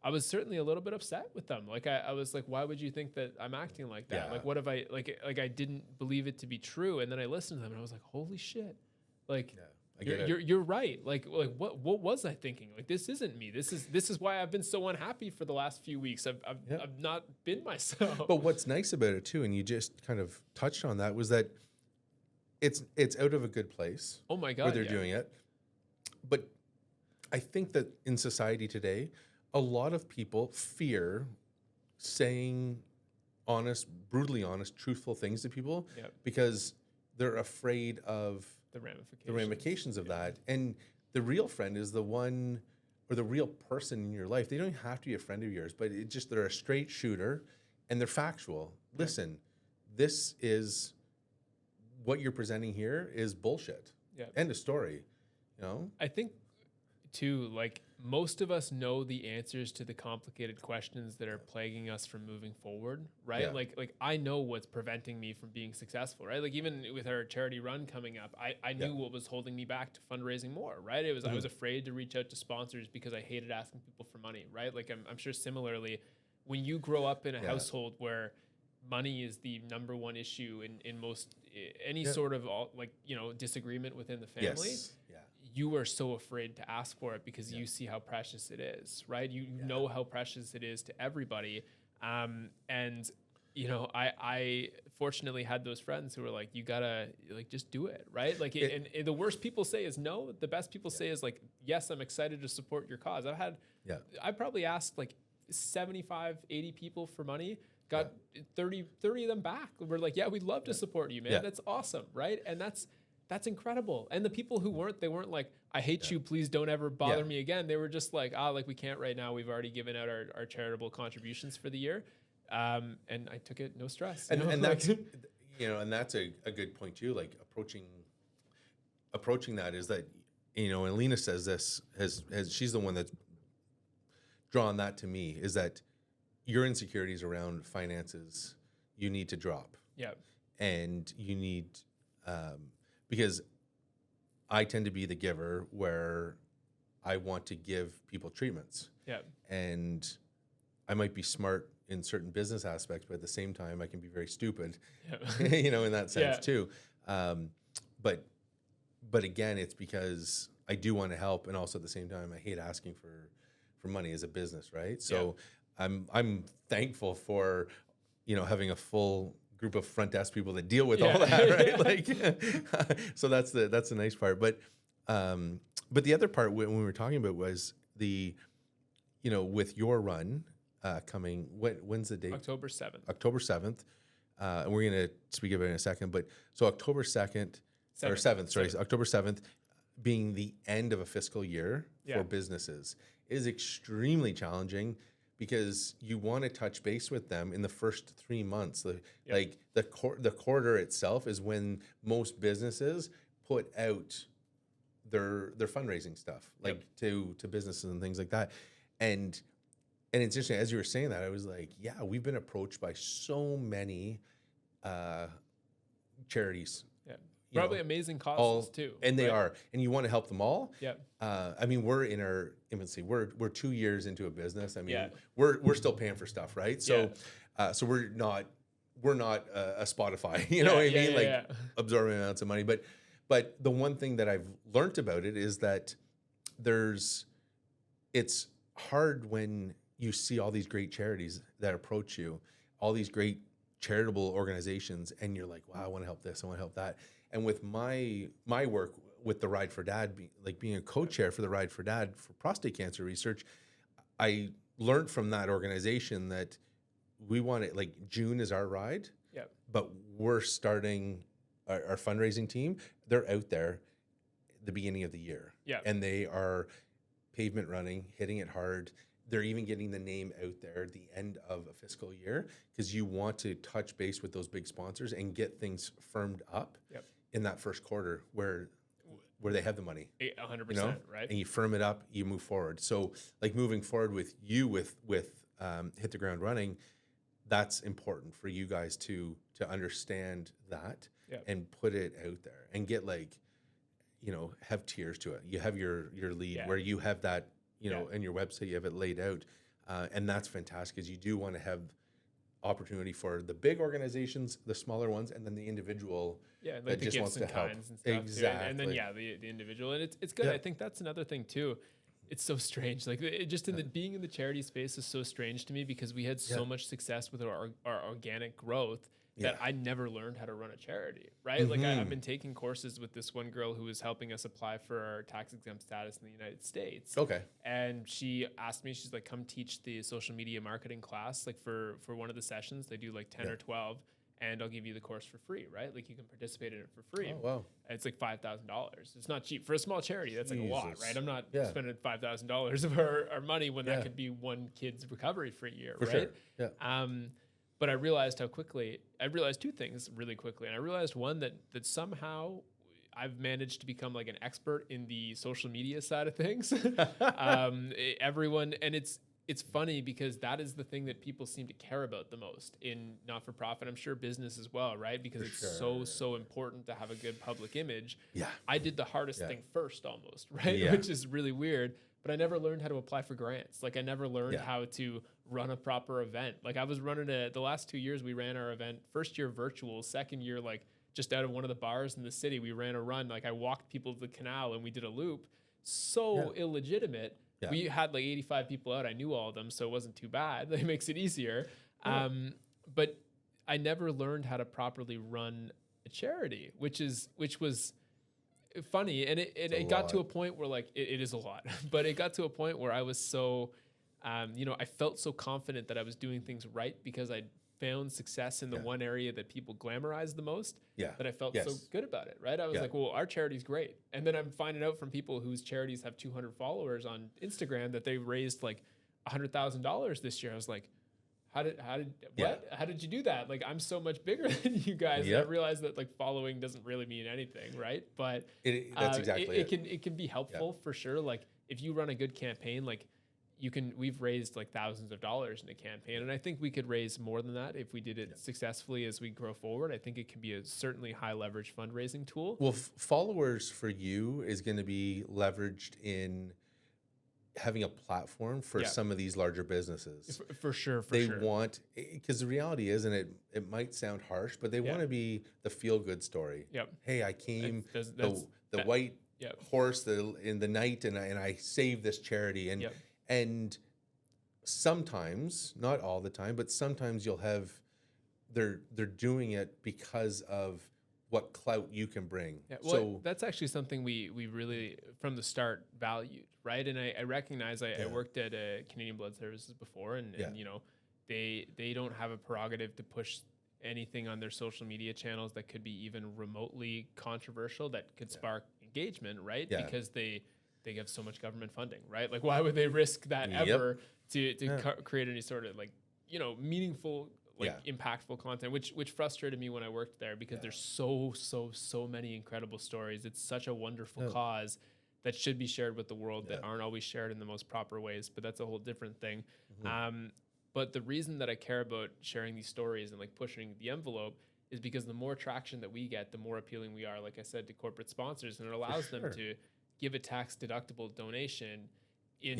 I was certainly a little bit upset with them. Like I was like, why would you think that I'm acting like that? Yeah. Like, what if I like I didn't believe it to be true? And then I listened to them and I was like, holy shit. Like Yeah. I get it. you're right. Like what was I thinking? Like this isn't me. This is why I've been so unhappy for the last few weeks. I've not been myself. But what's nice about it too, and you just kind of touched on that, was that it's out of a good place Oh my God. where they're doing it. But I think that in society today, a lot of people fear saying honest, brutally honest, truthful things to people Yep. because they're afraid of The ramifications. the ramifications of that. And the real friend is the one, or the real person in your life. They don't have to be a friend of yours, but they're a straight shooter and they're factual. Listen, this is what you're presenting here is bullshit. Yeah. End of story. You know? I think too, like most of us know the answers to the complicated questions that are plaguing us from moving forward, right? Yeah. Like I know what's preventing me from being successful, right? Like even with our charity run coming up, I knew what was holding me back to fundraising more, right? It was I was afraid to reach out to sponsors because I hated asking people for money, right? Like I'm sure similarly, when you grow up in a household where money is the number one issue in most any sort of disagreement within the family. Yes. Yeah. You are so afraid to ask for it because you see how precious it is, right? You know how precious it is to everybody. And I fortunately had those friends who were like, you gotta just do it, right? Like, and the worst people say is no. The best people say is like, yes, I'm excited to support your cause. I probably asked like 75, 80 people for money, got 30 of them back. We're like, yeah, we'd love to support you, man. Yeah. That's awesome, right? And that's incredible. And the people who weren't, they weren't like, I hate you, please don't ever bother me again. They were just like, we can't right now. We've already given out our charitable contributions for the year. And I took it, no stress. And that's, and that's a good point too. Like approaching that is that, and Lena says this, she's the one that's drawn that to me, is that your insecurities around finances, you need to drop. Yeah. And you need, because I tend to be the giver where I want to give people treatments. Yeah. And I might be smart in certain business aspects, but at the same time, I can be very stupid, in that sense too. But again, it's because I do want to help. And also at the same time, I hate asking for money as a business. Right. So I'm thankful for, having a full group of front desk people that deal with all that, right? Like, so that's the nice part. But the other part when we were talking about was the, with your run coming, when's the date? October 7th. October 7th. And we're going to speak about it in a second. But so October 2nd, or 7th, sorry, October 7th being the end of a fiscal year for businesses is extremely challenging, because you want to touch base with them in the first 3 months. Like the quarter itself is when most businesses put out their fundraising stuff, like to businesses and things like that. And it's interesting, as you were saying that, I was like, yeah, we've been approached by so many charities. Yeah. Probably amazing causes too. And they are. And you want to help them all. Yeah. I mean, we're in our infancy. We're 2 years into a business. I mean, we're still paying for stuff, right? So so we're not a Spotify, you know what I mean? Absorbing amounts of money. But the one thing that I've learned about it is that it's hard when you see all these great charities that approach you, all these great charitable organizations, and you're like, wow, I want to help this, I want to help that. And with my work with the Ride for Dad, being a co-chair for the Ride for Dad for prostate cancer research, I learned from that organization that we want it, like June is our ride, but we're starting our fundraising team. They're out there at the beginning of the year, and they are pavement running, hitting it hard. They're even getting the name out there at the end of a fiscal year, because you want to touch base with those big sponsors and get things firmed up in that first quarter, where where they have the money, 100%, right? and you firm it up, you move forward. So like moving forward with you with Hit the Ground Running, that's important for you guys to understand that and put it out there and get like, have tiers to it. You have your lead where you have that, in your website, you have it laid out. And that's fantastic because you do want to have opportunity for the big organizations, the smaller ones, and then the individual like that the just gifts wants and to help. kinds and stuff. Exactly. And then the individual, and it's good. I think that's another thing too. It's so strange. Like just being in the charity space is so strange to me because we had so much success with our organic growth that I never learned how to run a charity, right? Like I've been taking courses with this one girl who was helping us apply for our tax exempt status in the United States. Okay. And she asked me, she's like, come teach the social media marketing class, like for one of the sessions. They do like 10 or 12, and I'll give you the course for free, right? Like you can participate in it for free. Oh, wow. It's like $5,000. It's not cheap for a small charity. That's like a lot, right? I'm not spending $5,000 of our money when that could be one kid's recovery for a year, For right? sure. Yeah. But I realized I realized two things really quickly. And I realized one, that somehow I've managed to become like an expert in the social media side of things. Everyone, and it's funny because that is the thing that people seem to care about the most in not-for-profit. I'm sure business as well, right? Because so important to have a good public image. Yeah. I did the hardest thing first almost, right? Yeah. Which is really weird. But I never learned how to apply for grants. Like I never learned how to run a proper event. Like I was running the last 2 years we ran our event, first year virtual, second year, like just out of one of the bars in the city, we ran a run. Like I walked people to the canal and we did a loop. So illegitimate. Yeah. We had like 85 people out. I knew all of them, so it wasn't too bad. It makes it easier. Yeah. But I never learned how to properly run a charity, which was funny. And it got to a point where like, it is a lot, but it got to a point where I was so, I felt so confident that I was doing things right because I found success in the one area that people glamorize the most, that I felt so good about it, right? I was like, well, our charity's great. And then I'm finding out from people whose charities have 200 followers on Instagram that they raised like $100,000 this year. I was like, how did you do that? Like, I'm so much bigger than you guys. And I realized that like following doesn't really mean anything, right? But that's exactly it can be helpful for sure. Like if you run a good campaign, like we've raised like thousands of dollars in a campaign. And I think we could raise more than that if we did it successfully as we grow forward. I think it can be a certainly high leverage fundraising tool. Well, followers for you is going to be leveraged in having a platform for some of these larger businesses. For sure. They want, because the reality is, and it might sound harsh, but they want to be the feel-good story. Yep. Hey, I came, the white horse in the night, and I saved this charity. And sometimes, not all the time, but sometimes you'll have, they're doing it because of what clout you can bring. Yeah, well, so that's actually something we really, from the start, valued, right? And I recognize I worked at Canadian Blood Services before, and they don't have a prerogative to push anything on their social media channels that could be even remotely controversial, that could spark engagement, right? Yeah. Because they have so much government funding, right? Like, why would they risk that ever to create any sort of like, meaningful, impactful content, which frustrated me when I worked there because there's so many incredible stories. It's such a wonderful cause that should be shared with the world that aren't always shared in the most proper ways, but that's a whole different thing. Mm-hmm. But the reason that I care about sharing these stories and like pushing the envelope is because the more traction that we get, the more appealing we are, like I said, to corporate sponsors, and it allows them to give a tax deductible donation in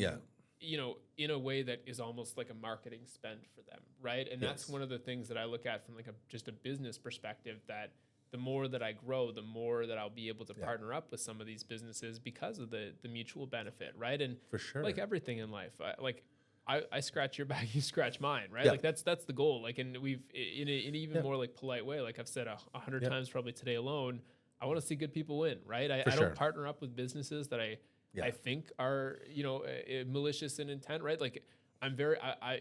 a way that is almost like a marketing spend for them, right? And that's one of the things that I look at from like just a business perspective, that the more that I grow, the more that I'll be able to partner up with some of these businesses because of the mutual benefit, right? And for sure, like everything in life, I scratch your back, you scratch mine, right? Like that's the goal. Like, and we've in an even more like polite way, like I've said 100 times probably today alone, I want to see good people win, right? I don't partner up with businesses that I think are, malicious in intent, right? Like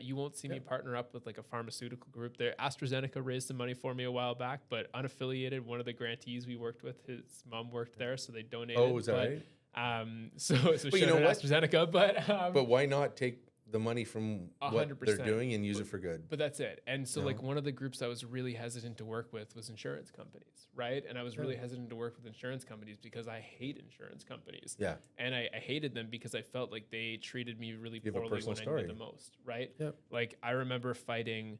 you won't see me partner up with like a pharmaceutical group there. AstraZeneca raised some money for me a while back, but unaffiliated, one of the grantees we worked with, his mom worked there, so they donated. Oh, is that right? So shout out AstraZeneca, but why not take the money from what they're 100%. doing and use it for good. But that's it. And so No. like one of the groups I was really hesitant to work with was insurance companies, right? And I was really hesitant to work with insurance companies because I hate insurance companies. Yeah. And I hated them because I felt like they treated me really You have a poorly personal when I story. needed the most, right? Yep. Like I remember fighting.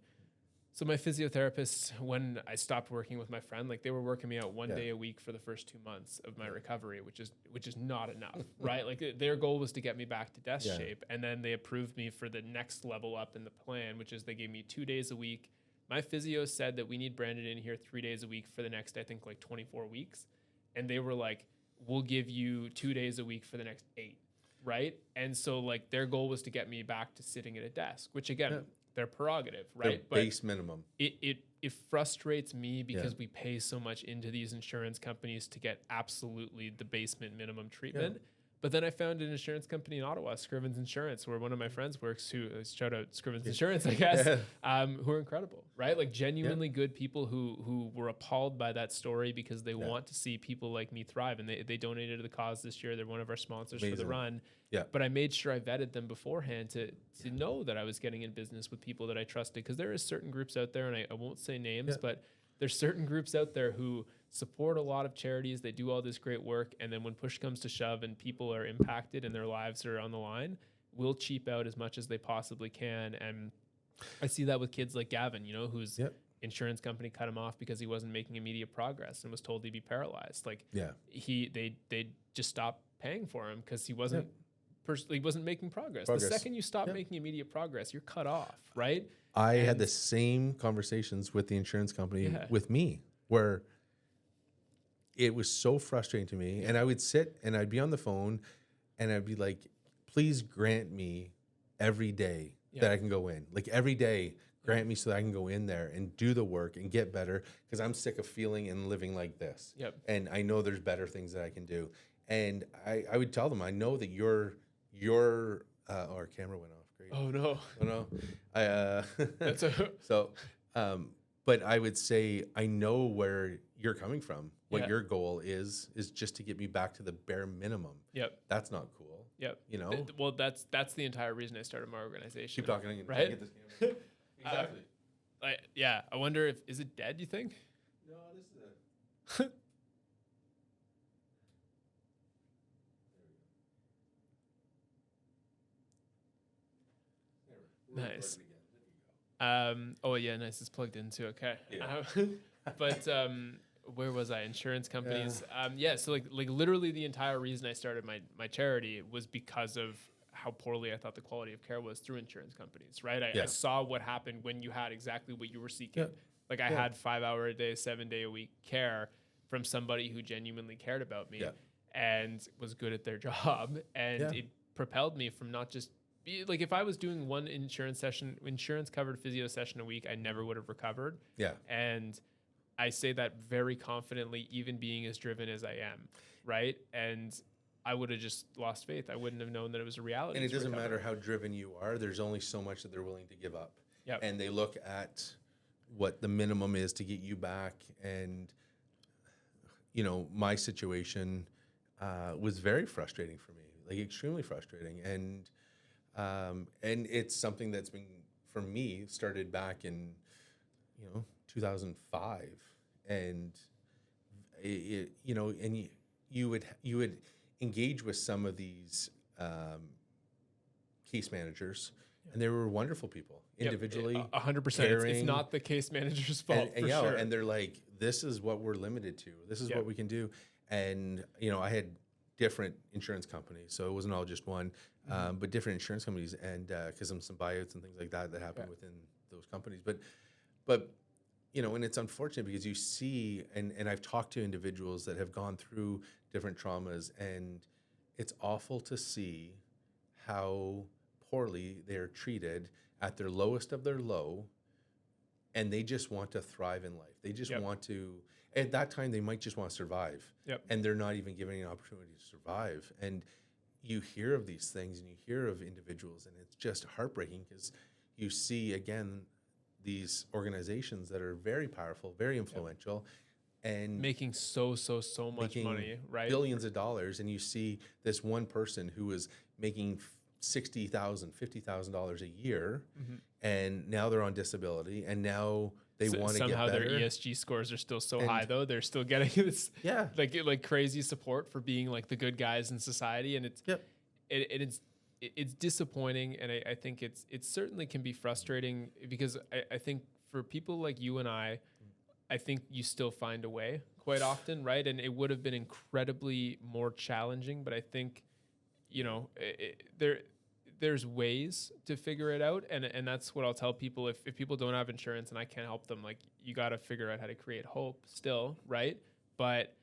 So my physiotherapist, when I stopped working with my friend, like they were working me out one day a week for the first 2 months of my recovery, which is not enough, right? Like their goal was to get me back to desk shape, and then they approved me for the next level up in the plan, which is they gave me 2 days a week. My physio said that we need Brandon in here 3 days a week for the next, I think, like 24 weeks, and they were like, "We'll give you 2 days a week for the next 8." Right? And so like their goal was to get me back to sitting at a desk, which again, their prerogative, right? Their base minimum. It frustrates me because we pay so much into these insurance companies to get absolutely the basement minimum treatment. Yeah. But then I found an insurance company in Ottawa, Scrivens Insurance, where one of my friends works, who shout out Scrivens Insurance, I guess, who are incredible, right? Like genuinely good people who were appalled by that story because they want to see people like me thrive. And they donated to the cause this year. They're one of our sponsors for the run. Yeah. But I made sure I vetted them beforehand to know that I was getting in business with people that I trusted. Because there is certain groups out there, and I won't say names, but there's certain groups out there who support a lot of charities. They do all this great work. And then when push comes to shove and people are impacted and their lives are on the line, will cheap out as much as they possibly can. And I see that with kids like Gavin, you know, whose insurance company cut him off because he wasn't making immediate progress and was told he'd be paralyzed. Like they just stopped paying for him because he wasn't he wasn't making progress. The second you stop making immediate progress, you're cut off, right? I had the same conversations with the insurance company with me, where it was so frustrating to me. And I would sit and I'd be on the phone and I'd be like, please grant me every day that I can go in. Like every day, grant me so that I can go in there and do the work and get better, because I'm sick of feeling and living like this. And I know there's better things that I can do. And I would tell them, I know that your our camera went off. Great. Oh no. Oh no. That's so, but I would say, I know where you're coming from. What your goal is just to get me back to the bare minimum. That's not cool. You know? Well, that's the entire reason I started my organization. Keep talking. Right? Get this camera. Exactly. I wonder is it dead, you think? No, this is a... Nice. Oh yeah, nice. It's plugged in too. Okay. But where was I? Insurance companies. So like literally the entire reason I started my charity was because of how poorly I thought the quality of care was through insurance companies. Right. I saw what happened when you had exactly what you were seeking. Like I had 5 hour a day, 7 day a week care from somebody who genuinely cared about me and was good at their job, and it propelled me from not just like, if I was doing one insurance covered physio session a week, I never would have recovered. And I say that very confidently, even being as driven as I am. Right. And I would have just lost faith. I wouldn't have known that it was a reality. And it doesn't matter how driven you are. There's only so much that they're willing to give up. And they look at what the minimum is to get you back. And, you know, my situation was very frustrating for me, like extremely frustrating. And it's something that's been, for me, started back in, 2005, and you would engage with some of these case managers, and they were wonderful people individually. 100%. It's not the case manager's fault. And sure. And they're like, this is what we're limited to. This is what we can do. And I had different insurance companies, so it wasn't all just one, but different insurance companies, and because of some buyouts and things like that happen within those companies. But and it's unfortunate because you see, and I've talked to individuals that have gone through different traumas, and it's awful to see how poorly they're treated at their lowest of their low, and they just want to thrive in life. They just want to. At that time, they might just want to survive, and they're not even given an opportunity to survive. And you hear of these things, and you hear of individuals, and it's just heartbreaking because you see, again, these organizations that are very powerful, very influential, and making so much money, right? Billions of dollars, and you see this one person who is making $60,000, $50,000 a year, and now they're on disability, and now they want to get somehow better. their ESG scores are still so And- high, though. They're still getting this Yeah. like crazy support for being like the good guys in society, and Yep. it's disappointing, and I think it certainly can be frustrating, because I think for people like you and I think you still find a way quite often, right? And it would have been incredibly more challenging, but I think, you know, there's ways to figure it out, and that's what I'll tell people. If people don't have insurance and I can't help them, like, you got to figure out how to create hope still, right? But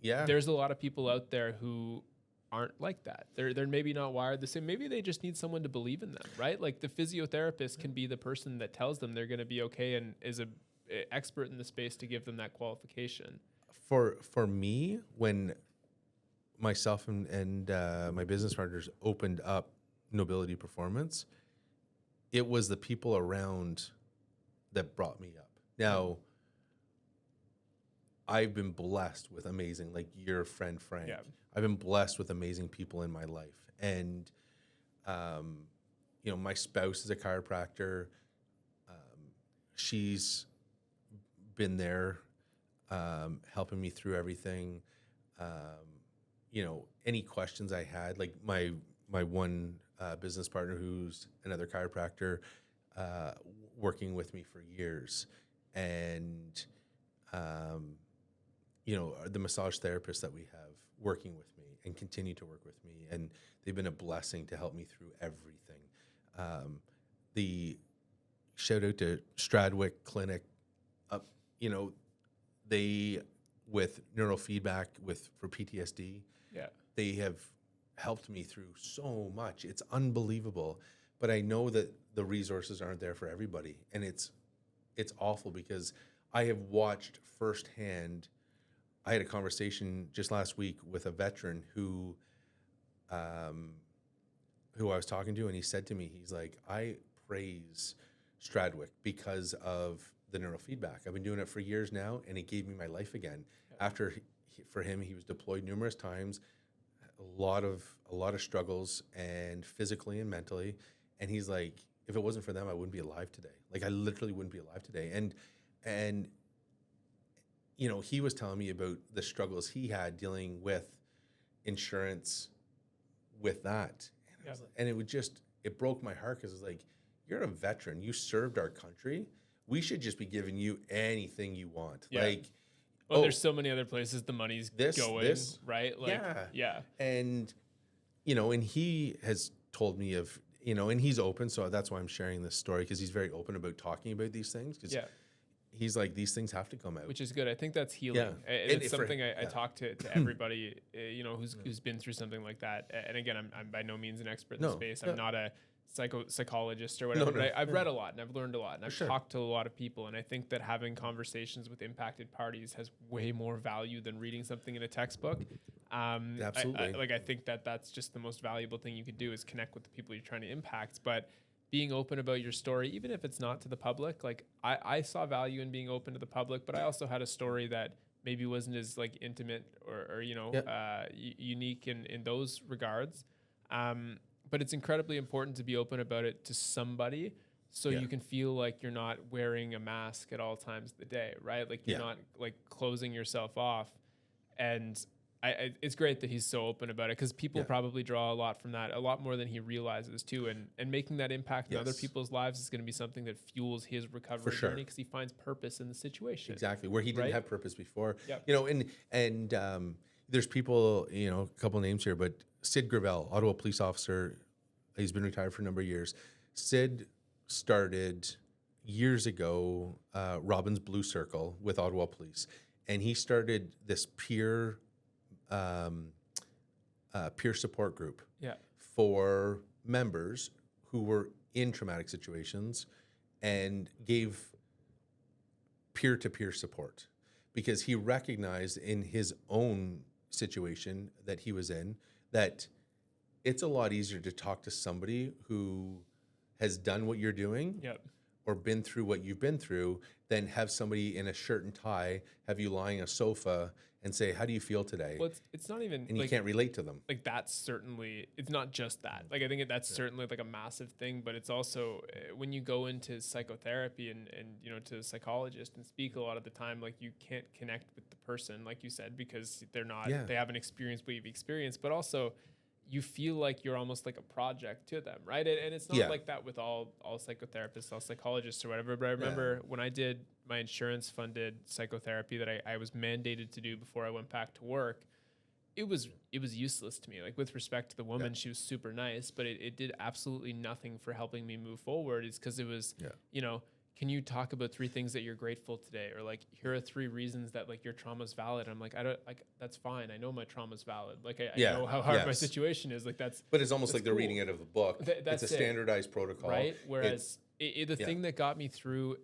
Yeah. there's a lot of people out there who aren't like that. They're maybe not wired the same. Maybe they just need someone to believe in them, right? Like the physiotherapist can be the person that tells them they're going to be okay and is a expert in the space to give them that qualification. For me, when myself and my business partners opened up Nobility Performance, it was the people around that brought me up. Now, I've been blessed with amazing, like your friend Frank. Yeah. I've been blessed with amazing people in my life. And, you know, my spouse is a chiropractor. She's been there, helping me through everything. You know, any questions I had, like my one business partner who's another chiropractor, working with me for years. And, you know, the massage therapists that we have working with me and continue to work with me. And they've been a blessing to help me through everything. The shout out to Stradwick Clinic, you know, they, with neurofeedback for PTSD, Yeah. they have helped me through so much. It's unbelievable. But I know that the resources aren't there for everybody. And it's awful, because I have watched firsthand. I had a conversation just last week with a veteran who I was talking to, and he said to me, he's like, I praise Stradwick because of the neurofeedback. I've been doing it for years now, and it gave me my life again. After for him, he was deployed numerous times, a lot of struggles, and physically and mentally. And he's like, if it wasn't for them, I wouldn't be alive today. Like, I literally wouldn't be alive today. And you know, he was telling me about the struggles he had dealing with insurance with that. And, Yeah. and it broke my heart, because it's like, you're a veteran. You served our country. We should just be giving you anything you want. Yeah. Like, Well, there's so many other places the money's going, right? Like, yeah. And, you know, and he has told me of, you know, and he's open. So that's why I'm sharing this story, because he's very open about talking about these things. Because he's like, these things have to come out. Which is good. I think that's healing. Yeah. And it's something I talk to everybody, you know, who's been through something like that. And again, I'm by no means an expert in the space. I'm not a psychologist or whatever, but I've read a lot, and I've learned a lot, and I've talked to a lot of people. And I think that having conversations with impacted parties has way more value than reading something in a textbook. Absolutely. I think that's just the most valuable thing you could do, is connect with the people you're trying to impact. But being open about your story, even if it's not to the public, like I saw value in being open to the public, but I also had a story that maybe wasn't as like intimate or you know, unique in those regards. But it's incredibly important to be open about it to somebody, so you can feel like you're not wearing a mask at all times of the day, right? Like you're not like closing yourself off. And it's great that he's so open about it, because people probably draw a lot from that, a lot more than he realizes too. And making that impact in other people's lives is going to be something that fuels his recovery journey, because he finds purpose in the situation. Exactly. Where he didn't have purpose before. Yep. You know, and there's people, you know, a couple names here, but Sid Gravel, Ottawa police officer, he's been retired for a number of years. Sid started years ago, Robin's Blue Circle with Ottawa Police. And he started this peer support group for members who were in traumatic situations, and gave peer-to-peer support, because he recognized in his own situation that he was in that it's a lot easier to talk to somebody who has done what you're doing or been through what you've been through than have somebody in a shirt and tie have you lying on a sofa and say, how do you feel today? Well, it's not even And you can't relate to them. like that's certainly, it's not just that. Like I think that's certainly like a massive thing, but it's also when you go into psychotherapy and you know, to a psychologist and speak a lot of the time, like you can't connect with the person, like you said, because they're not, they haven't experienced what you've experienced, but also you feel like you're almost like a project to them, right? And it's not like that with all psychotherapists, all psychologists or whatever. But I remember when I did my insurance funded psychotherapy that I was mandated to do before I went back to work, it was useless to me. Like with respect to the woman, she was super nice, but it did absolutely nothing for helping me move forward. It's because it was, you know, can you talk about 3 things that you're grateful today? Or like, here are 3 reasons that like your trauma's valid. I'm like, I don't like, that's fine. I know my trauma's valid. Like I know how hard my situation is. Like but it's almost like they're reading out of a book. It's a standardized protocol. Right. Whereas the thing that got me through,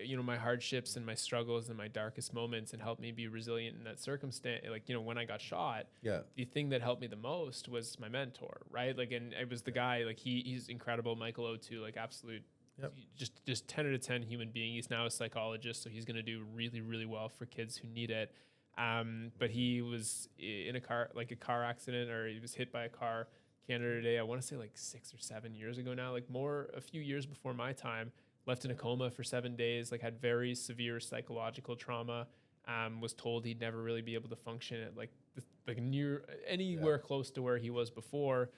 you know, my hardships and my struggles and my darkest moments and helped me be resilient in that circumstance, like, you know, when I got shot, the thing that helped me the most was my mentor. Right. Like, and it was the guy, like he's incredible. Michael O2, like absolute, just 10 out of 10 human being. He's now a psychologist, so he's going to do really, really well for kids who need it. But he was in a car accident, or he was hit by a car, Canada Day. I want to say like 6 or 7 years ago now, like a few years before my time. Left in a coma for 7 days, like had very severe psychological trauma. Was told he'd never really be able to function at like near anywhere close to where he was before.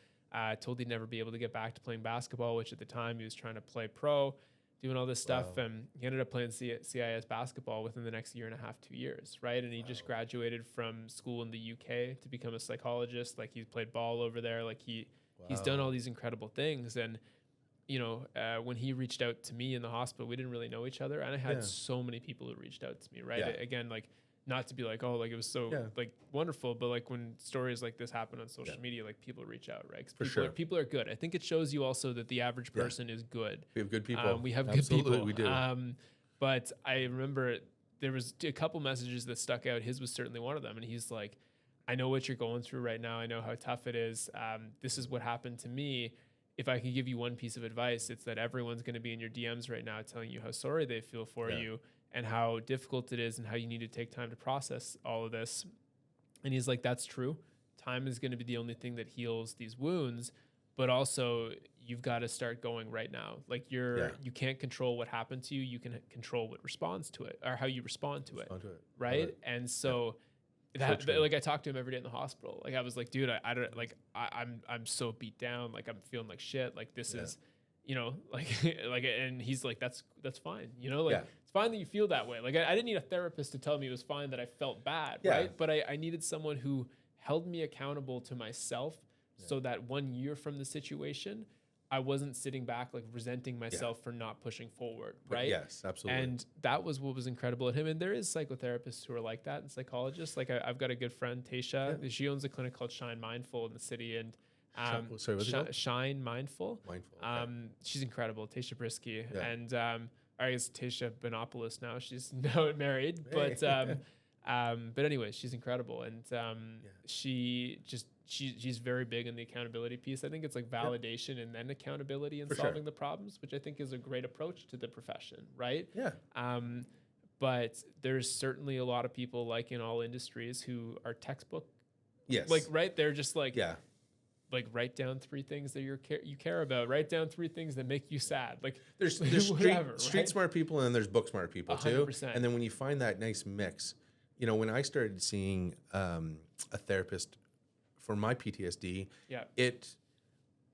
Told he'd never be able to get back to playing basketball, which at the time he was trying to play pro, doing all this stuff. And he ended up playing CIS basketball within the next 1.5 years, 2 years, right? And he just graduated from school in the UK to become a psychologist. Like he's played ball over there. Like he's done all these incredible things. And, you know, when he reached out to me in the hospital, we didn't really know each other. And I had so many people who reached out to me, right? Again, like, not to be like, oh, like it was so like wonderful, but like when stories like this happen on social media, like people reach out, right? People are good. I think it shows you also that the average person is good. We have good people. We have good people. We do. But I remember there was a couple messages that stuck out. His was certainly one of them. And he's like, I know what you're going through right now. I know how tough it is. This is what happened to me. If I could give you one piece of advice, it's that everyone's going to be in your DMs right now telling you how sorry they feel for you and how difficult it is and how you need to take time to process all of this. And he's like, that's true. Time is going to be the only thing that heals these wounds, but also you've got to start going right now. Like you can't control what happened to you. You can control what responds to it or how you respond to it. Right. And so like I talked to him every day in the hospital. Like I was like, dude, I don't like, I'm so beat down. Like I'm feeling like shit. Like this is, you know, like, and he's like, that's fine. You know, like it's fine that you feel that way. Like I didn't need a therapist to tell me it was fine that I felt bad. Right. But I needed someone who held me accountable to myself so that 1 year from the situation, I wasn't sitting back, like resenting myself for not pushing forward. Right. Yes, absolutely. And that was what was incredible at him. And there is psychotherapists who are like that and psychologists. Like I've got a good friend, Tasha. She owns a clinic called Shine Mindful in the city. And Shine Mindful. Okay. She's incredible, Tasha Brisky. And I guess Tasha Benopoulos now. She's now married. But anyway, she's incredible. And she's very big in the accountability piece. I think it's like validation and then accountability and solving the problems, which I think is a great approach to the profession, right? But there's certainly a lot of people, like in all industries, who are textbook. Like, right? They're just like, like write down 3 things that you care about. Write down 3 things that make you sad. Like there's street smart people and then there's book smart people 100%. Too. And then when you find that nice mix, you know, when I started seeing a therapist for my PTSD,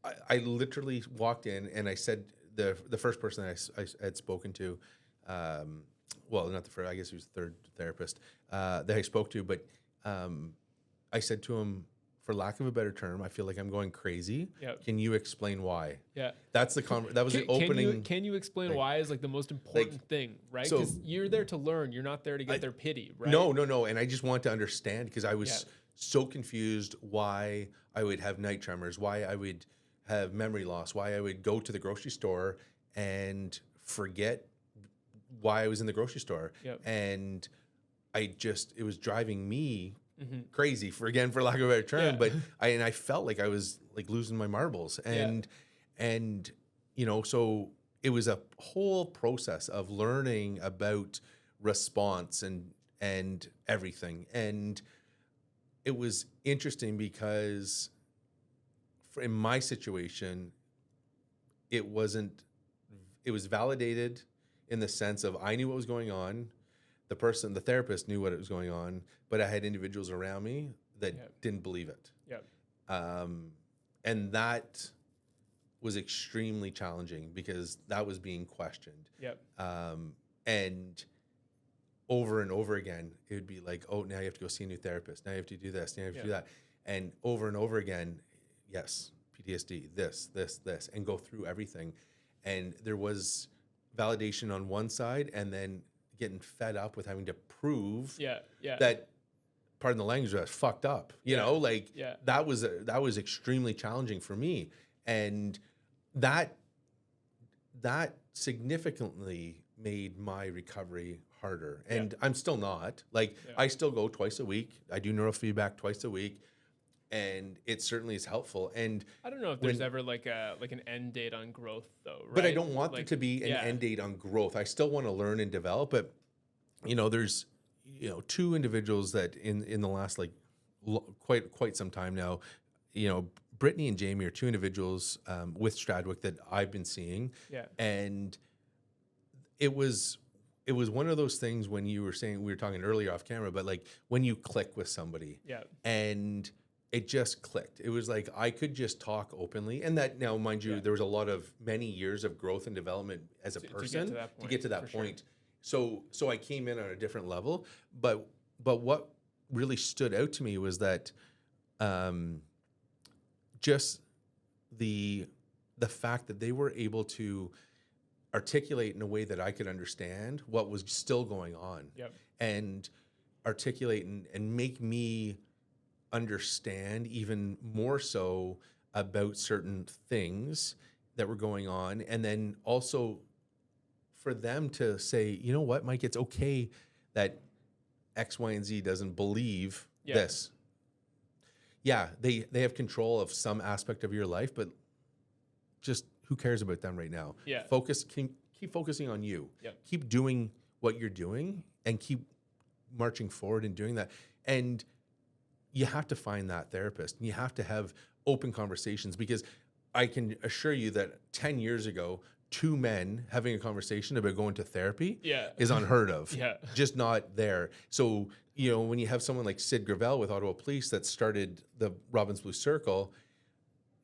I literally walked in and I said the first person I had spoken to, well, not the first, I guess he was the third therapist that I spoke to, but I said to him, for lack of a better term, I feel like I'm going crazy. Can you explain why? That's the that was the opening. Can you explain why is like the most important thing, right? Because you're there to learn. You're not there to get their pity, right? No. And I just want to understand because I was so confused why I would have night tremors, why I would have memory loss, why I would go to the grocery store and forget why I was in the grocery store. And it was driving me crazy for lack of a better term, but I felt like I was like losing my marbles and you know, so it was a whole process of learning about response and and everything. And it was interesting because in my situation, it was validated in the sense of I knew what was going on. The therapist knew what was going on, but I had individuals around me that didn't believe it. Yep. And that was extremely challenging because that was being questioned. Yep. And over and over again, it would be like, oh, now you have to go see a new therapist. Now you have to do this. Now you have to do that. And over and over again, yes, PTSD, this, and go through everything. And there was validation on one side and then getting fed up with having to prove that, pardon the language, was fucked up. You know, like that was extremely challenging for me. And that significantly made my recovery harder. And I'm still not. Like, I still go twice a week. I do neurofeedback twice a week. And it certainly is helpful. And I don't know if there's ever like an end date on growth, though, right? But I don't want there to be an end date on growth. I still want to learn and develop. But, you know, there's, you know, two individuals that in the last, like, quite some time now, you know, Brittany and Jamie are two individuals with Stradwick that I've been seeing. Yeah. And it was one of those things when you were saying, we were talking earlier off camera, but like when you click with somebody and it just clicked. It was like I could just talk openly. And that now, mind you, there was many years of growth and development as a person to get to that point. Sure. So I came in on a different level. But what really stood out to me was that just the fact that they were able to articulate in a way that I could understand what was still going on, and articulate and make me understand even more so about certain things that were going on. And then also for them to say, you know what, Mike, it's okay that X, Y, and Z doesn't believe this. Yeah, they have control of some aspect of your life, but just who cares about them right now? Yeah. Keep focusing on you. Yep. Keep doing what you're doing and keep marching forward and doing that. And you have to find that therapist. And you have to have open conversations, because I can assure you that 10 years ago, two men having a conversation about going to therapy is unheard of. Just not there. So, you know, when you have someone like Sid Gravel with Ottawa Police that started the Robins Blue Circle,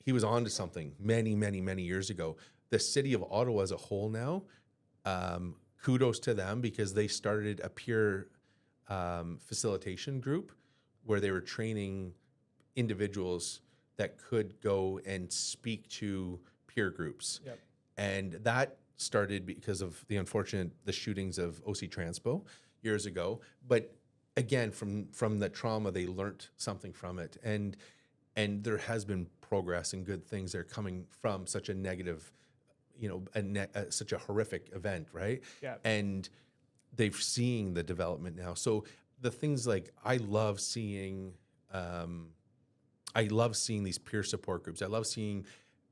he was on to something many, many, many years ago. The city of Ottawa as a whole now, kudos to them, because they started a peer facilitation group where they were training individuals that could go and speak to peer groups. Yep. And that started because of the shootings of OC Transpo years ago. But again, from the trauma, they learned something from it. And there has been progress and good things that are coming from such a negative, you know, such a horrific event, right? Yeah. And they're seeing the development now. So the things like I love seeing these peer support groups. I love seeing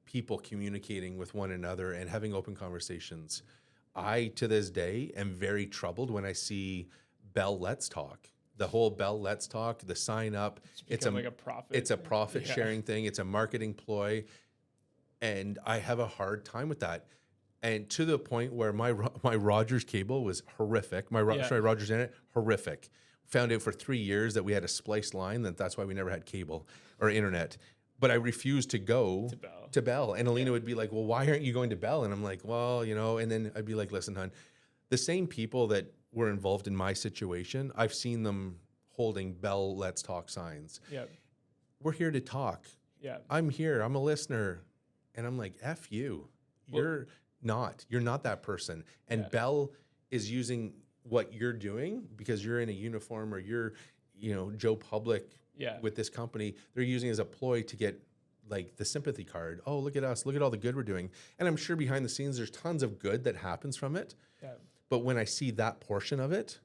people communicating with one another and having open conversations. I, to this day, am very troubled when I see Bell Let's Talk. The whole Bell Let's Talk, the sign up, it's like a profit. It's a profit sharing thing. It's a marketing ploy. And I have a hard time with that. And to the point where my Rogers cable was horrific. Rogers Internet, horrific. Found out for 3 years that we had a spliced line, that's why we never had cable or internet. But I refused to go to Bell. And Alina would be like, well, why aren't you going to Bell? And I'm like, well, you know, and then I'd be like, listen, hon, the same people that were involved in my situation, I've seen them holding Bell Let's Talk signs. Yep. We're here to talk. Yeah. I'm here. I'm a listener. And I'm like, F you. You're not that person. And Bell is using what you're doing because you're in a uniform or you're, you know, Joe Public with this company. They're using it as a ploy to get like the sympathy card. Oh, look at us. Look at all the good we're doing. And I'm sure behind the scenes, there's tons of good that happens from it. Yeah. But when I see that portion of it,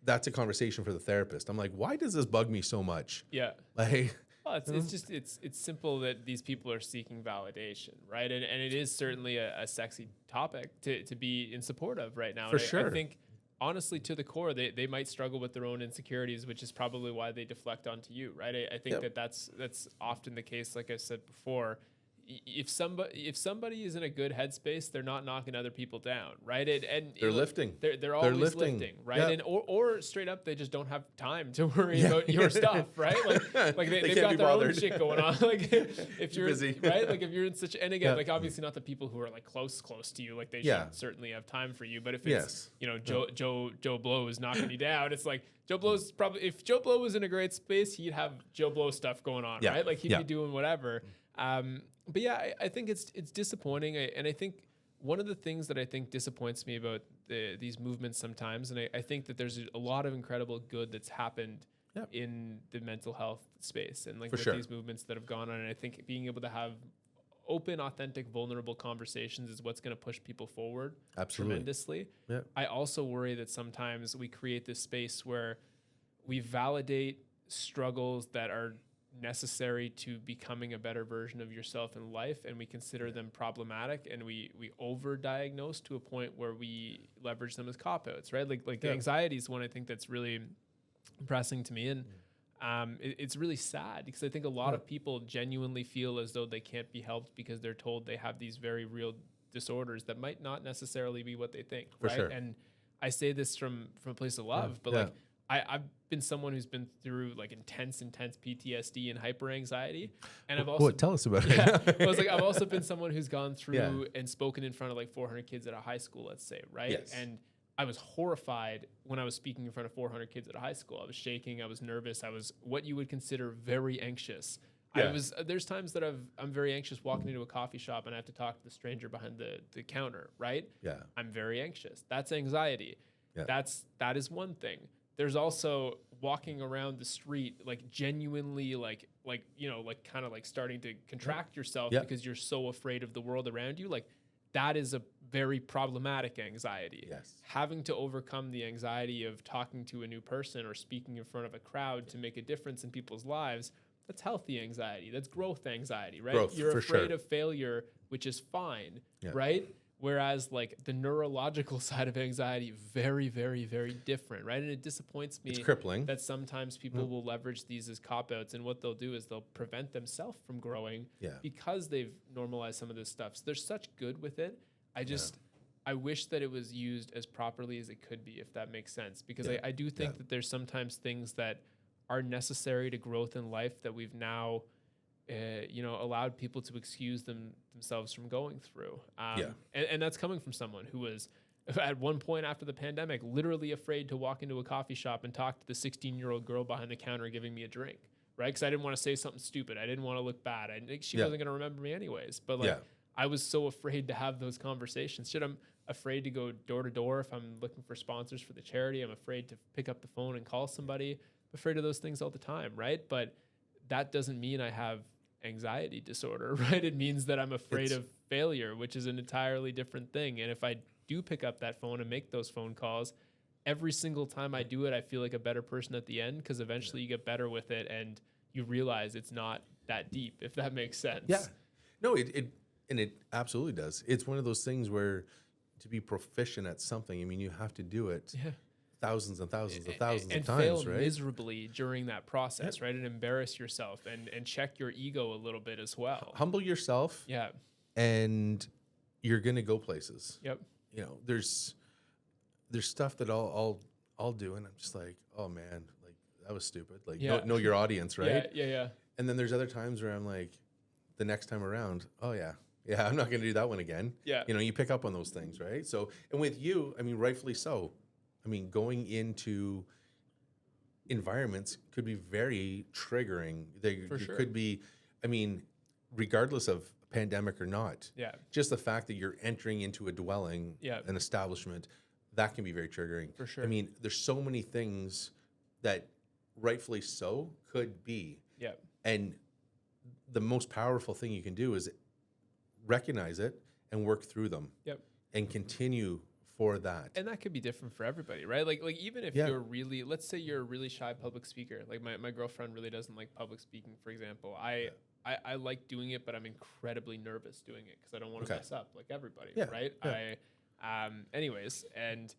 that's a conversation for the therapist. I'm like, why does this bug me so much? Yeah. Like, well, it's simple that these people are seeking validation, right? And it is certainly a sexy topic to be in support of right now. For sure. I think honestly, to the core, they might struggle with their own insecurities, which is probably why they deflect onto you, right? I think that's often the case. Like I said before, if somebody is in a good headspace, they're not knocking other people down, right? And They're lifting. They're always lifting, right? Yep. And or straight up, they just don't have time to worry about your stuff, right? Like they've got their own shit going on. Like if you're busy, right, like if you're in such, and again, like obviously not the people who are like close to you, like they should certainly have time for you. But if it's Joe Blow is knocking you down, it's like Joe Blow's probably, if Joe Blow was in a great space, he'd have Joe Blow stuff going on, right? Like he'd be doing whatever. But yeah, I think it's disappointing, and I think one of the things that I think disappoints me about these movements sometimes, and I think that there's a lot of incredible good that's happened in the mental health space, and like with these movements that have gone on, and I think being able to have open, authentic, vulnerable conversations is what's going to push people forward tremendously. Yeah. I also worry that sometimes we create this space where we validate struggles that are necessary to becoming a better version of yourself in life, and we consider them problematic, and we over-diagnose to a point where we leverage them as cop-outs, right? Like anxiety is one I think that's really pressing to me, and it's really sad because I think a lot of people genuinely feel as though they can't be helped because they're told they have these very real disorders that might not necessarily be what they think, right? And I say this from a place of love, but like I've been someone who's been through like intense PTSD and hyper anxiety, and I've also tell us about it. I was like, I've also been someone who's gone through and spoken in front of like 400 kids at a high school, let's say, right? Yes. And I was horrified when I was speaking in front of 400 kids at a high school. I was shaking, I was nervous, I was what you would consider very anxious. There's times that I'm very anxious walking into a coffee shop and I have to talk to the stranger behind the counter, right? Yeah. I'm very anxious. That's anxiety. Yeah. That is one thing. There's also walking around the street, like genuinely like kind of like starting to contract yourself because you're so afraid of the world around you. Like that is a very problematic anxiety. Yes. Having to overcome the anxiety of talking to a new person or speaking in front of a crowd to make a difference in people's lives, that's healthy anxiety. That's growth anxiety, right? You're afraid of failure, which is fine, right? Whereas like the neurological side of anxiety, very, very, very different, right? And it disappoints me that sometimes people will leverage these as cop-outs, and what they'll do is they'll prevent themselves from growing because they've normalized some of this stuff. So they're such good with it. I wish that it was used as properly as it could be, if that makes sense. Because I do think that there's sometimes things that are necessary to growth in life that we've now allowed people to excuse themselves from going through. And that's coming from someone who was, at one point after the pandemic, literally afraid to walk into a coffee shop and talk to the 16-year-old girl behind the counter giving me a drink, right? Because I didn't want to say something stupid. I didn't want to look bad. She wasn't going to remember me anyways. But like, I was so afraid to have those conversations. I'm afraid to go door to door if I'm looking for sponsors for the charity. I'm afraid to pick up the phone and call somebody. I'm afraid of those things all the time, right? But that doesn't mean I have anxiety disorder, right? It means that I'm afraid of failure, which is an entirely different thing. And if I do pick up that phone and make those phone calls, every single time I do it, I feel like a better person at the end, because eventually you get better with it and you realize it's not that deep, if that makes sense. Yeah. No, it absolutely does. It's one of those things where to be proficient at something, I mean, you have to do it thousands and thousands of times, fail miserably during that process, right? And embarrass yourself and check your ego a little bit as well. Humble yourself. Yeah. And you're going to go places. Yep. You know, there's stuff that I'll do and I'm just like, oh man, like that was stupid. Like know your audience, right? Yeah. And then there's other times where I'm like, the next time around, oh yeah, I'm not going to do that one again. Yeah. You know, you pick up on those things, right? So, and with you, I mean, rightfully so. I mean, going into environments could be very triggering. Could be, I mean, regardless of pandemic or not. Yeah. Just the fact that you're entering into a dwelling, an establishment, that can be very triggering. For sure. I mean, there's so many things that rightfully so could be. Yeah. And the most powerful thing you can do is recognize it and work through them. Yep. And continue for that. And that could be different for everybody, right? Like even if you're really, let's say you're a really shy public speaker. Like my girlfriend really doesn't like public speaking, for example. I like doing it, but I'm incredibly nervous doing it because I don't want to mess up like everybody, right? Yeah. Anyways, and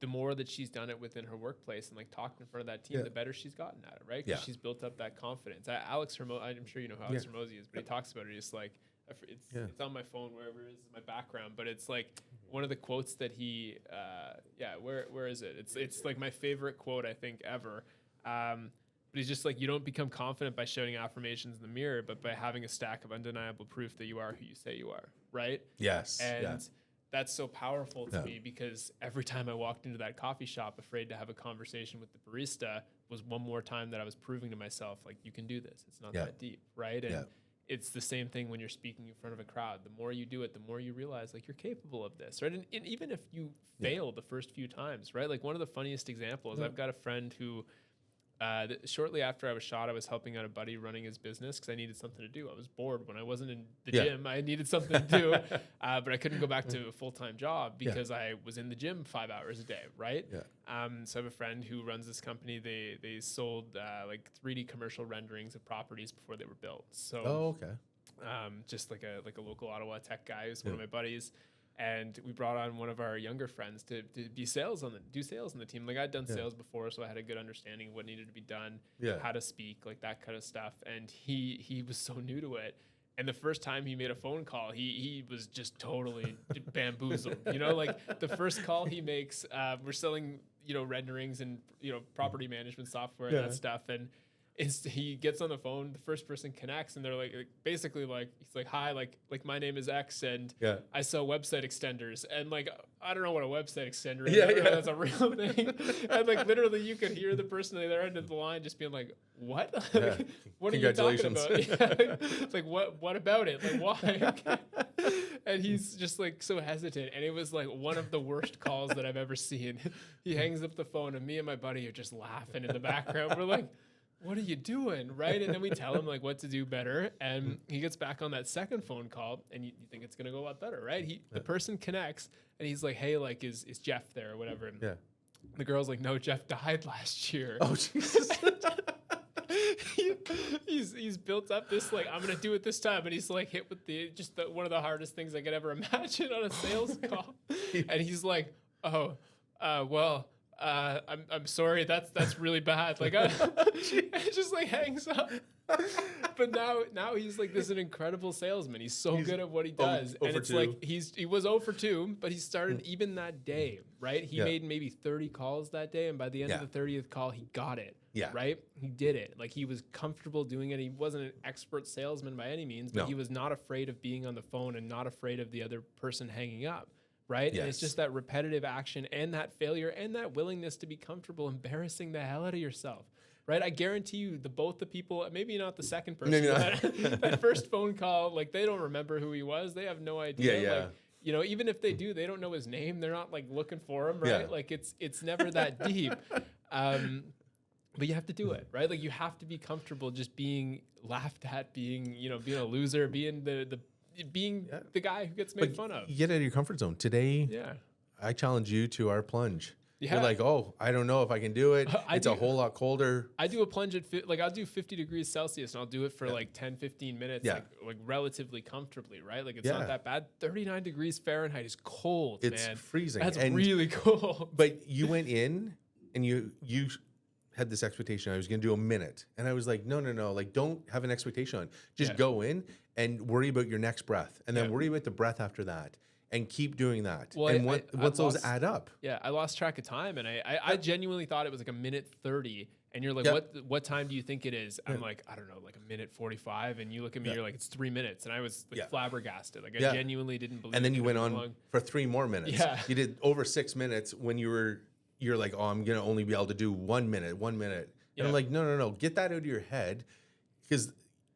the more that she's done it within her workplace and like talked in front of that team, the better she's gotten at it, right? Because she's built up that confidence. Alex Hermosi, I'm sure you know who Alex Hermosi is, but he talks about it. It's like, it's on my phone, wherever it is in my background, but it's like one of the quotes that he, where is it? It's like my favorite quote, I think, ever. But he's just like, you don't become confident by shouting affirmations in the mirror, but by having a stack of undeniable proof that you are who you say you are, right? Yes. And that's so powerful to me, because every time I walked into that coffee shop afraid to have a conversation with the barista was one more time that I was proving to myself, like, you can do this. It's not that deep, right? And it's the same thing when you're speaking in front of a crowd. The more you do it, the more you realize, like, you're capable of this, right? And even if you fail the first few times, right? Like, one of the funniest examples, I've got a friend who, shortly after I was shot, I was helping out a buddy running his business because I needed something to do. I was bored when I wasn't in the gym. I needed something to do, but I couldn't go back to a full-time job because I was in the gym 5 hours a day, right? So I have a friend who runs this company. They sold like 3D commercial renderings of properties before they were built. So just like a local Ottawa tech guy who's one of my buddies. And we brought on one of our younger friends to do sales on the team. Like, I'd done sales before, so I had a good understanding of what needed to be done, how to speak, like that kind of stuff. And he was so new to it. And the first time he made a phone call, he was just totally bamboozled. You know, like the first call he makes, we're selling, renderings and, property management software and that stuff. And he gets on the phone, the first person connects, and they're like basically like, he's like, hi, like my name is X, and I sell website extenders. And like, I don't know what a website extender is. That's a real thing. And like, literally you could hear the person at the other end of the line just being like, what? What are you talking about? Like, what about it? Like, why? And he's just like so hesitant. And it was like one of the worst calls that I've ever seen. He hangs up the phone, and me and my buddy are just laughing in the background. We're like, what are you doing, right? And then we tell him like what to do better, and he gets back on that second phone call, and you think it's gonna go a lot better, right? The person connects, and he's like, hey, like, is Jeff there or whatever? And the girl's like, no, Jeff died last year. Oh, Jesus. He's built up this, like, I'm gonna do it this time, and he's like hit with one of the hardest things I could ever imagine on a sales call. And he's like, oh, well, I'm sorry, that's really bad. Like, it just like hangs up. But now he's like this an incredible salesman. He's so good at what he does. And it's like he was 0 for 2, but he started even that day, right? He made maybe 30 calls that day, and by the end of the 30th call, he got it. Right? He did it. Like, he was comfortable doing it. He wasn't an expert salesman by any means, but he was not afraid of being on the phone and not afraid of the other person hanging up. Right? Yes. And it's just that repetitive action and that failure and that willingness to be comfortable embarrassing the hell out of yourself. Right? I guarantee you, both the people, maybe not the second person, that first phone call, like, they don't remember who he was. They have no idea. Like, even if they do, they don't know his name. They're not like looking for him, right? Like, it's never that deep. But you have to do it, right? Like, you have to be comfortable just being laughed at, being a loser, being the guy who gets made fun of. You get out of your comfort zone. Today, I challenge you to our plunge. You're like, oh, I don't know if I can do it. It's a whole lot colder. I do a plunge at, I'll do 50 degrees Celsius, and I'll do it for like 10, 15 minutes, like relatively comfortably, right? Like, it's not that bad. 39 degrees Fahrenheit is cold, it's man. Freezing. That's really cold. But you went in, and you had this expectation I was going to do a minute, and I was like, no, like, don't have an expectation on it. Just go in and worry about your next breath, and then worry about the breath after that, and keep doing that. Well, and once those add up, I lost track of time, and I genuinely thought it was like a minute 30, and you're like, what time do you think it is? I'm like, I don't know, like a minute 45, and you look at me, you're like, it's 3 minutes, and I was like flabbergasted, like, I genuinely didn't believe. And then you went on for 3 more minutes. You did over 6 minutes when you're like, oh, I'm gonna only be able to do 1 minute. And I'm like, no, get that out of your head, because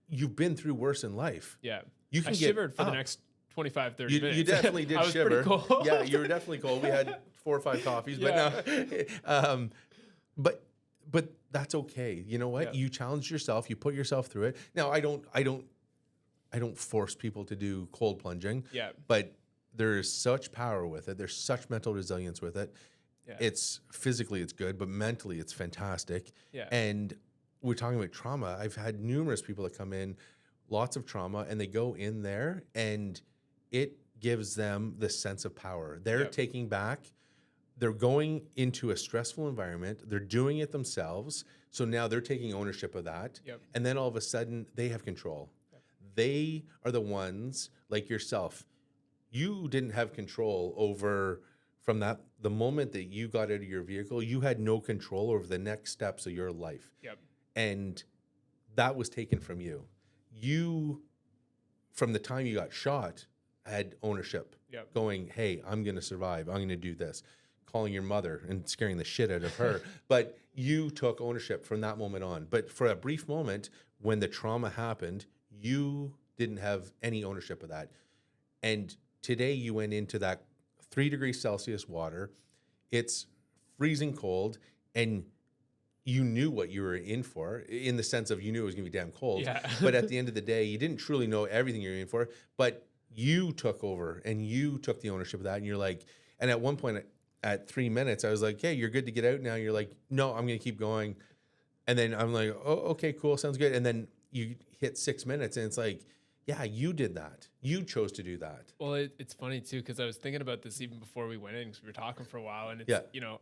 you've been through worse in life. You can shivered for the next 25, 30 minutes. You definitely did shiver. Pretty cold. Yeah, you were definitely cold. We had 4 or 5 coffees, but but that's okay. You know what? You challenged yourself. You put yourself through it. Now, I don't force people to do cold plunging. But there is such power with it. There's such mental resilience with it. It's physically, it's good, but mentally, it's fantastic. And we're talking about trauma. I've had numerous people that come in, lots of trauma, and they go in there, and it gives them this sense of power. They're taking back they're going into a stressful environment. They're doing it themselves. So now they're taking ownership of that. Yep. And then all of a sudden they have control. Yep. They are the ones like yourself. You didn't have control over from the moment that you got out of your vehicle, you had no control over the next steps of your life. Yep. And that was taken from you. You, from the time you got shot, had ownership. Yep. Going, hey, I'm going to survive. I'm going to do this. Calling your mother and scaring the shit out of her. But you took ownership from that moment on. But for a brief moment, when the trauma happened, you didn't have any ownership of that. And today you went into that 3 degrees Celsius water. It's freezing cold, and you knew what you were in for, in the sense of you knew it was going to be damn cold. Yeah. But at the end of the day, you didn't truly know everything you were in for, but you took over and you took the ownership of that. And you're like, and at one point at 3 minutes, I was like, hey, you're good to get out now. You're like, no, I'm going to keep going. And then I'm like, oh, okay, cool. Sounds good. And then you hit 6 minutes and it's like, yeah, you did that. You chose to do that. Well, it's funny too, because I was thinking about this even before we went in, because we were talking for a while, and it's, you know,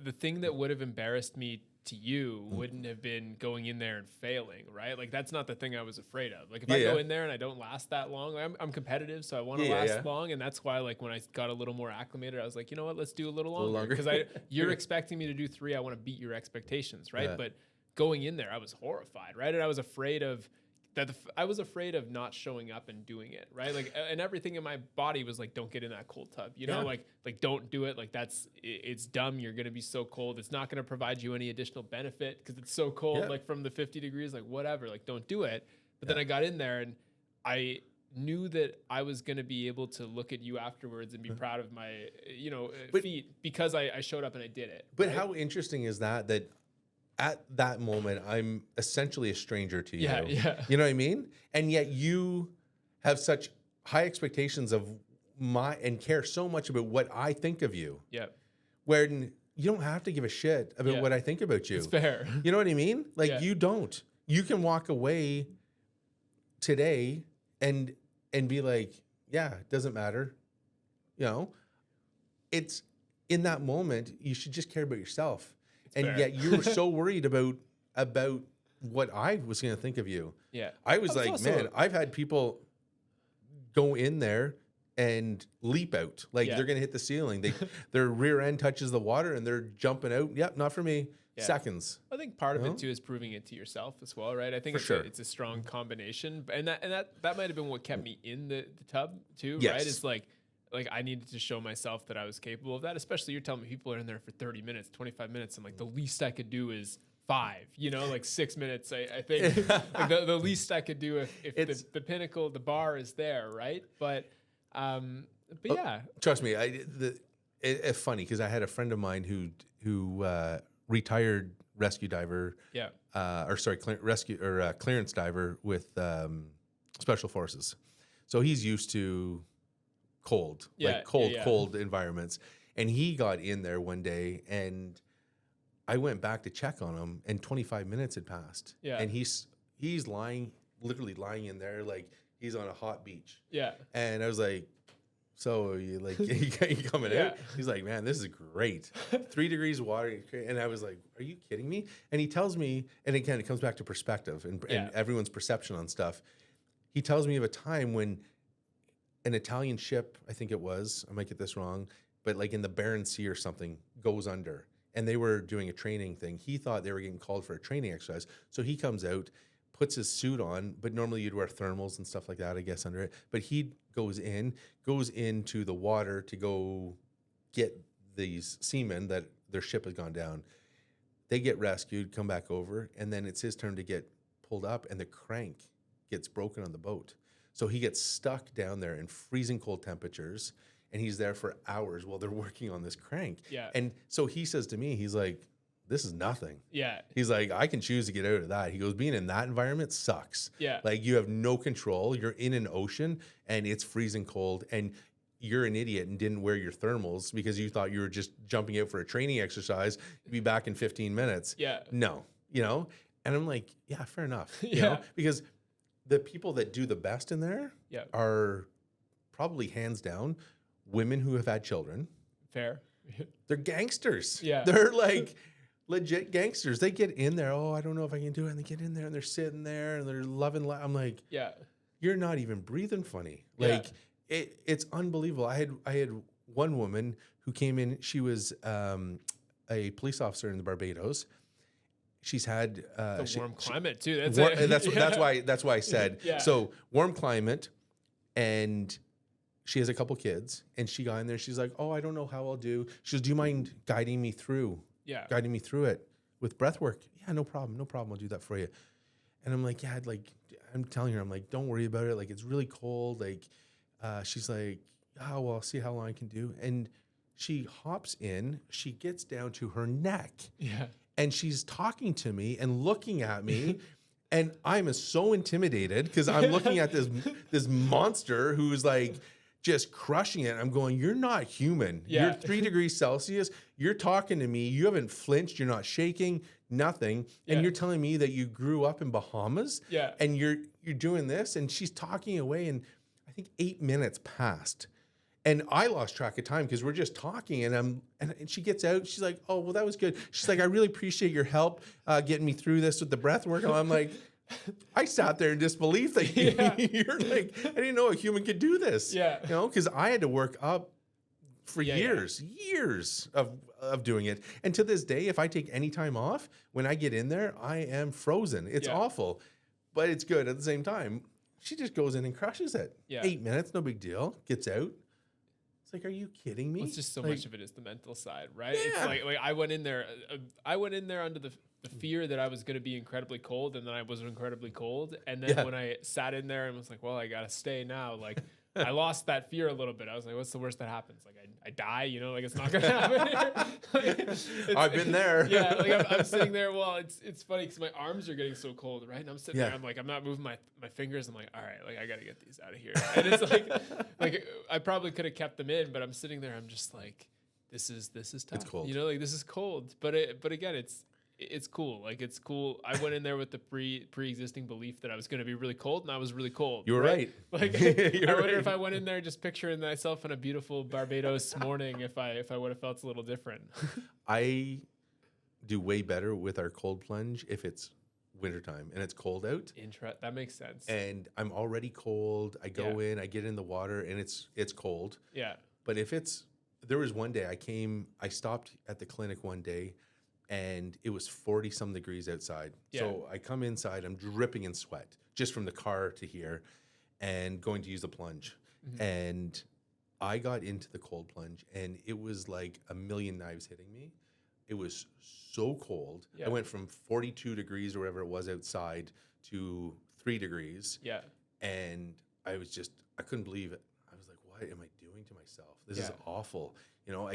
the thing that would have embarrassed me to you wouldn't have been going in there and failing, right? Like, that's not the thing I was afraid of. Like, if I go in there and I don't last that long, I'm competitive, so I want to last long, and that's why, like, when I got a little more acclimated, I was like, you know what, let's do a little longer, because you're expecting me to do 3, I want to beat your expectations, right? But going in there, I was horrified, right? And I was afraid of I was afraid of not showing up and doing it, right? Like, and everything in my body was like, don't get in that cold tub, you know, like don't do it. Like, it's dumb. You're going to be so cold. It's not going to provide you any additional benefit because it's so cold, like from the 50 degrees, like whatever, like don't do it. But then I got in there and I knew that I was going to be able to look at you afterwards and be proud of my, feat, because I showed up and I did it. But how interesting is that at that moment, I'm essentially a stranger to you. Yeah. You know what I mean? And yet you have such high expectations of and care so much about what I think of you. Yeah. Where you don't have to give a shit about what I think about you. It's fair. You know what I mean? Like, you don't. You can walk away today and be like, yeah, it doesn't matter. You know? It's in that moment, you should just care about yourself. And yet you were so worried about what I was going to think of you. Yeah. I was like, man, I've had people go in there and leap out. Like, they're going to hit the ceiling. Their rear end touches the water and they're jumping out. Yep, not for me. Yeah. Seconds. I think part of it too is proving it to yourself as well, right? I think it's a strong combination. And that might have been what kept me in the tub too, right? It's like I needed to show myself that I was capable of that, especially you're telling me people are in there for 30 minutes, 25 minutes. And like, the least I could do is 5, like 6 minutes. I think like the least I could do if the pinnacle, the bar is there. Right. But yeah, trust me. It's funny, because I had a friend of mine who retired rescue diver. Yeah. Clearance diver with special forces. So he's used to cold environments. And he got in there one day and I went back to check on him and 25 minutes had passed. Yeah. And he's literally lying in there like he's on a hot beach. Yeah. And I was like, so you coming out? He's like, man, this is great. 3 degrees water. And I was like, are you kidding me? And he tells me, and again, it comes back to perspective and everyone's perception on stuff. He tells me of a time when an Italian ship, I think it was, I might get this wrong, but like in the Barents Sea or something, goes under. And they were doing a training thing. He thought they were getting called for a training exercise. So he comes out, puts his suit on, but normally you'd wear thermals and stuff like that, I guess, under it. But he goes into the water to go get these seamen that their ship has gone down. They get rescued, come back over, and then it's his turn to get pulled up, and the crank gets broken on the boat. So he gets stuck down there in freezing cold temperatures, and he's there for hours while they're working on this crank. Yeah. And so he says to me, he's like, this is nothing. Yeah. He's like, I can choose to get out of that. He goes, being in that environment sucks. Yeah. Like, you have no control. You're in an ocean and it's freezing cold, and you're an idiot and didn't wear your thermals because you thought you were just jumping out for a training exercise. You'd be back in 15 minutes. Yeah. No, and I'm like, yeah, fair enough. You know, because the people that do the best in there are probably hands down women who have had children. Fair. They're gangsters. Yeah. They're like legit gangsters. They get in there. Oh, I don't know if I can do it. And they get in there and they're sitting there and they're loving. I'm like, Yeah. you're not even breathing funny. Yeah. Like it's unbelievable. I had one woman who came in. She was a police officer in the Barbados. She's had It's a warm climate too. That's why I said Yeah. so warm climate, and she has a couple kids, and she got in there. She's like, oh, I don't know how I'll do. She goes, do you mind guiding me through it with breath work? Yeah, no problem. I'll do that for you. And I'm like, yeah, I'm telling her, I'm like, don't worry about it. Like, it's really cold. Like, she's like, oh, well, I'll see how long I can do. And she hops in, she gets down to her neck. Yeah. And she's talking to me and looking at me. And I'm so intimidated because I'm looking at this monster who's like just crushing it. I'm going, you're not human. Yeah. You're 3 degrees Celsius. You're talking to me. You haven't flinched. You're not shaking, nothing. Yeah. And you're telling me that you grew up in Bahamas. Yeah. And you're doing this. And she's talking away. And I think 8 minutes passed. And I lost track of time because we're just talking, and she gets out. She's like, "Oh, well, that was good." She's like, "I really appreciate your help getting me through this with the breath work." And I'm like, I sat there in disbelief that you're like, I didn't know a human could do this. Yeah. You know, because I had to work up for Yeah, years of doing it. And to this day, if I take any time off, when I get in there, I am frozen. It's awful, but it's good at the same time. She just goes in and crushes it. Yeah. 8 minutes, no big deal. Gets out. It's like, are you kidding me? Well, it's just so like, much of it is the mental side, right? Yeah. It's like I went in there under the fear that I was going to be incredibly cold, and then I was incredibly cold. And then when I sat in there and was like, well, I got to stay now. Like, I lost that fear a little bit. I was like, what's the worst that happens? Like, I die, you know, like it's not going to happen. I've been there. Yeah. Like I'm sitting there. Well, it's funny because my arms are getting so cold, right? And I'm sitting there. I'm like, I'm not moving my fingers. I'm like, all right, like I got to get these out of here. And it's like I probably could have kept them in, but I'm sitting there. I'm just like, this is tough. It's cold. You know, like this is cold. But again, it's cool. Like it's cool. I went in there with the pre-existing belief that I was going to be really cold, and I was really cold. You were right. Like I wonder if I went in there just picturing myself on a beautiful Barbados morning, if I would have felt a little different. I do way better with our cold plunge if it's wintertime and it's cold out. That makes sense. And I'm already cold. I go in, I get in the water, and it's cold. Yeah. But there was one day I stopped at the clinic one day, and it was 40-some degrees outside. Yeah. So I come inside, I'm dripping in sweat just from the car to here and going to use the plunge. Mm-hmm. And I got into the cold plunge, and it was like a million knives hitting me. It was so cold. Yeah. I went from 42 degrees or whatever it was outside to 3 degrees. Yeah. And I couldn't believe it. I was like, what am I doing to myself? This is awful. You know,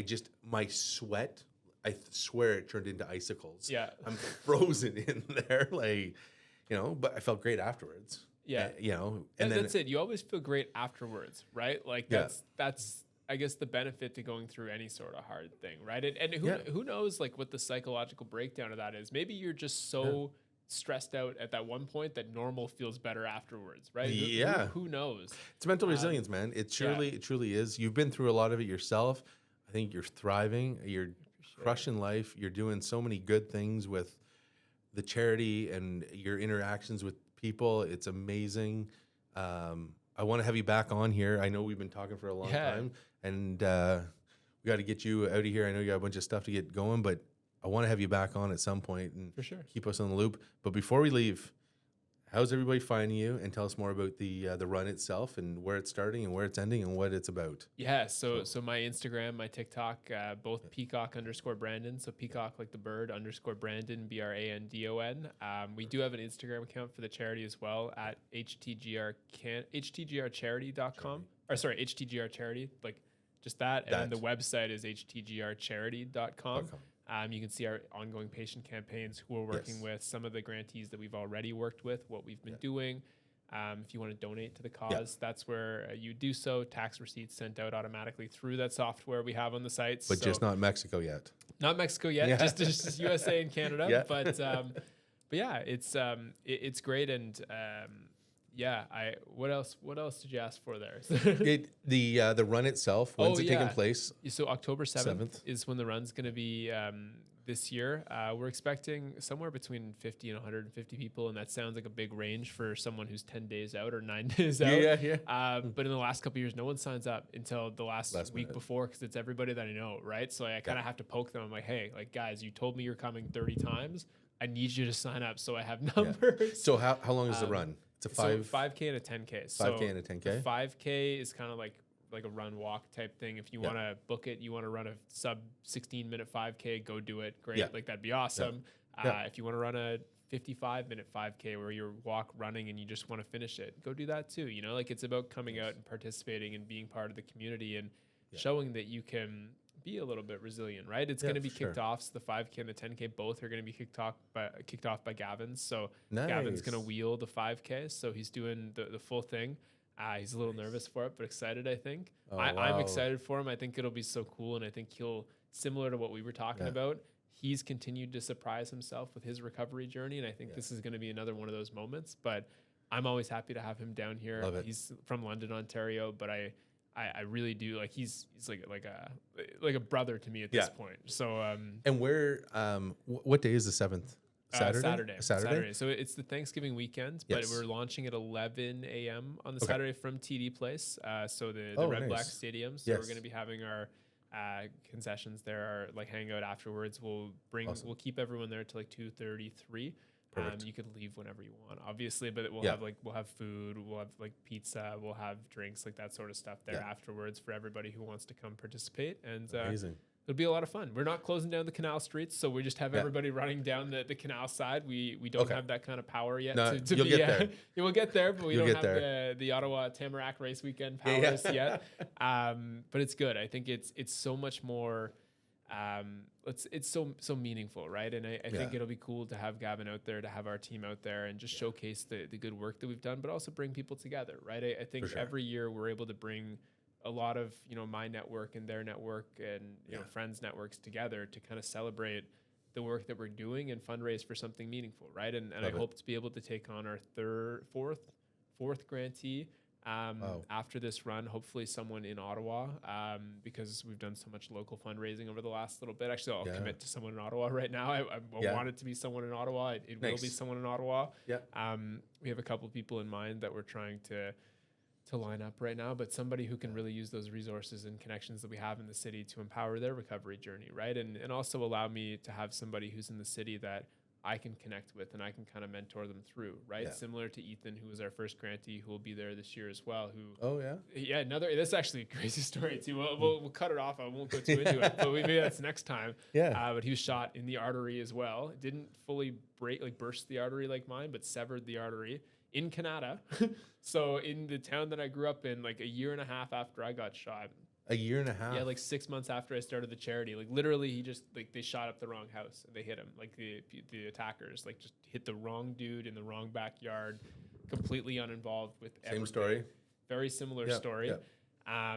my sweat, I swear it turned into icicles. Yeah. I'm frozen in there, like, you know, but I felt great afterwards. Yeah. You know, and then that's it. You always feel great afterwards, right? Like that's I guess the benefit to going through any sort of hard thing, right? And who knows like what the psychological breakdown of that is? Maybe you're just so stressed out at that one point that normal feels better afterwards, right? Yeah. Who knows? It's mental resilience, man. It truly is. You've been through a lot of it yourself. I think you're thriving. You're crushing life. You're doing so many good things with the charity and your interactions with people. It's amazing. I want to have you back on here. I know we've been talking for a long time, and we got to get you out of here. I know you got a bunch of stuff to get going, but I want to have you back on at some point and for sure keep us on the loop. But before we leave, how's everybody finding you? And tell us more about the run itself and where it's starting and where it's ending and what it's about. Yeah, so my Instagram, my TikTok, both Peacock _Brandon. So Peacock like the bird _Brandon, BRANDON. We do have an Instagram account for the charity as well at htgrcharity.com. Or sorry, HTGR charity, like just that. And then the website is htgrcharity.com. You can see our ongoing patient campaigns, who we're working with, some of the grantees that we've already worked with, what we've been doing. If you want to donate to the cause, that's where you do so. Tax receipts sent out automatically through that software we have on the sites. But just not Mexico yet. Not Mexico yet, just USA and Canada. But yeah, it's great. And Yeah. What else? What else did you ask for there? The run itself, when's it taking place? So October 7th 7th? is when the run's going to be this year. We're expecting somewhere between 50 and 150 people, and that sounds like a big range for someone who's 10 days out or 9 days out. Yeah. But in the last couple of years, no one signs up until the last week minute. before, because it's everybody that I know, right? So I kind of have to poke them. I'm like, hey, like, guys, you told me you're coming 30 times. I need you to sign up so I have numbers. So how long is the run? It's a 5K and a 10K. 5K and a 10K? The 5K is kind of like a run walk type thing. If you want to book it, you want to run a sub 16-minute 5K, go do it. Great. Yeah. Like, that'd be awesome. If you want to run a 55-minute 5K where you're running and you just want to finish it, go do that too. You know, like, it's about coming out and participating and being part of the community and showing that you can be a little bit resilient, right? It's going to be kicked off. So the 5K and the 10K both are going to be kicked off by Gavin. So Gavin's going to wheel the 5K. So he's doing the full thing. He's a little nervous for it, but excited, I think. I'm excited for him. I think it'll be so cool. And I think he'll, similar to what we were talking about, he's continued to surprise himself with his recovery journey. And I think this is going to be another one of those moments. But I'm always happy to have him down here. He's from London, Ontario, but I really do, like, he's like a brother to me at this point. So and where what day is the 7th? Saturday. So it's the Thanksgiving weekend, but we're launching at 11 a.m. on the Saturday from TD Place. So the Red Black Stadium. So we're going to be having our concessions there, our like hangout afterwards. We'll keep everyone there till like 2:33. You could leave whenever you want, obviously, but we'll have food, we'll have like pizza, we'll have drinks, like that sort of stuff there afterwards for everybody who wants to come participate. And amazing. It'll be a lot of fun. We're not closing down the canal streets, so we just have everybody running down the canal side. We don't have that kind of power yet. You'll get there. We'll get there, but we don't have the Ottawa Tamarack race weekend powers yet. But it's good. I think it's so much more. It's so meaningful, right? And I think it'll be cool to have Gavin out there, to have our team out there, and just showcase the good work that we've done, but also bring people together, right? I think every year we're able to bring a lot of, you know, my network and their network and you know, friends' networks together to kind of celebrate the work that we're doing and fundraise for something meaningful, right? And I hope to be able to take on our fourth grantee after this run, hopefully someone in Ottawa, because we've done so much local fundraising over the last little bit. Actually, I'll commit to someone in Ottawa right now. I want it to be someone in Ottawa. It will be someone in Ottawa. We have a couple of people in mind that we're trying to line up right now, but somebody who can really use those resources and connections that we have in the city to empower their recovery journey, right? And also allow me to have somebody who's in the city that I can connect with and I can kind of mentor them through, right? Similar to Ethan, who was our first grantee, who will be there this year as well. That's actually a crazy story too. We'll cut it off. I won't go too into it, but maybe that's next time. But he was shot in the artery as well. It didn't fully burst the artery like mine, but severed the artery in Canada. So in the town that I grew up in, like a year and a half after I got shot. A year and a half? Yeah, like 6 months after I started the charity. Like literally he just, like, they shot up the wrong house and they hit him. Like the attackers, like, just hit the wrong dude in the wrong backyard, completely uninvolved with everything. Same story? Very similar story.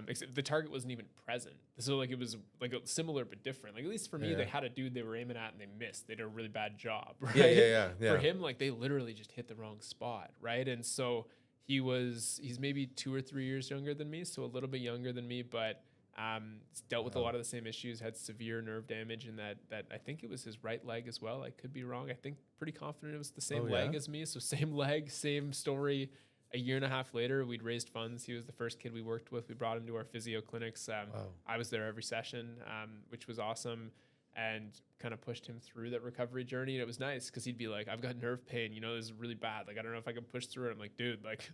Except the target wasn't even present. So like it was like similar but different. Like at least for me, they had a dude they were aiming at and they missed. They did a really bad job, right? Yeah. For him, like they literally just hit the wrong spot, right? And so he's maybe 2 or 3 years younger than me, so a little bit younger than me, but dealt with a lot of the same issues, had severe nerve damage in that I think it was his right leg as well. I could be wrong. I think pretty confident it was the same leg as me. So same leg, same story. A year and a half later, we'd raised funds. He was the first kid we worked with. We brought him to our physio clinics. I was there every session, which was awesome, and kind of pushed him through that recovery journey. And it was nice because he'd be like, I've got nerve pain. You know, this is really bad. Like, I don't know if I can push through it. I'm like, dude, like,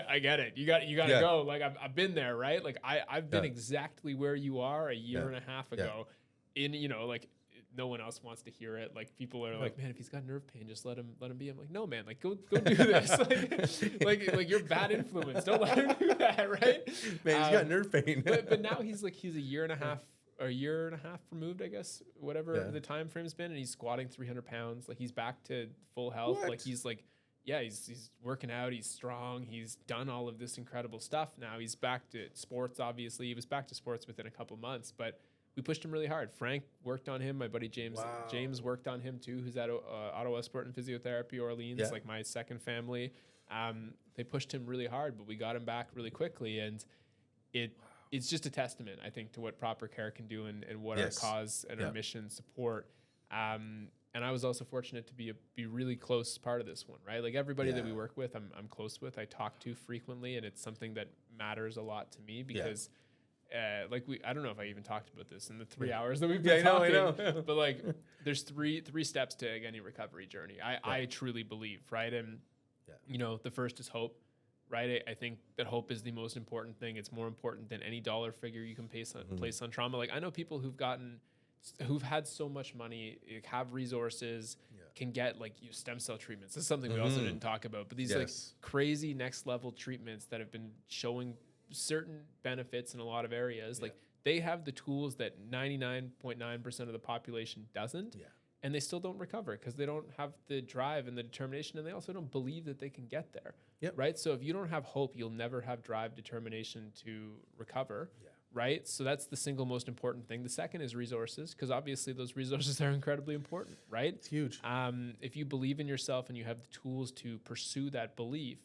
I get it. You got to go. Like, I've been there, right? Like, I've been exactly where you are a year and a half ago. In, you know, like, no one else wants to hear it. Like people are like, man, if he's got nerve pain, just let him be. I'm like, no, man, like go do this. like you're bad influence. Don't let him do that, right? Man, he's got nerve pain. but now he's a year and a half removed, I guess, whatever the time frame's been, and he's squatting 300 pounds. Like he's back to full health. What? Like he's working out. He's strong. He's done all of this incredible stuff. Now he's back to sports. Obviously, he was back to sports within a couple months, but we pushed him really hard. Frank worked on him. My buddy James worked on him too, who's at Ottawa Sport and Physiotherapy, Orleans, like my second family. They pushed him really hard, but we got him back really quickly. And it's just a testament, I think, to what proper care can do and what our cause and our mission support. And I was also fortunate to be really close part of this one, right? Like everybody that we work with, I'm close with, I talk to frequently, and it's something that matters a lot to me because I don't know if I even talked about this in the 3 hours that we've been talking, I know. But like there's three steps to any recovery journey. I truly believe, right? And you know, the first is hope, right? I think that hope is the most important thing. It's more important than any dollar figure you can place on trauma. Like I know people who've had so much money, have resources, can get like stem cell treatments. This is something we also didn't talk about, but these like crazy next level treatments that have been showing certain benefits in a lot of areas. Like they have the tools that 99.9% of the population doesn't. And they still don't recover because they don't have the drive and the determination, and they also don't believe that they can get there. Right? So if you don't have hope, you'll never have drive, determination to recover. Right? So that's the single most important thing. The second is resources, because obviously those resources are incredibly important, right? It's huge. If you believe in yourself and you have the tools to pursue that belief,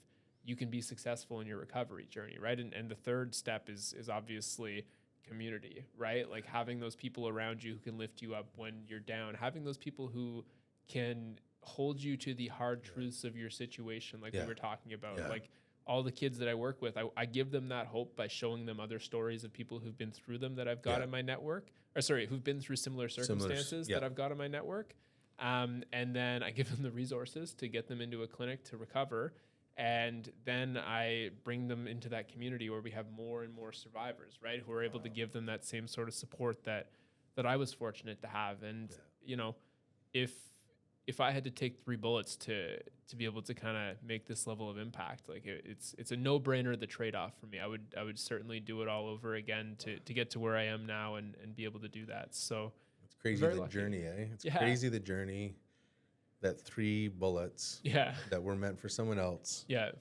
you can be successful in your recovery journey, right? And the third step is obviously community, right? Like having those people around you who can lift you up when you're down, having those people who can hold you to the hard truths of your situation, like we were talking about. Like all the kids that I work with, I give them that hope by showing them other stories of people who've been through them that I've got in my network, who've been through similar circumstances that I've got in my network. And then I give them the resources to get them into a clinic to recover. And then I bring them into that community where we have more and more survivors, right? Who are able to give them that same sort of support that I was fortunate to have. And, you know, if I had to take 3 bullets to be able to kind of make this level of impact, like it's a no-brainer, the trade-off for me. I would certainly do it all over again to get to where I am now and be able to do that. So it's crazy the journey, eh? It's crazy the journey. That 3 bullets that were meant for someone else. Had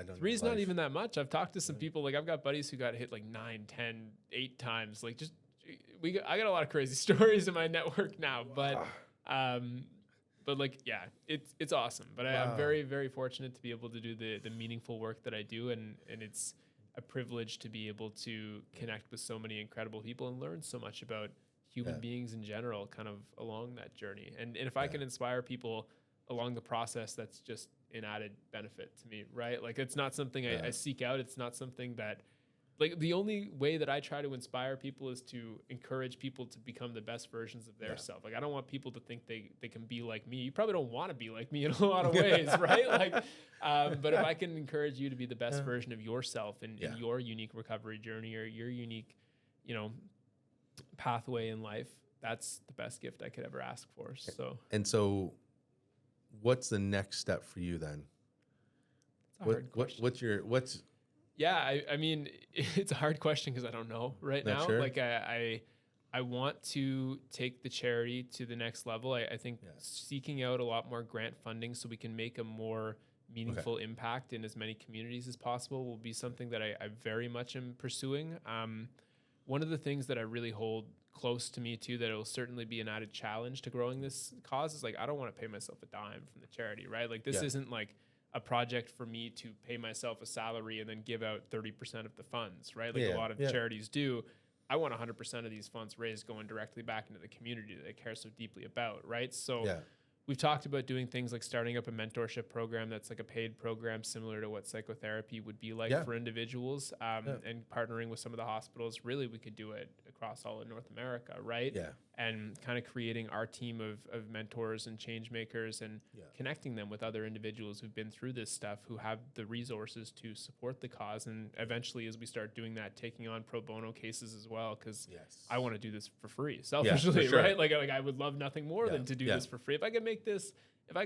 on 3 is not even that much. I've talked to some people, like I've got buddies who got hit like 9, 10, 8 times. Like I got a lot of crazy stories in my network now, but like, it's awesome. But I'm very, very fortunate to be able to do the meaningful work that I do. And it's a privilege to be able to connect with so many incredible people and learn so much about human beings in general, kind of along that journey. And if I can inspire people along the process, that's just an added benefit to me, right? Like it's not something I seek out. It's not something that, like the only way that I try to inspire people is to encourage people to become the best versions of their self. Like I don't want people to think they can be like me. You probably don't want to be like me in a lot of ways, right? Like, but if I can encourage you to be the best version of yourself in your unique recovery journey or your unique, you know, pathway in life, that's the best gift I could ever ask for. So what's the next step for you then? I mean, it's a hard question because I don't know right now. Sure. Like I want to take the charity to the next level. I think seeking out a lot more grant funding so we can make a more meaningful impact in as many communities as possible will be something that I very much am pursuing. One of the things that I really hold close to me too, that it will certainly be an added challenge to growing this cause, is like, I don't want to pay myself a dime from the charity, right? Like this isn't like a project for me to pay myself a salary and then give out 30% of the funds, right? Like a lot of charities do. I want 100% of these funds raised going directly back into the community that I care so deeply about, right? So we've talked about doing things like starting up a mentorship program that's like a paid program similar to what psychotherapy would be like for individuals, and partnering with some of the hospitals. Really, we could do it across all of North America, right? And kind of creating our team of mentors and change makers and connecting them with other individuals who've been through this stuff, who have the resources to support the cause. And eventually, as we start doing that, taking on pro bono cases as well, because I want to do this for free, selfishly, right? Like I would love nothing more than to do this for free. If I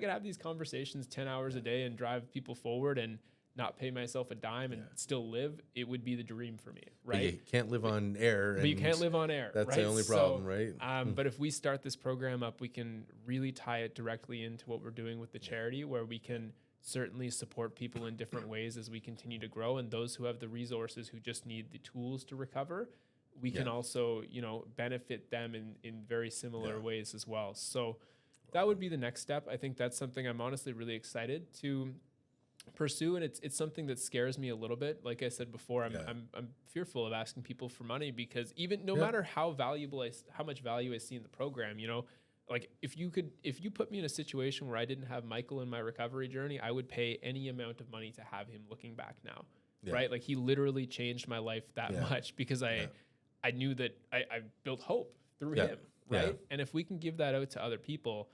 could have these conversations 10 hours a day and drive people forward and not pay myself a dime and still live, it would be the dream for me, right? But you can't live on air. But you can't live on air. That's the only problem, right? But if we start this program up, we can really tie it directly into what we're doing with the charity, where we can certainly support people in different ways as we continue to grow. And those who have the resources, who just need the tools to recover, we can also, benefit them in very similar ways as well. So that would be the next step. I think that's something I'm honestly really excited to pursue, and it's something that scares me a little bit. Like I said before, Yeah. I'm fearful of asking people for money, because even no Yeah. matter how how much value I see in the program, like if you put me in a situation where I didn't have Michael in my recovery journey, I would pay any amount of money to have him looking back now. Yeah. Right? Like he literally changed my life that Yeah. much, because I knew that I built hope through Yeah. him. Right. Yeah. And if we can give that out to other people,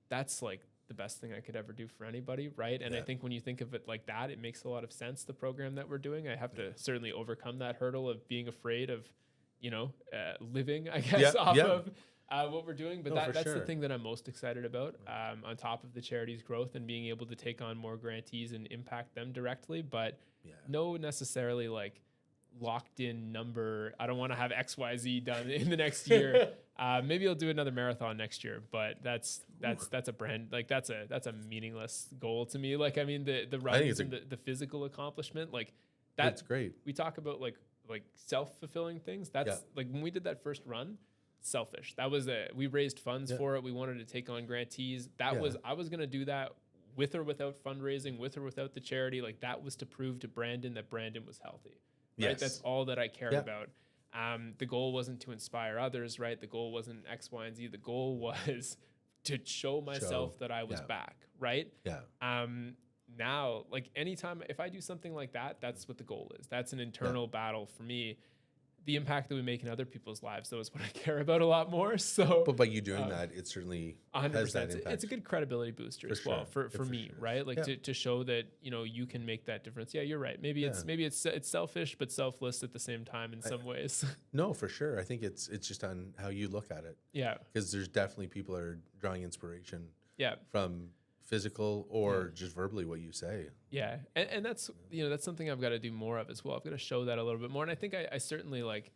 that's like the best thing I could ever do for anybody. Right. And I Yeah. think when you think of it like that, it makes a lot of sense. The program that we're doing, I have to certainly overcome that hurdle of being afraid of, living, I guess, Yeah. off Yeah. of what we're doing. But No, for that's the sure. thing that I'm most excited about, on top of the charity's growth and being able to take on more grantees and impact them directly. But Yeah. no necessarily like locked in number. I don't want to have XYZ done in the next year. Maybe I'll do another marathon next year, but that's a brand, like that's a meaningless goal to me. Like, I mean, the runs and the physical accomplishment, like That's great. we talk about like self-fulfilling things. That's like when we did that first run, selfish. That was we raised funds for it. We wanted to take on grantees. I was going to do that with or without fundraising, with or without the charity. Like that was to prove to Brandon that Brandon was healthy. Right? Yes. That's all that I cared about. The goal wasn't to inspire others, right? The goal wasn't X, Y, and Z. The goal was to show myself that I was back, right? Yeah. Now, like anytime, if I do something like that, that's what the goal is. That's an internal battle for me. The impact that we make in other people's lives, though, is what I care about a lot more. So, But by you doing that, it certainly 100%. has that impact. It's a good credibility booster as well for me, right? Like to show that you can make that difference. Yeah, you're right. Maybe it's selfish but selfless at the same time in some ways. No, for sure. I think it's just on how you look at it. Yeah, because there's definitely people that are drawing inspiration. Yeah, from physical or just verbally what you say. Yeah, and that's that's something I've got to do more of as well. I've got to show that a little bit more, and I think I certainly like.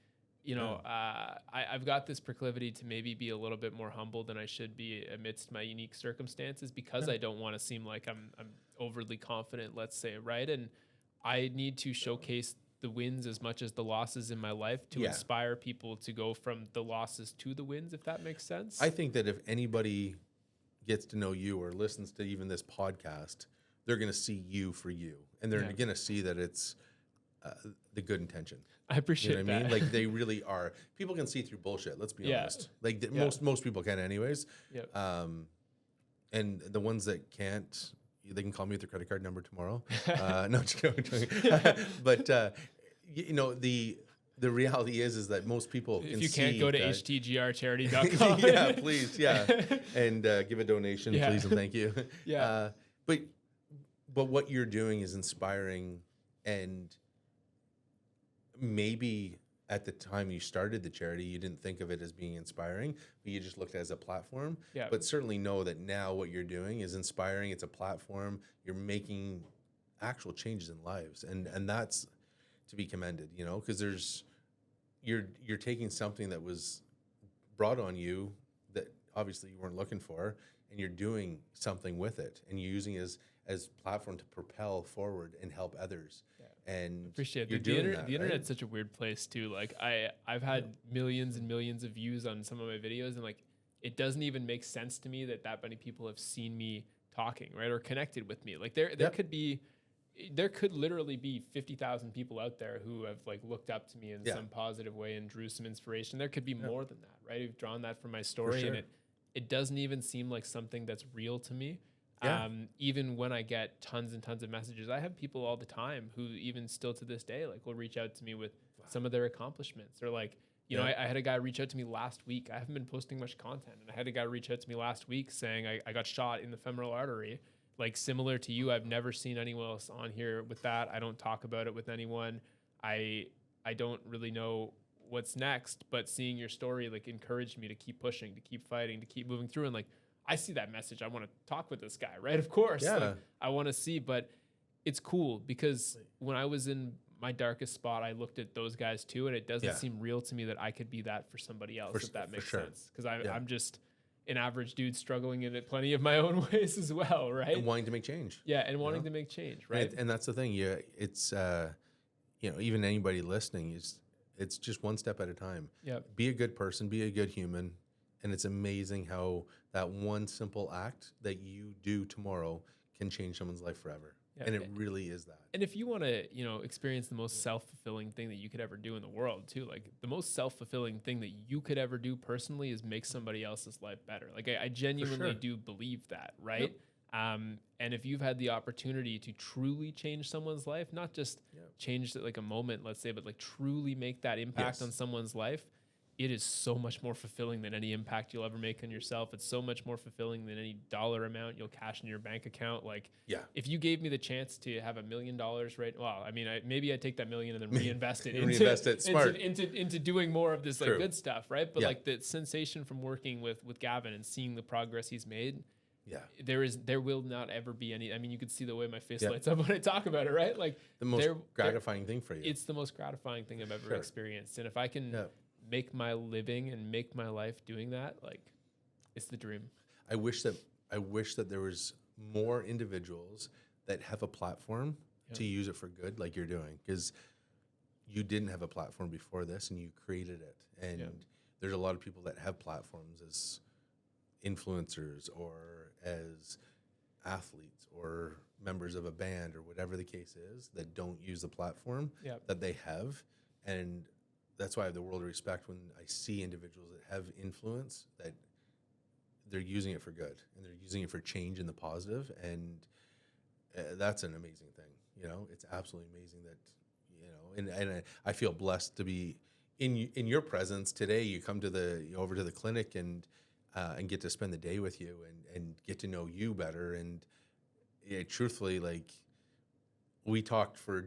I've got this proclivity to maybe be a little bit more humble than I should be amidst my unique circumstances, because I don't want to seem like I'm overly confident, let's say, right? And I need to showcase the wins as much as the losses in my life to inspire people to go from the losses to the wins, if that makes sense. I think that if anybody gets to know you or listens to even this podcast, they're going to see you for you, and they're going to see that it's the good intention. I appreciate what I mean? Like they really are. People can see through bullshit. Let's be honest. Like most people can, anyways. Yeah. And the ones that can't, they can call me with their credit card number tomorrow. No, just kidding. But the reality is that most people can see. If you can't go to htgrcharity.com. Yeah, please, and give a donation, please, and thank you. But what you're doing is inspiring, and maybe at the time you started the charity, you didn't think of it as being inspiring, but you just looked at it as a platform. Yeah. But certainly know that now what you're doing is inspiring. It's a platform. You're making actual changes in lives, and that's to be commended. Because you're taking something that was brought on you that obviously you weren't looking for, and you're doing something with it, and you're using it as platform to propel forward and help others. And appreciate it. The internet's such a weird place too. Like I've had millions and millions of views on some of my videos, and like it doesn't even make sense to me that many people have seen me talking, right, or connected with me. Like there could literally be 50,000 people out there who have like looked up to me in some positive way and drew some inspiration. There could be more than that, right? Who've drawn that from my story, and it doesn't even seem like something that's real to me. Even when I get tons and tons of messages, I have people all the time who even still to this day, like will reach out to me with some of their accomplishments, or like, I had a guy reach out to me last week. I haven't been posting much content, and I had a guy reach out to me last week saying I got shot in the femoral artery. Like similar to you, I've never seen anyone else on here with that. I don't talk about it with anyone. I don't really know what's next, but seeing your story like encouraged me to keep pushing, to keep fighting, to keep moving through. And like, I see that message. I want to talk with this guy, right? Of course. Yeah. Like, I want to see, but it's cool because when I was in my darkest spot, I looked at those guys too, and it doesn't seem real to me that I could be that for somebody else, if that makes sense. Because I'm just an average dude struggling in it plenty of my own ways as well, right? And wanting to make change. Yeah, and wanting to make change, right? And that's the thing. Yeah, it's even anybody listening it's just one step at a time. Yeah. Be a good person, be a good human, and it's amazing how that one simple act that you do tomorrow can change someone's life forever. And it really is that. And if you want to, experience the most self-fulfilling thing that you could ever do in the world too, like the most self-fulfilling thing that you could ever do personally is make somebody else's life better. Like I genuinely do believe that, right? And if you've had the opportunity to truly change someone's life, not just change it like a moment, let's say, but like truly make that impact on someone's life, it is so much more fulfilling than any impact you'll ever make on yourself. It's so much more fulfilling than any dollar amount you'll cash in your bank account. Like, if you gave me the chance to have $1 million, right? Well, I mean, maybe I'd take that million and then reinvest it into doing more of this like good stuff, right? But like the sensation from working with Gavin and seeing the progress he's made, there will not ever be any. I mean, you could see the way my face lights up when I talk about it, right? Like the most gratifying thing for you. It's the most gratifying thing I've ever experienced, and if I can make my living and make my life doing that, like it's the dream. I wish that there was more individuals that have a platform to use it for good, like you're doing, because you didn't have a platform before this and you created it. And there's a lot of people that have platforms as influencers or as athletes or members of a band or whatever the case is that don't use the platform that they have. And that's why I have the world of respect when I see individuals that have influence, that they're using it for good and they're using it for change in the positive. And that's an amazing thing. It's absolutely amazing that, and I feel blessed to be in your presence today. You come to over to the clinic and get to spend the day with you and get to know you better. And truthfully, like we talked for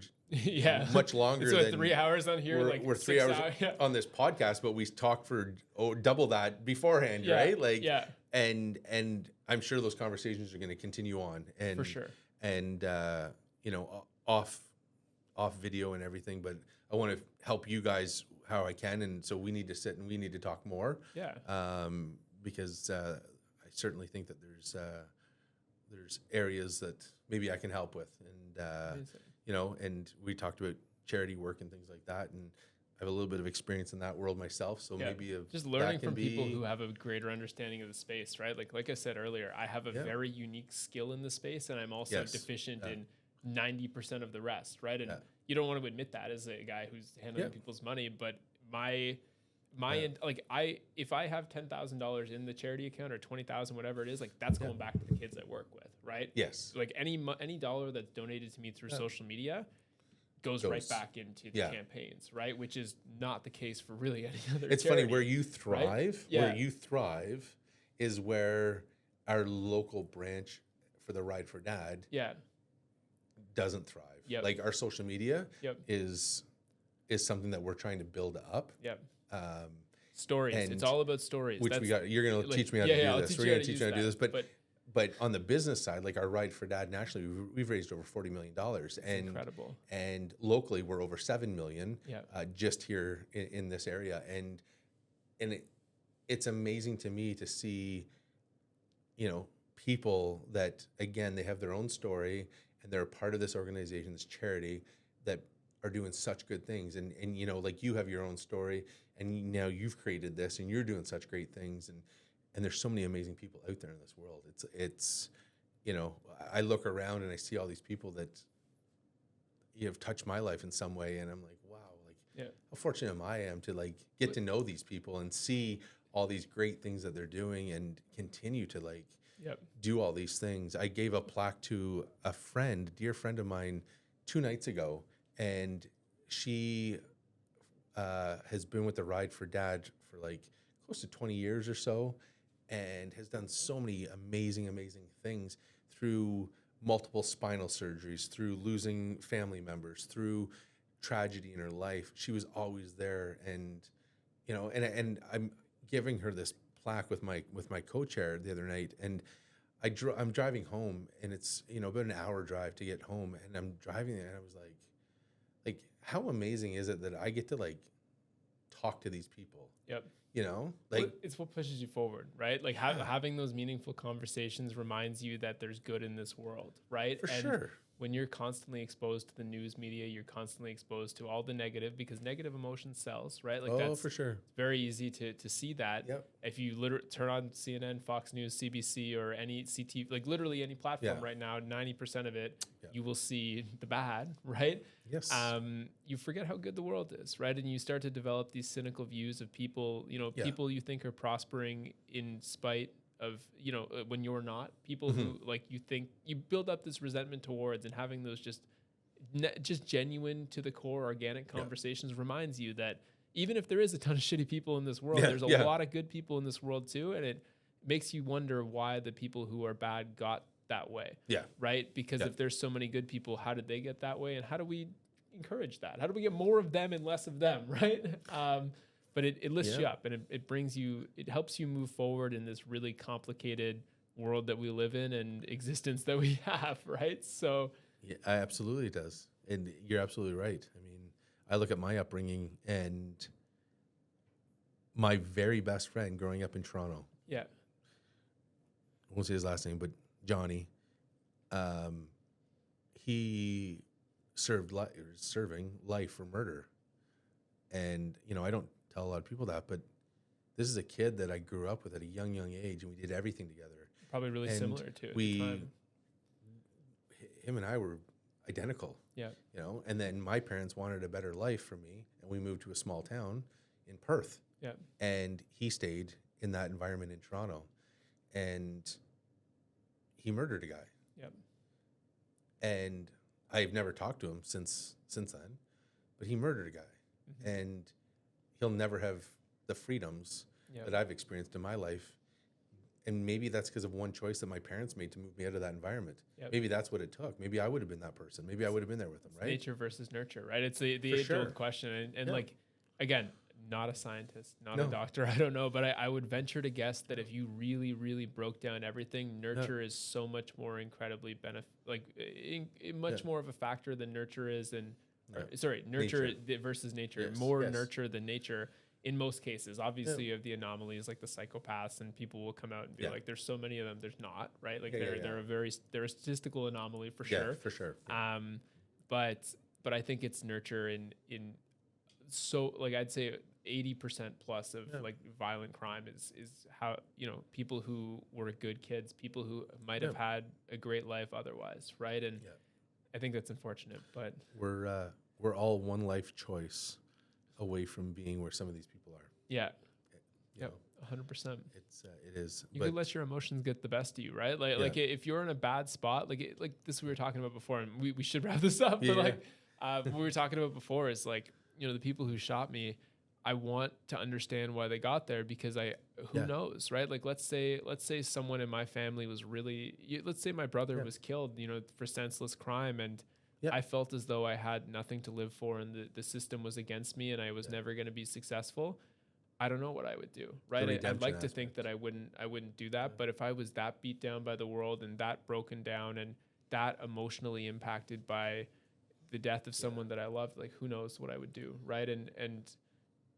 much longer than 3 hours on here. We're 3 hours on this podcast, but we talked for double that beforehand, right? Like, and I'm sure those conversations are going to continue on, and for sure, and off video and everything. But I want to help you guys how I can, and so we need to sit and we need to talk more. Because I certainly think that there's areas that maybe I can help with, and and we talked about charity work and things like that, and I have a little bit of experience in that world myself, so maybe just learning from people who have a greater understanding of the space, right? Like I said earlier, I have a very unique skill in the space, and I'm also deficient in 90% of the rest, right? And you don't want to admit that as a guy who's handling people's money, but if I have $10,000 in the charity account or 20,000, whatever it is, like that's going back to the kids I work with, right? Yes. Like any dollar that's donated to me through social media goes right back into the campaigns, right? Which is not the case for really any other. It's charity, funny where you thrive. Right? Where you thrive is where our local branch for the Ride for Dad doesn't thrive. Like our social media is something that we're trying to build up. Stories. It's all about stories. Which you're going to teach me how to do this. We're going to teach you how to do this. But on the business side, like our Ride for Dad nationally, we've raised over $40 million. And incredible. And locally, we're over $7 million just here in this area. And it's amazing to me to see, people that, again, they have their own story and they're a part of this organization, this charity, that are doing such good things. And like you have your own story and now you've created this and you're doing such great things. And there's so many amazing people out there in this world. It's I look around and I see all these people that have touched my life in some way. And I'm like, wow, how fortunate I am to like get to know these people and see all these great things that they're doing and continue to like do all these things. I gave a plaque to a dear friend of mine 2 nights ago. And she has been with the Ride for Dad for like close to 20 years or so, and has done so many amazing, amazing things through multiple spinal surgeries, through losing family members, through tragedy in her life. She was always there, and and I'm giving her this plaque with my co-chair the other night, and I'm driving home, and it's about an hour drive to get home, and I'm driving there, and I was like, how amazing is it that I get to like talk to these people? It's what pushes you forward, right? Like having those meaningful conversations reminds you that there's good in this world, right? For sure. when you're constantly exposed to the news media, you're constantly exposed to all the negative, because negative emotion sells, right? Like Oh, that's for sure. very easy to see that. Yep. If you literally turn on CNN, Fox News, CBC, or any CT, like literally any platform Yeah. right now, 90% of it, Yeah. you will see the bad, right? Yes. You forget how good the world is, right? And you start to develop these cynical views of people, Yeah. people you think are prospering in spite of, when you're not, people who like you think you build up this resentment towards, and having those just genuine to the core organic conversations reminds you that even if there is a ton of shitty people in this world, there's a lot of good people in this world too. And it makes you wonder why the people who are bad got that way. Yeah. Right. Because if there's so many good people, how did they get that way? And how do we encourage that? How do we get more of them and less of them? Right. But it lifts you up, and it helps you move forward in this really complicated world that we live in and existence that we have. Right. So Yeah, absolutely it does. And you're absolutely right. I mean, I look at my upbringing, and my very best friend growing up in Toronto, yeah. I won't say his last name, but Johnny, he serving life for murder. And, I don't tell a lot of people that, but this is a kid that I grew up with at a young age, and we did everything together. Probably really And similar to at the time. Him and I were identical. Yeah. And then my parents wanted a better life for me, and we moved to a small town in Perth. Yeah. And he stayed in that environment in Toronto, and he murdered a guy. Yep. And I've never talked to him since then, but he murdered a guy, and he'll never have the freedoms that I've experienced in my life. And maybe that's because of one choice that my parents made to move me out of that environment. Yep. Maybe that's what it took. Maybe I would have been that person. Maybe I would have been there with them, right? Nature versus nurture, right? It's the For age-old sure. question. And like, again, not a scientist, not No. a doctor, I don't know, but I would venture to guess that if you really, really broke down everything, nurture is so much more incredibly much more of a factor than nurture is, nurture versus nature, Yes. nurture than nature. In most cases, obviously, you have the anomalies like the psychopaths, and people will come out and be like, "There's so many of them." There's not, right? Like they're a statistical anomaly for sure. For sure. But I think it's nurture in so, like, I'd say 80% plus of like violent crime is how people who were good kids, people who might have had a great life otherwise, right? And I think that's unfortunate, but we're all one life choice away from being where some of these people are. Yeah. You Yep. know, 100%. it is. You could let your emotions get the best of you, right? Like if you're in a bad spot, like this we were talking about before, and we should wrap this up. But what we were talking about before is like, the people who shot me, I want to understand why they got there, because who knows, right? Like let's say someone in my family was let's say my brother was killed, for senseless crime, and I felt as though I had nothing to live for, and the system was against me, and I was never going to be successful. I don't know what I would do, right? I'd like to think that I wouldn't do that, but if I was that beat down by the world and that broken down and that emotionally impacted by the death of someone that I loved, like who knows what I would do, right? And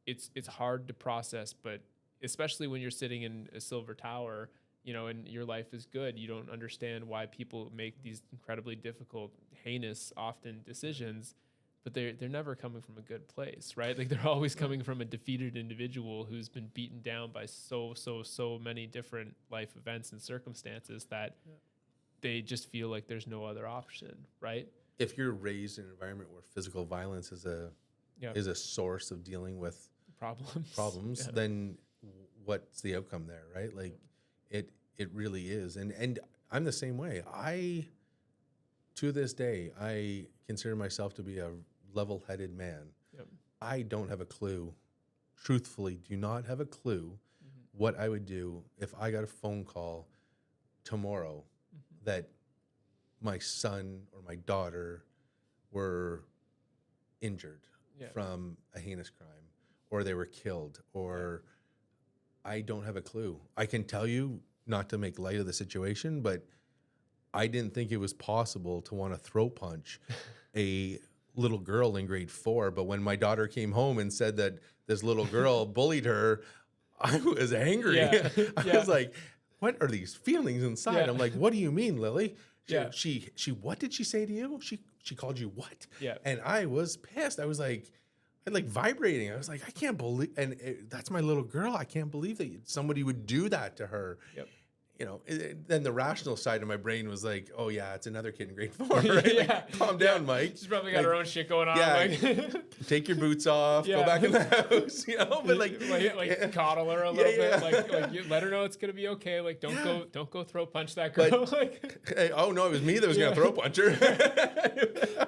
it's hard to process, but especially when you're sitting in a silver tower, and your life is good, you don't understand why people make these incredibly difficult, heinous, often decisions, but they're never coming from a good place, right? Like they're always coming from a defeated individual who's been beaten down by so many different life events and circumstances that they just feel like there's no other option, right? If you're raised in an environment where physical violence is a source of dealing with problems, then what's the outcome there, right? Like it really is. And I'm the same way. To this day, I consider myself to be a level-headed man. Yep. I don't have a clue, truthfully, do not have a clue what I would do if I got a phone call tomorrow that my son or my daughter were injured from a heinous crime, or they were killed, or I don't have a clue. I can tell you, not to make light of the situation, but I didn't think it was possible to want to throat punch a little girl in grade 4. But when my daughter came home and said that this little girl bullied her, I was angry. I was like, what are these feelings inside? I'm like, what do you mean, Lily? Yeah. She what did she say to you? She called you what? Yeah. And I was pissed. I was like, vibrating. I was like, I can't believe, and that's my little girl. I can't believe that somebody would do that to her. Yep. You know, then the rational side of my brain was like, oh yeah, it's another kid in grade 4, right? Yeah. Like, calm down, Mike. She's probably got her own shit going on. Yeah. Like, Take your boots off, go Yeah. back in the house, you know, but coddle her a little Yeah, bit. yeah. Like you let her know it's gonna be okay. Like don't go throw punch that But- girl. Like, hey, oh no, it was me that was going to throw punch her.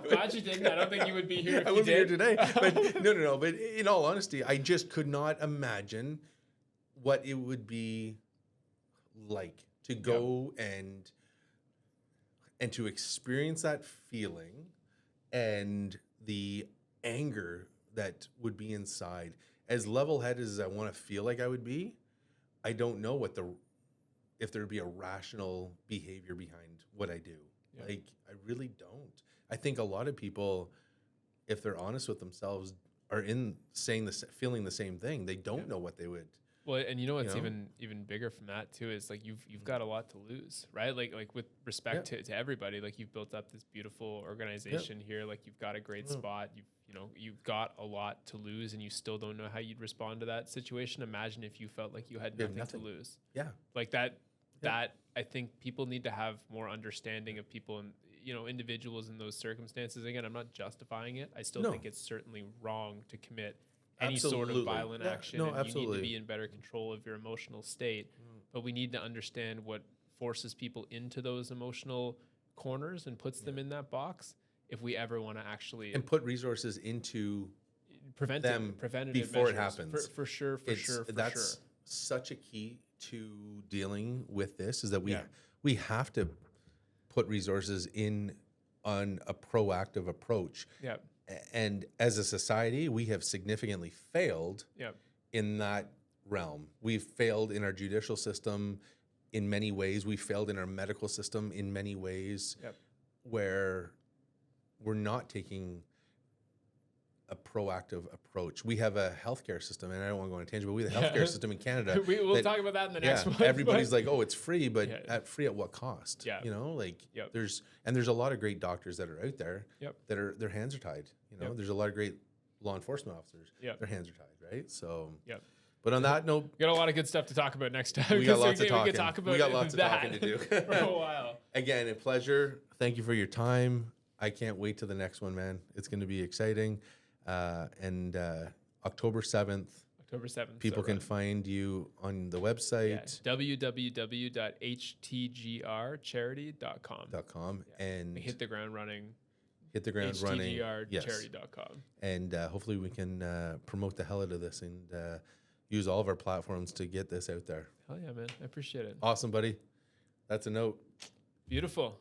glad you didn't. I don't think you would be here if I you wasn't here did. today. But no. But in all honesty, I just could not imagine what it would be like to go and to experience that feeling and the anger that would be inside. As level-headed as I want to feel like I would be, I don't know if there would be a rational behavior behind what I do. Yeah. Like, I really don't. I think a lot of people, if they're honest with themselves, are feeling the same thing. They don't know what they would. Well, and you know what's You know? even bigger from that too is like you've got a lot to lose, right? Like with respect to everybody, like you've built up this beautiful organization here. Like you've got a great spot. You've got a lot to lose, and you still don't know how you'd respond to that situation. Imagine if you felt like you had nothing to lose. Yeah. Like that. That I think people need to have more understanding of people and individuals in those circumstances. Again, I'm not justifying it. I still think it's certainly wrong to commit any sort of violent action. No, and absolutely. you need to be in better control of your emotional state. But we need to understand what forces people into those emotional corners and puts them in that box if we ever want to actually And put resources into preventative before it measures. happens. For sure. That's such a key to dealing with this, is that we have to put resources in on a proactive approach. Yeah. And as a society, we have significantly failed in that realm. We've failed in our judicial system in many ways. We failed in our medical system in many ways, where we're not taking a proactive approach. We have a healthcare system, and I don't want to go on a tangent, but we have a healthcare system in Canada. We'll talk about that in the next one. Everybody's like, oh, it's free, but at what cost? Yeah. You know, like there's a lot of great doctors that are out there that their hands are tied. You know, there's a lot of great law enforcement officers. Their hands are tied, right? So But on that note, we got a lot of good stuff to talk about next time. We got lots of talking. We can talk about we got lots of that talking to do. for a while. Again, a pleasure. Thank you for your time. I can't wait to the next one, man. It's going to be exciting. And October 7th. October 7th. People can find you on the website. www.htgrcharity.com. And hit the ground running. htgrcharity.com. And hopefully we can promote the hell out of this and use all of our platforms to get this out there. Hell yeah, man. I appreciate it. Awesome, buddy. That's a note. Beautiful.